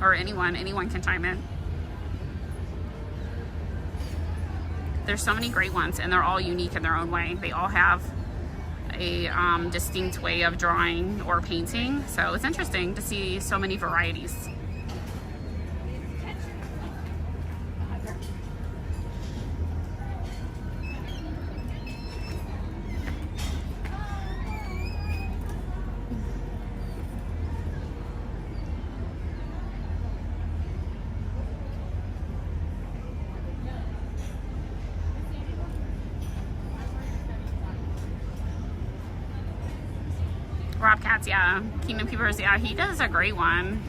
Or anyone can chime in. There's so many great ones, and they're all unique in their own way. They all have a distinct way of drawing or painting, so it's interesting to see so many varieties. Rob Katz, yeah. Kingdom Keepers, yeah, he does a great one.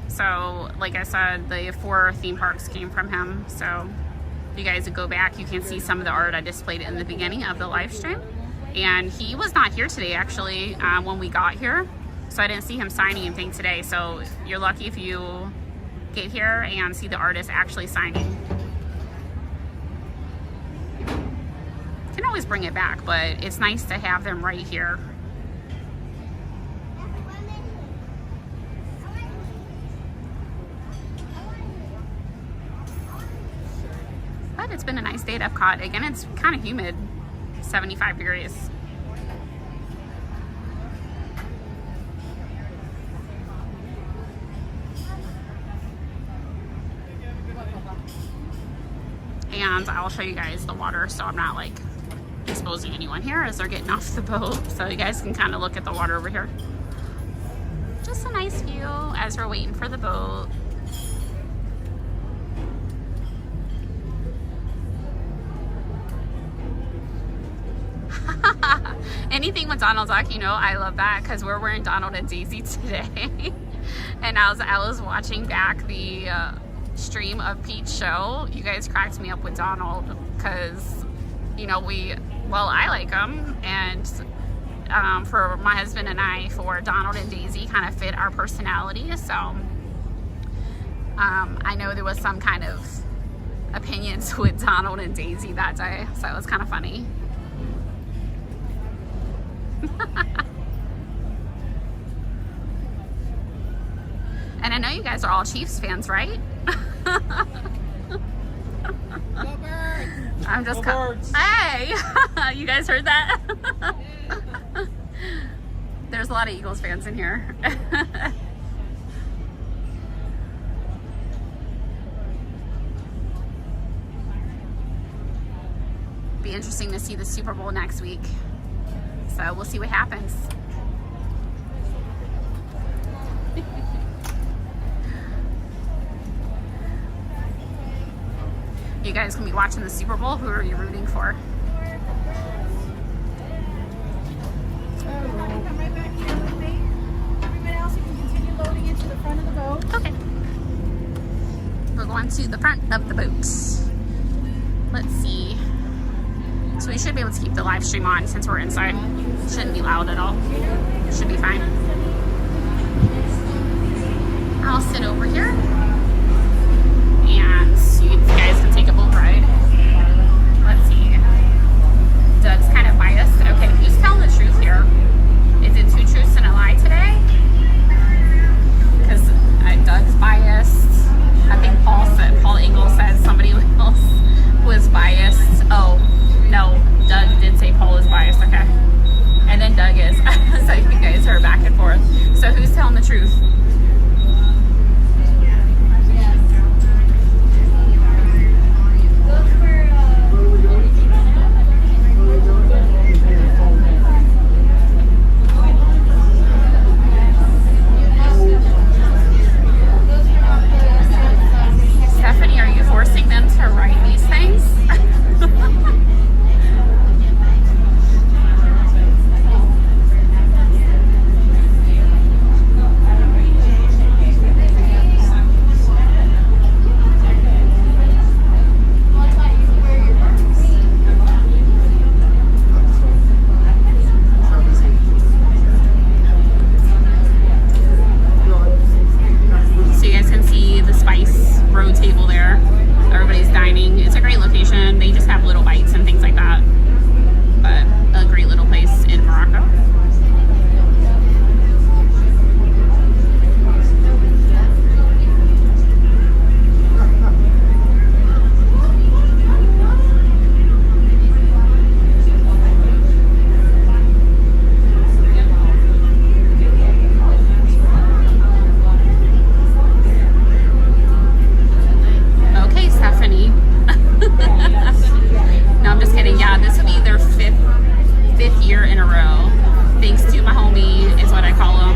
So, like I said, the 4 theme parks came from him. So, if you guys go back, you can see some of the art I displayed in the beginning of the live stream. And he was not here today, actually, when we got here. So, I didn't see him signing anything today. So, you're lucky if you get here and see the artist actually signing. You can always bring it back, but it's nice to have them right here. But it's been a nice day at Epcot. Again, it's kind of humid, 75 degrees. And I'll show you guys the water, so I'm not like exposing anyone here as they're getting off the boat. So you guys can kind of look at the water over here. Just a nice view as we're waiting for the boat. Anything with Donald Duck, you know, I love that because we're wearing Donald and Daisy today. And I was watching back the stream of Pete's show. You guys cracked me up with Donald because, you know, I like him, and for my husband and I, for Donald and Daisy kind of fit our personality. So I know there was some kind of opinions with Donald and Daisy that day, so it was kind of funny. And I know you guys are all Chiefs fans, right? I'm just hey, you guys heard that? There's a lot of Eagles fans in here. interesting to see the Super Bowl next week. So we'll see what happens. You guys gonna be watching the Super Bowl? Who are you rooting for? Come right back here with me. Everybody else, you can continue loading into the front of the boat. Okay. We're going to the front of the boat. Let's see. So we should be able to keep the live stream on since we're inside. Shouldn't be loud at all. Should be fine. I'll sit over here. And you guys can take a boat ride. Let's see. Doug's kind of biased. Okay, who's telling the truth here? Is it 2 truths and a lie today? Because Doug's biased. I think Paul Engel said somebody else was biased. Oh, no, Doug did say Paul is biased. Okay. And then Doug is. So you guys are back and forth. So who's telling the truth? Stephanie, are you forcing them to write these things? So you guys can see the Spice row table there. Everybody's dining. It's a great location. They just have little bites and things like that. But a great little place in Morocco. Okay, Stephanie. No, I'm just kidding. Yeah, this will be their fifth year in a row. Thanks to my homie, is what I call him,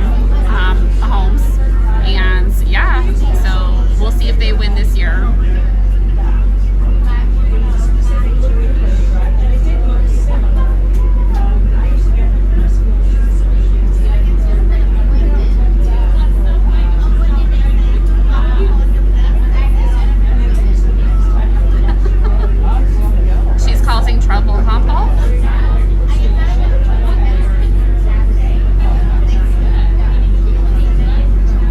Mahomes. And yeah, so we'll see if they win this year. She's causing trouble, huh, Paul?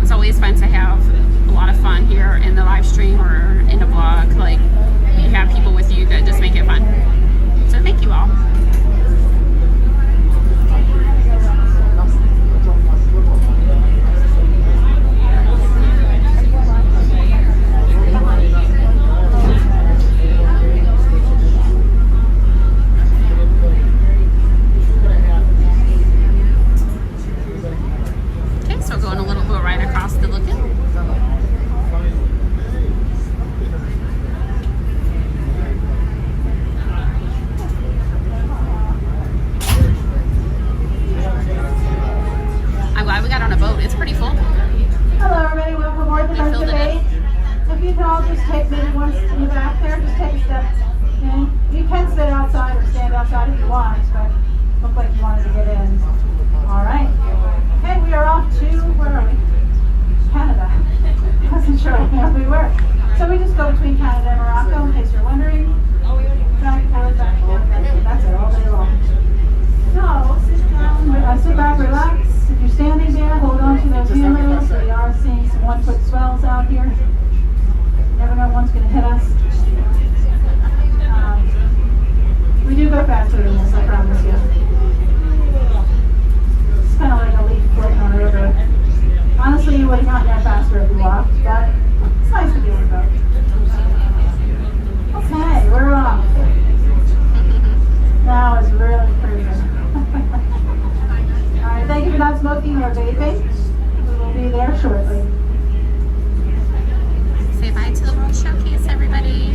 It's always fun to have a lot of fun here in the live stream or in the vlog. Like, you have people with you that just make it fun. So thank you all. Okay, so we're going a little bit right across the lagoon. I'm glad we got on a boat. It's pretty full. Hello everybody, welcome aboard the They filled it debate. If you can all just take maybe one in the back there, just take a step in. You can sit outside or stand outside if you want, but look like you wanted to get in. Alright. Okay, we are off to, where are we? Canada. I wasn't sure where we were. So we just go between Canada and Morocco, in case you're wondering. Back and forth, back and forth. That's it, all day long. So, sit down, sit back, relax. If you're standing there, hold on to those halos. We are seeing some 1-foot swells out here. Never know one's going to hit us. We do go faster than this, I promise you. It's kind of like a leaf floating on a river. Honestly, you would have gotten there faster if you walked, but it's nice to be able to go. Okay, we're off. Now is really cruising. Alright, thank you for not smoking or vaping. We will be there shortly. Say bye to the World Showcase, everybody.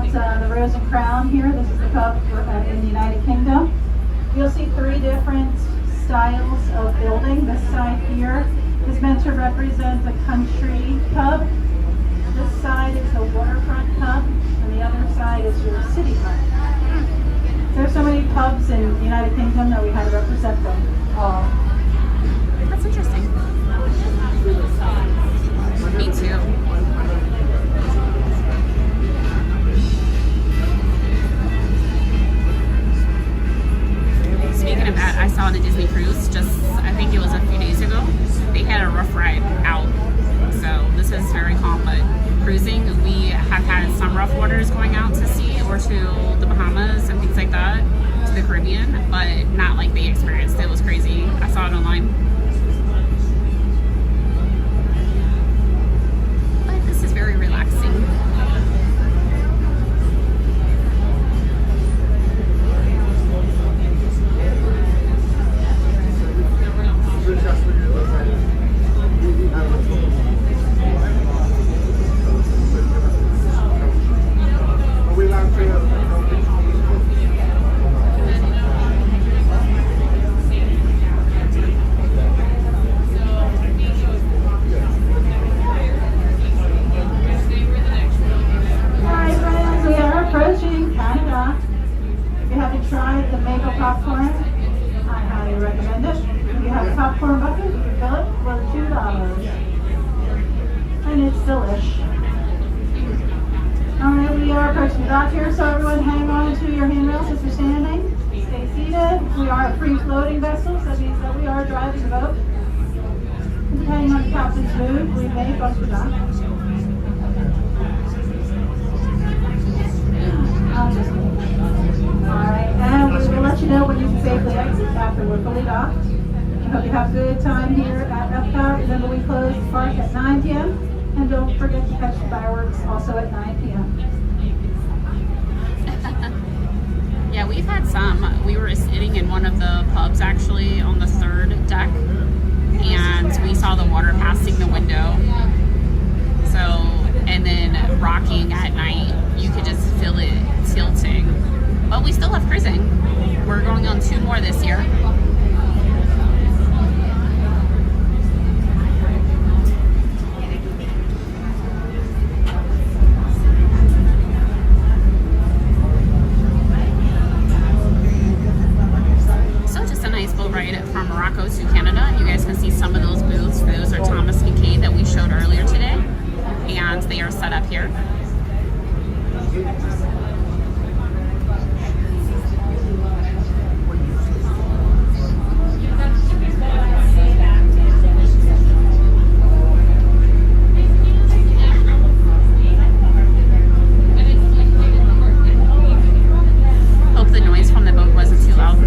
about the Rose and Crown here. This is the pub in the United Kingdom. You'll see 3 different styles of building. This side here is meant to represent the country pub. This side is the waterfront pub, and the other side is your city pub. There's so many pubs in the United Kingdom that we had to represent them all. That's interesting. Me too. Speaking of that, I saw on a Disney cruise I think it was a few days ago, they had a rough ride out. So this is very calm, but cruising, we have had some rough waters going out to sea or to the Bahamas and things like that, to the Caribbean, but not like they experienced. It was crazy. I saw it online. But this is very relaxing. We are free-floating vessels, that means that we are driving the boat. Depending on the captain's mood, we may bust it down. Alright, and we will let you know when you can safely exit after we're fully docked. I hope you have a good time here at Epcot. Remember, we close the park at 9 p.m. And don't forget to catch the fireworks also at 9 p.m. Yeah, we've had some. We were sitting in one of the pubs actually on the 3rd deck, and we saw the water passing the window. So, and then rocking at night, you could just feel it tilting. But we still have cruising. We're going on 2 more this year. From Morocco to Canada. You guys can see some of those booths. Those are Thomas Kinkade that we showed earlier today, and they are set up here. Hope the noise from the boat wasn't too loud.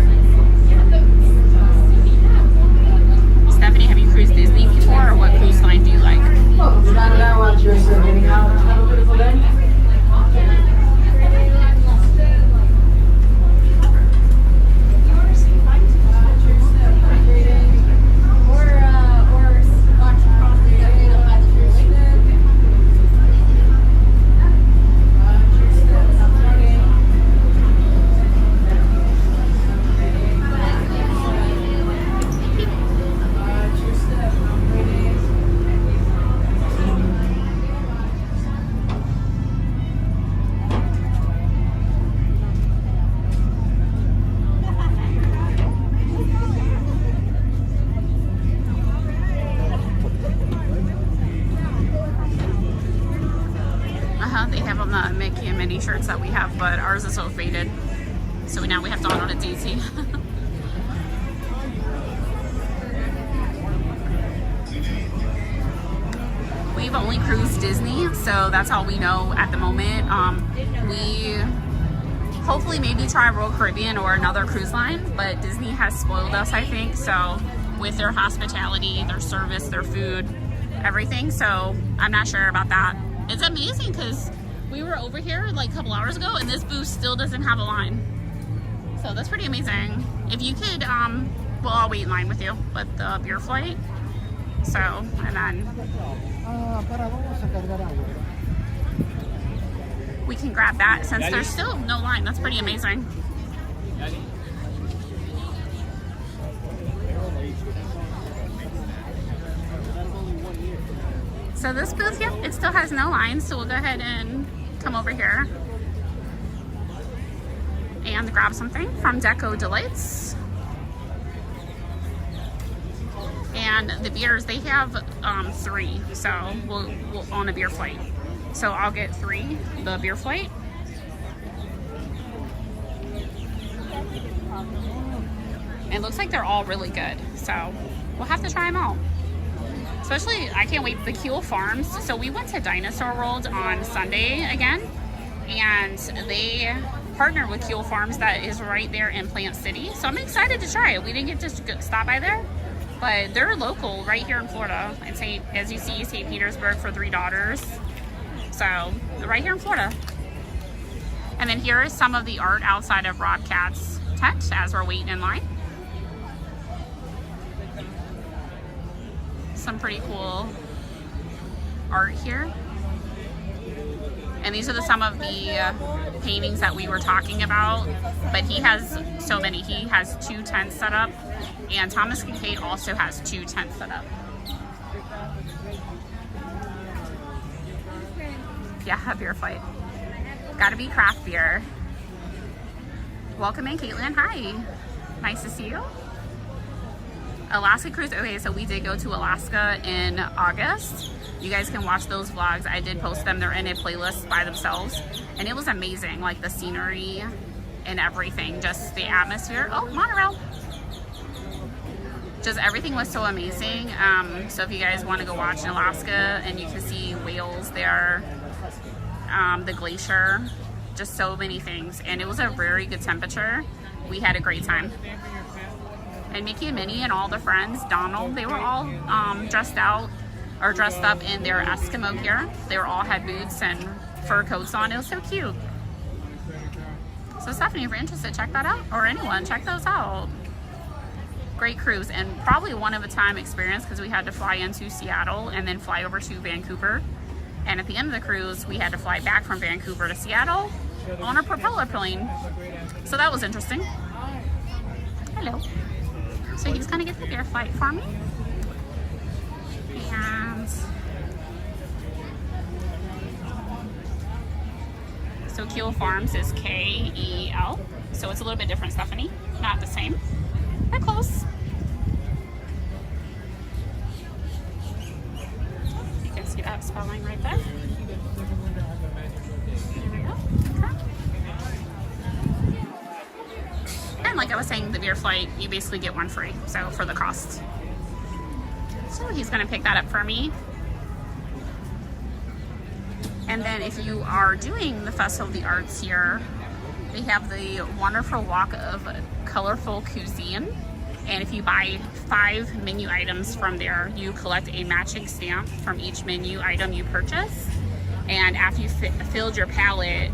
Have you cruised Disney before, or what cruise line do you like? Oh, I want you getting out. Have a beautiful day. They have on the Mickey and Minnie shirts that we have, but ours is so faded. So now we have Dawn on a Daisy. We've only cruised Disney, so that's all we know at the moment. We hopefully maybe try Royal Caribbean or another cruise line, but Disney has spoiled us, I think, so with their hospitality, their service, their food, everything. So I'm not sure about that. It's amazing because we were over here like a couple hours ago and this booth still doesn't have a line. So that's pretty amazing. If you could, well, I'll wait in line with you, but the beer flight. So, and then we can grab that since there's still no line. That's pretty amazing. So this booth, yeah, it still has no line, so we'll go ahead and come over here and grab something from Deco Delights. And the beers, they have 3, so we'll on a beer flight. So I'll get 3, the beer flight. It looks like they're all really good, so we'll have to try them out. Especially, I can't wait, the Kuhl Farms. So we went to Dinosaur World on Sunday again, and they partner with Kuhl Farms that is right there in Plant City. So I'm excited to try it. We didn't get to stop by there, but they're local right here in Florida. And as you see, St. Petersburg for 3 daughters. So right here in Florida. And then here is some of the art outside of Rob Katz's tent as we're waiting in line. Some pretty cool art here. And these are some of the paintings that we were talking about, but he has so many. He has 2 tents set up, and Thomas Kinkade also has 2 tents set up. Yeah, a beer fight. Gotta be craft beer. Welcome in, Caitlin. Hi. Nice to see you. Alaska cruise. Okay, so we did go to Alaska in August. You guys can watch those vlogs. I did post them. They're in a playlist by themselves. And it was amazing, like the scenery and everything. Just the atmosphere. Oh, monorail. Just everything was so amazing. So if you guys want to go watch in Alaska, and you can see whales there, the glacier, just so many things. And it was a very good temperature. We had a great time. And Mickey and Minnie and all the friends, Donald, they were all dressed up in their Eskimo gear. They were all had boots and fur coats on. It was so cute. So Stephanie, if you're interested, check that out. Or anyone, check those out. Great cruise, and probably one of a time experience, because we had to fly into Seattle and then fly over to Vancouver. And at the end of the cruise, we had to fly back from Vancouver to Seattle on a propeller plane. So that was interesting. Hello. So he's gonna get the beer flight for me. And so Kuhl Farms is K-E-L. So it's a little bit different, Stephanie. Not the same. They're close. You can see that spelling right there. There we go. Okay. And like I was saying, the beer flight, you basically get 1 free, so for the cost. So he's gonna pick that up for me. And then if you are doing the Festival of the Arts here, they have the wonderful walk of colorful cuisine. And if you buy 5 menu items from there, you collect a matching stamp from each menu item you purchase. And after you filled your palette,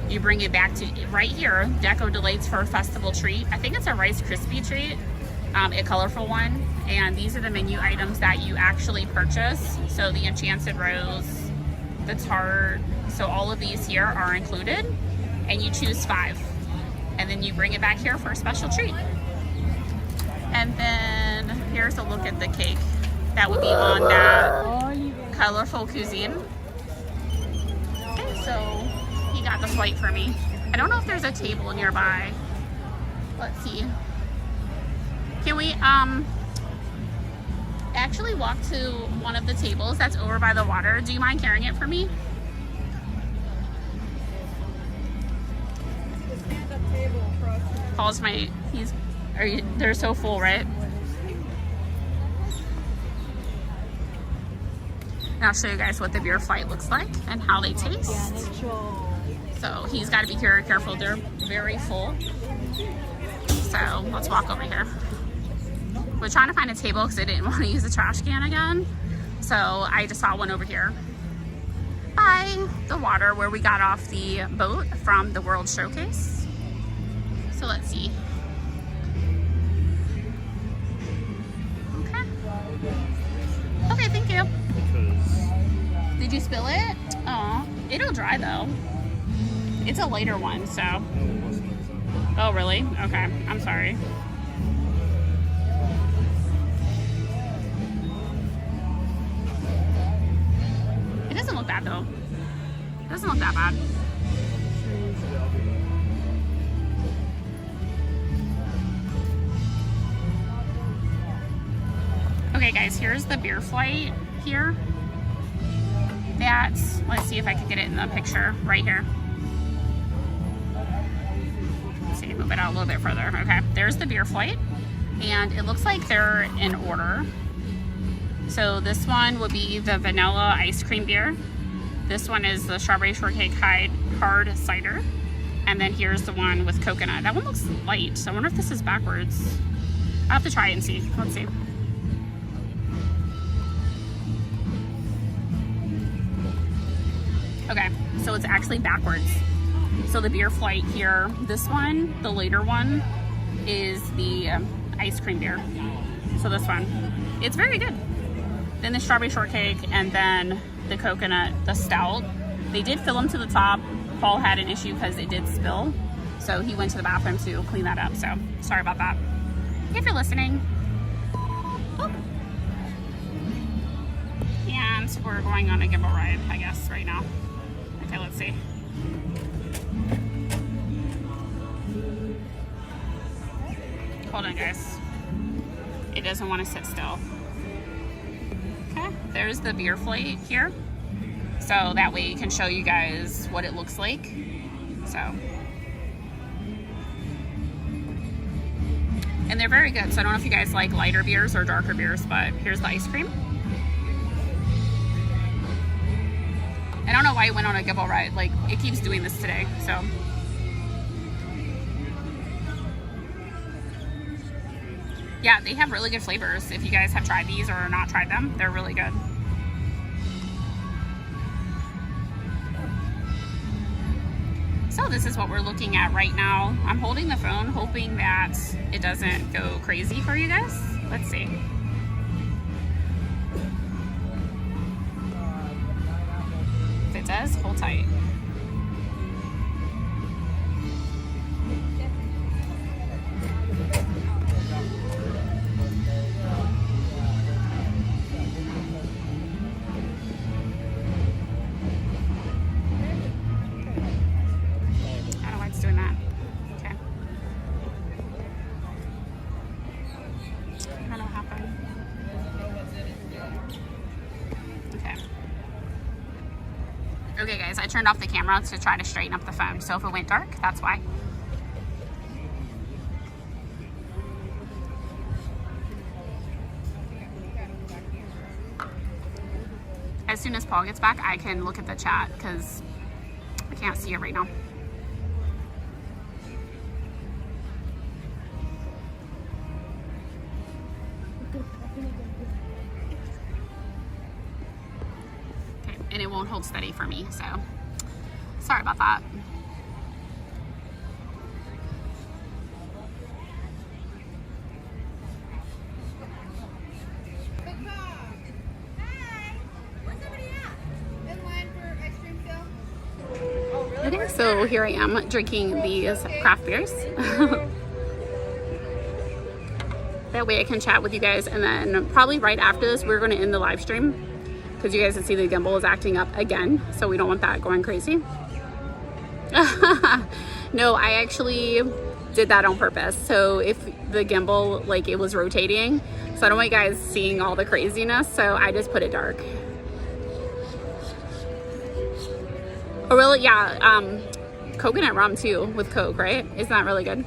you bring it back to right here, Deco Delights for a festival treat. I think it's a Rice Krispie treat, a colorful one. And these are the menu items that you actually purchase. So the Enchanted Rose, the Tart, so all of these here are included. And you choose 5. And then you bring it back here for a special treat. And then here's a look at the cake that would be on that colorful cuisine. Okay, so he got the flight for me. I don't know if there's a table nearby. Let's see. Can we actually walk to one of the tables that's over by the water? Do you mind carrying it for me? Paul's they're so full, right? And I'll show you guys what the beer flight looks like and how they taste. So he's got to be very careful. They're very full. So let's walk over here. We're trying to find a table because I didn't want to use the trash can again. So I just saw one over here by the water where we got off the boat from the World Showcase. So let's see. Okay. Okay, thank you. Did you spill it? Oh, it'll dry though. It's a lighter one, so. Oh, really? Okay, I'm sorry. It doesn't look bad though. It doesn't look that bad. Okay guys, here's the beer flight here. That's, let's see if I can get it in the picture right here. Let's see, move it out a little bit further. Okay, there's the beer flight. And it looks like they're in order. So this one would be the vanilla ice cream beer. This one is the strawberry shortcake hard cider. And then here's the one with coconut. That one looks light. So I wonder if this is backwards. I'll have to try it and see. Let's see. Okay, so it's actually backwards. So the beer flight here, this one, the later one, is the ice cream beer. So this one, it's very good. Then the strawberry shortcake, and then the coconut, the stout. They did fill them to the top. Paul had an issue because it did spill. So he went to the bathroom to clean that up. So sorry about that. If you're listening. Oh. And we're going on a gimbal ride, I guess, right now. Okay, let's see. Hold on, guys. It doesn't want to sit still. Okay, there's the beer flight here. So that way you can show you guys what it looks like. So. And they're very good. So I don't know if you guys like lighter beers or darker beers, but here's the ice cream. I don't know why it went on a gimbal ride. Like, it keeps doing this today, so. Yeah, they have really good flavors. If you guys have tried these or not tried them, they're really good. So this is what we're looking at right now. I'm holding the phone, hoping that it doesn't go crazy for you guys. Let's see. If it does, hold tight. Okay guys, I turned off the camera to try to straighten up the phone. So if it went dark, that's why. As soon as Paul gets back, I can look at the chat because I can't see it right now. And it won't hold steady for me, so sorry about that. Okay, so here I am drinking these craft beers. That way I can chat with you guys, and then probably right after this we're going to end the live stream. Because you guys can see the gimbal is acting up again, so we don't want that going crazy. No, I actually did that on purpose. So if the gimbal, like, it was rotating, so I don't want you guys seeing all the craziness, so I just put it dark. Oh really? Yeah, coconut rum too with Coke, right? Isn't that really good?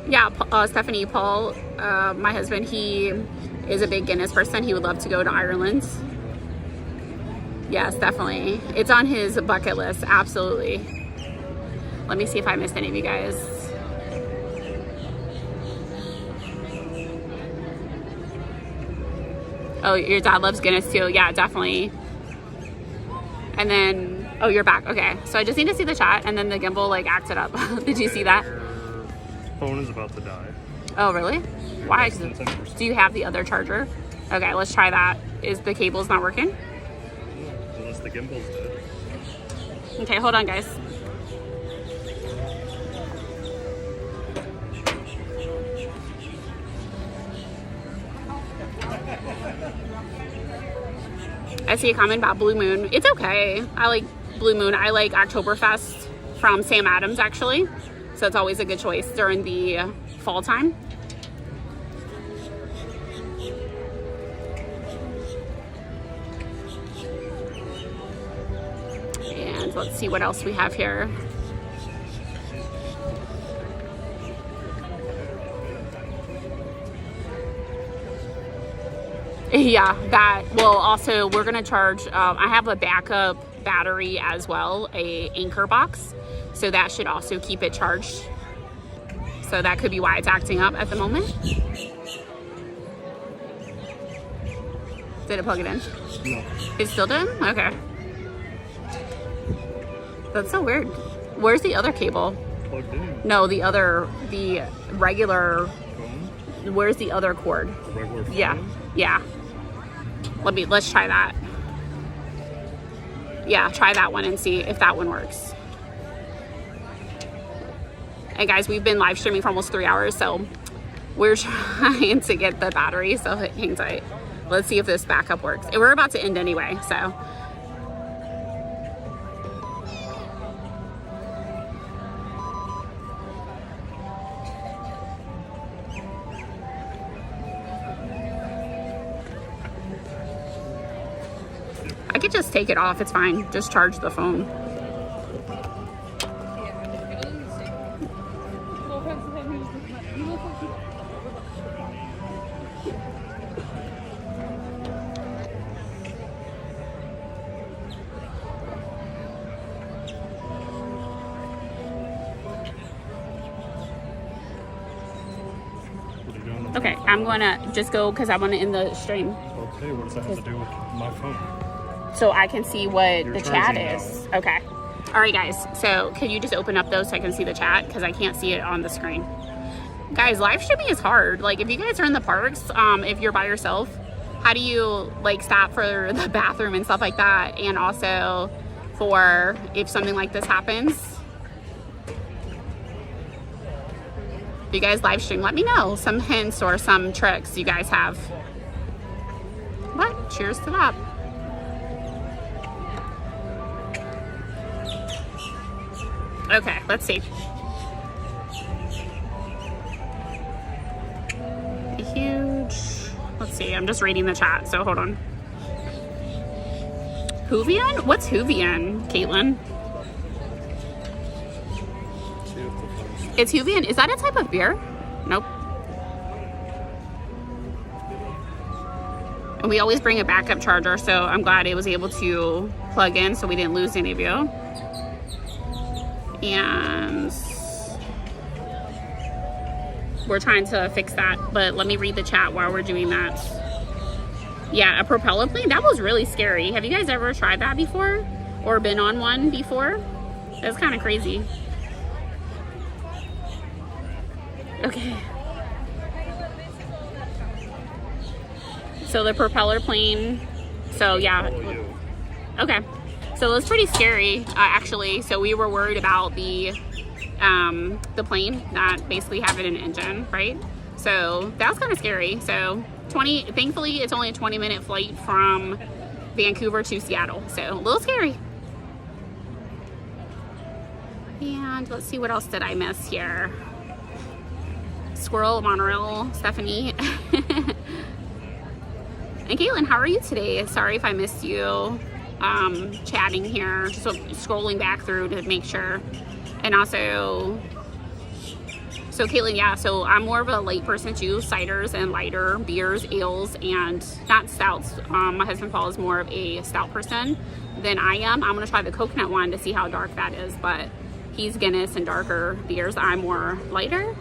Yeah, Stephanie, Paul, my husband, he is a big Guinness person. He would love to go to Ireland. Yes, definitely. It's on his bucket list, absolutely. Let me see if I missed any of you guys. Oh, your dad loves Guinness too. Yeah, definitely. And then, oh, you're back. Okay, so I just need to see the chat, and then the gimbal like acted up. Did you see that? Your phone is about to die. Oh, really? Why? Do you have the other charger? Okay, let's try that. Is the cables not working? Unless the gimbal's dead. Okay, hold on, guys. I see a comment about Blue Moon. It's okay. I like Blue Moon. I like Oktoberfest from Sam Adams, actually. So it's always a good choice during the fall time. And let's see what else we have here. Yeah, that will also, we're gonna charge, I have a backup battery as well, a anchor box. So that should also keep it charged. So that could be why it's acting up at the moment. Did it plug it in? No. It still did? Okay. That's so weird. Where's the other cable? Plugged in. No, the regular, Phone? where's the other cord? Regular phone? Yeah, yeah. Let's try that. Yeah, try that one and see if that one works. And guys, we've been live streaming for almost 3 hours, so we're trying to get the battery, so hang tight. Let's see if this backup works. And we're about to end anyway, so. I could just take it off, it's fine. Just charge the phone. Okay, I'm gonna just go because I want to end the stream. Okay, what does that have to do with my phone? So I can see what You're the chat charging is. Okay. All right, guys. So can you just open up those so I can see the chat? Because I can't see it on the screen. Guys, live streaming is hard. Like, if you guys are in the parks, if you're by yourself, how do you, like, stop for the bathroom and stuff like that? And also for if something like this happens. If you guys live stream, let me know some hints or some tricks you guys have. But cheers to that. Okay, let's see. Huge. Let's see, I'm just reading the chat, so hold on. Hoovian? What's Hoovian, Caitlin? It's Hoovian. Is that a type of beer? Nope. And we always bring a backup charger, so I'm glad it was able to plug in so we didn't lose any of you. And we're trying to fix that, but let me read the chat while we're doing that. Yeah, a propeller plane? That was really scary. Have you guys ever tried that before? Or been on one before? That's kind of crazy. Okay. So the propeller plane, so yeah. Okay. So it was pretty scary, actually. So we were worried about the plane not basically having an engine, right? So that was kind of scary. So thankfully it's only a 20-minute flight from Vancouver to Seattle. So a little scary. And let's see, what else did I miss here? Squirrel, monorail, Stephanie. And Caitlin, how are you today? Sorry if I missed you chatting here, just scrolling back through to make sure. And also, so Caitlin, yeah, so I'm more of a light person too, ciders and lighter beers, ales, and not stouts. My husband Paul is more of a stout person than I am. I'm gonna try the coconut one to see how dark that is, but he's Guinness and darker beers. I'm more lighter.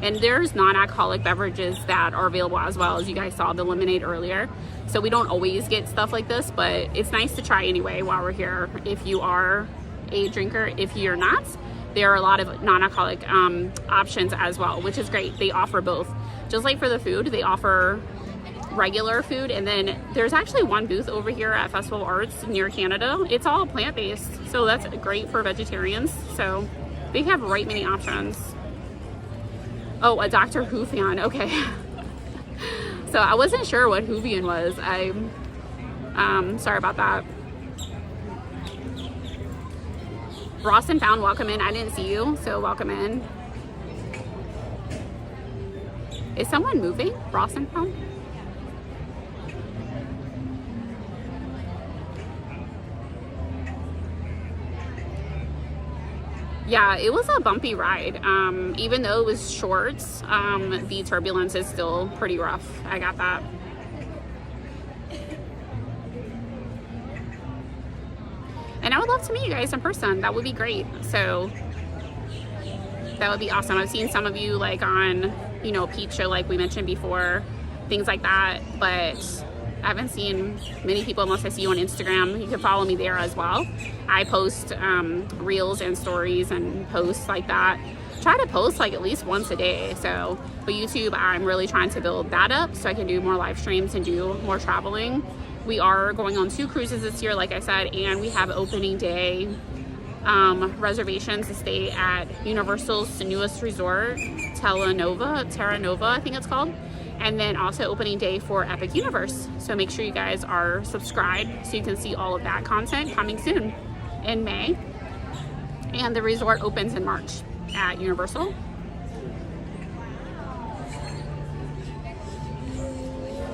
And there's non-alcoholic beverages that are available as well, as you guys saw the lemonade earlier. So we don't always get stuff like this, but it's nice to try anyway while we're here. If you are a drinker, if you're not, there are a lot of non-alcoholic options as well, which is great. They offer both. Just like for the food, they offer regular food, and then there's actually one booth over here at Festival of Arts near Canada. It's all plant-based, so that's great for vegetarians. So they have right many options. Oh, a Dr. Who fan, okay. So I wasn't sure what Hoovian was. Sorry about that. Ross and Found, welcome in. I didn't see you, so welcome in. Is someone moving? Ross and Found? Yeah, it was a bumpy ride. Even though it was short, the turbulence is still pretty rough. I got that. And I would love to meet you guys in person. That would be great. So that would be awesome. I've seen some of you like on, you know, Peep Show, like we mentioned before, things like that. But I haven't seen many people unless I see you on Instagram. You can follow me there as well. I post reels and stories and posts like that. Try to post like at least once a day. So for YouTube, I'm really trying to build that up so I can do more live streams and do more traveling. We are going on 2 cruises this year, like I said, and we have opening day reservations to stay at Universal's newest resort, Terra Nova, I think it's called. And then also opening day for Epic Universe. So make sure you guys are subscribed so you can see all of that content coming soon in May. And the resort opens in March at Universal.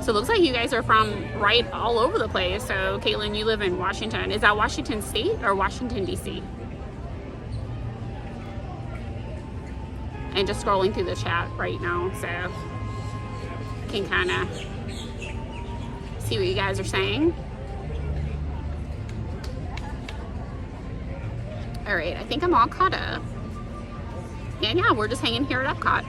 So it looks like you guys are from right all over the place. So Caitlin, you live in Washington. Is that Washington State or Washington, DC? And just scrolling through the chat right now, so can kind of see what you guys are saying. All right, I think I'm all caught up. And yeah, we're just hanging here at Epcot.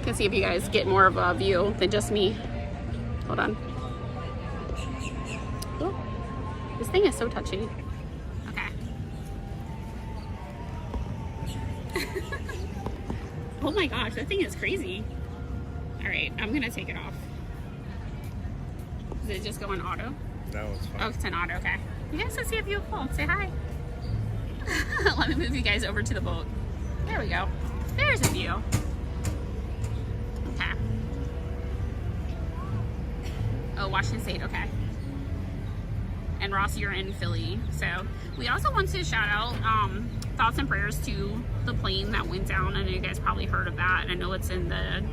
Can see if you guys get more of a view than just me. Hold on. Oh, this thing is so touchy. Okay. Oh my gosh, that thing is crazy. All right, I'm gonna take it off. Does it just go in auto? No, it's fine. Oh, it's in auto, okay. You guys can see a view. Cool, say hi. Let me move you guys over to the boat. There we go. There's a view. Okay. Oh, Washington State, okay. And Ross, you're in Philly. So we also want to shout out thoughts and prayers to the plane that went down. I know you guys probably heard of that. I know it's in the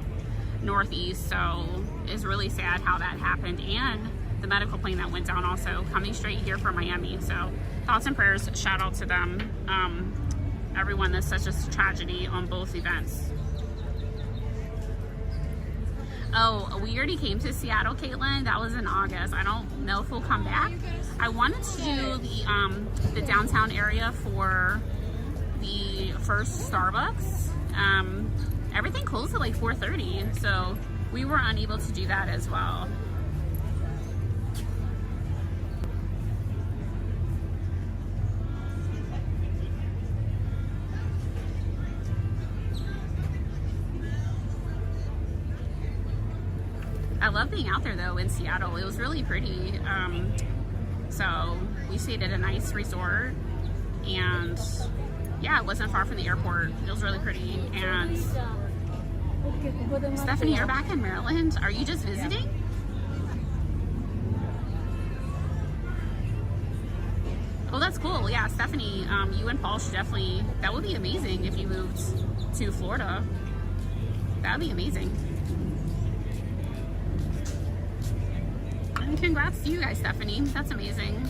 Northeast, so it's really sad how that happened. And the medical plane that went down also coming straight here from Miami. So thoughts and prayers, shout out to them. Everyone, that's such a tragedy on both events. Oh, we already came to Seattle, Caitlin. That was in August. I don't know if we'll come back. I wanted to do the downtown area for the first Starbucks. Everything closed at like 4:30, so we were unable to do that as well. I love being out there though in Seattle. It was really pretty. So we stayed at a nice resort, and yeah, it wasn't far from the airport. It was really pretty. And Stephanie, you're back in Maryland. Are you just visiting? Oh, that's cool. Yeah, Stephanie, you and Paul should definitely, that would be amazing if you moved to Florida. That would be amazing. And congrats to you guys, Stephanie. That's amazing.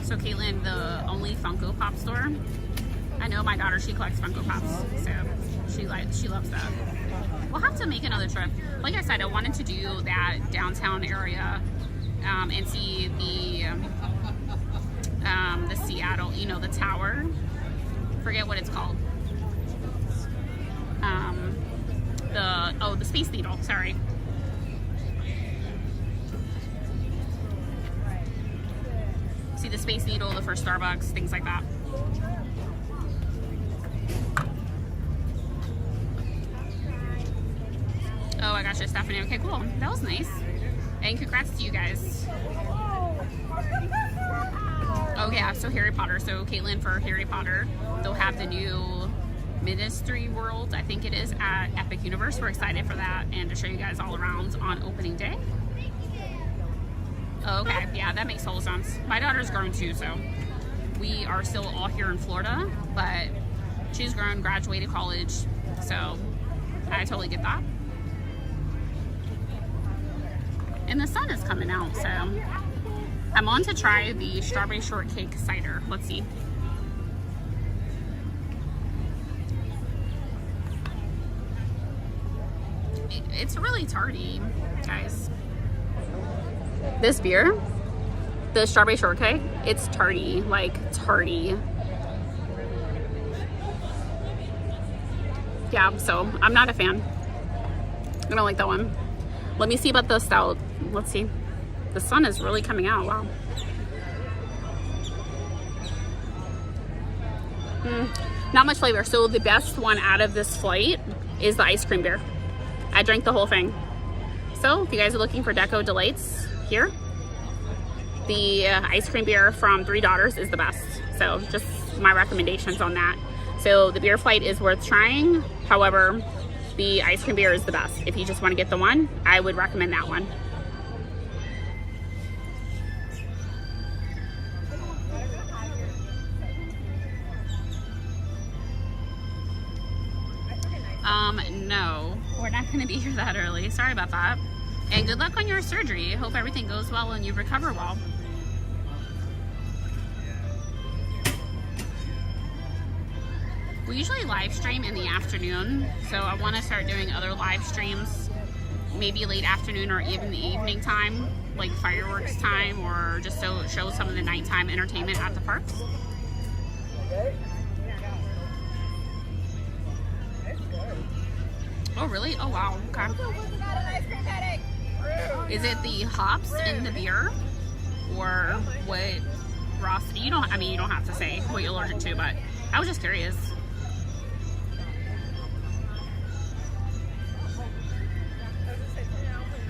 So Caitlin, the only Funko Pop store. I know my daughter, she collects Funko Pops, so she loves that. We'll have to make another trip. Like I said, I wanted to do that downtown area and see the Seattle, you know, the tower. Forget what it's called. The Space Needle. Sorry. See the Space Needle, the first Starbucks, things like that. Oh, I got Gotcha, Stephanie. Okay, cool. That was nice. And congrats to you guys. Oh yeah, so Harry Potter. So Caitlin for Harry Potter, they'll have the new Ministry World, I think it is, at Epic Universe. We're excited for that and to show you guys all around on opening day. Okay, yeah, that makes total sense. My daughter's grown too, so we are still all here in Florida, but she's grown, graduated college, so I totally get that. And the sun is coming out, so I'm on to try the strawberry shortcake cider. Let's see. It's really tarty, guys. This beer, the strawberry shortcake, it's tarty, like tarty. Yeah, so I'm not a fan. I don't like that one. Let me see about the stout. Let's see. The sun is really coming out. Wow. Not much flavor. So the best one out of this flight is the ice cream beer. I drank the whole thing. So if you guys are looking for Deco Delights here, the ice cream beer from Three Daughters is the best. So just my recommendations on that. So the beer flight is worth trying. However, the ice cream beer is the best. If you just want to get the one, I would recommend that one. No, we're not going to be here that early. Sorry about that. And good luck on your surgery. Hope everything goes well and you recover well. We usually live stream in the afternoon, so I want to start doing other live streams, maybe late afternoon or even the evening time, like fireworks time, or just so show some of the nighttime entertainment at the parks. Oh really? Oh wow, okay. Is it the hops in the beer? Or what, Ross? You don't, I mean, you don't have to say what you're allergic to, but I was just curious.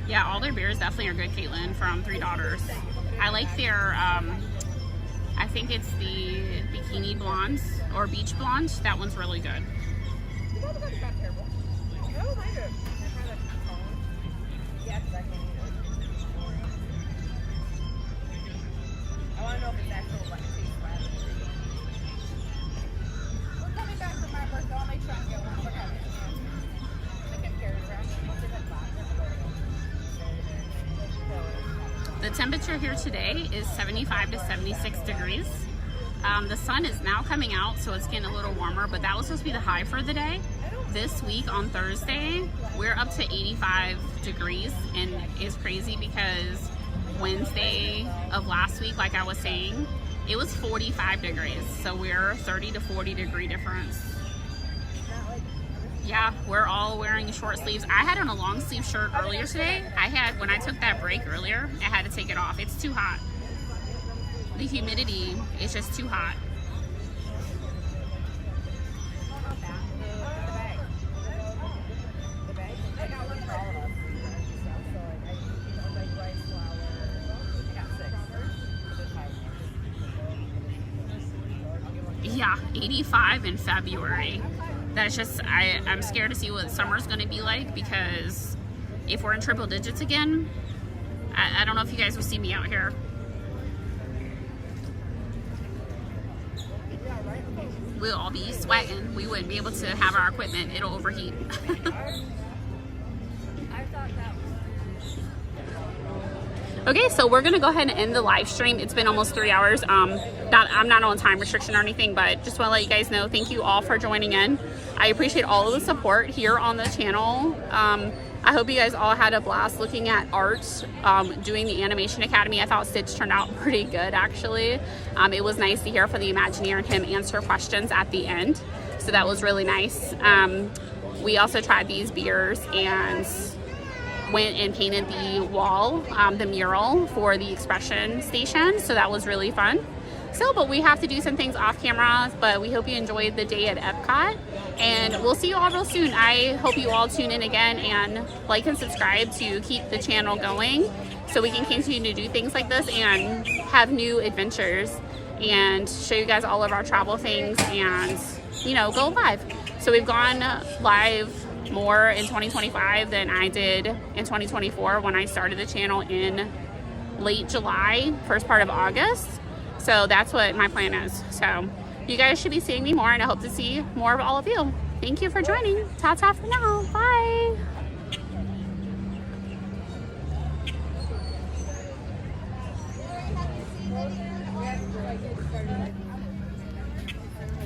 Yeah, all their beers definitely are good, Caitlin, from Three Daughters. I like their, I think it's the Bikini Blonde or Beach Blonde. That one's really good. I want to know if it's actual like taste wet. We're coming back from my birthday. I'll make sure I get one. Look at it. I can carry it around. The temperature here today is 75 to 76 degrees. The sun is now coming out, so it's getting a little warmer, but that was supposed to be the high for the day. This week on Thursday, we're up to 85 degrees, and it's crazy because Wednesday of last week, like I was saying, it was 45 degrees. So we're 30 to 40 degree difference. Yeah, we're all wearing short sleeves. I had on a long sleeve shirt earlier today. When I took that break earlier, I had to take it off. It's too hot. The humidity is just too hot. Yeah, 85 in February. That's just, I'm scared to see what summer's gonna be like, because if we're in triple digits again, I don't know if you guys will see me out here. We'll all be sweating. We wouldn't be able to have our equipment. It'll overheat. Okay, so we're gonna go ahead and end the live stream. It's been almost 3 hours. I'm not on time restriction or anything, but just want to let you guys know, thank you all for joining in. I appreciate all of the support here on the channel. I hope you guys all had a blast looking at art, doing the Animation Academy. I thought Stitch turned out pretty good, actually. It was nice to hear from the Imagineer and him answer questions at the end, so that was really nice. We also tried these beers and went and painted the wall, the mural for the expression station, so that was really fun. So, but we have to do some things off camera, but we hope you enjoyed the day at Epcot, and we'll see you all real soon. I hope you all tune in again and like and subscribe to keep the channel going so we can continue to do things like this and have new adventures and show you guys all of our travel things and, you know, go live. So we've gone live more in 2025 than I did in 2024 when I started the channel in late July, first part of August. So that's what my plan is. So you guys should be seeing me more, and I hope to see more of all of you. Thank you for joining. Ta-ta for now. Bye.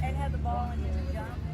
And had the ball and you jump.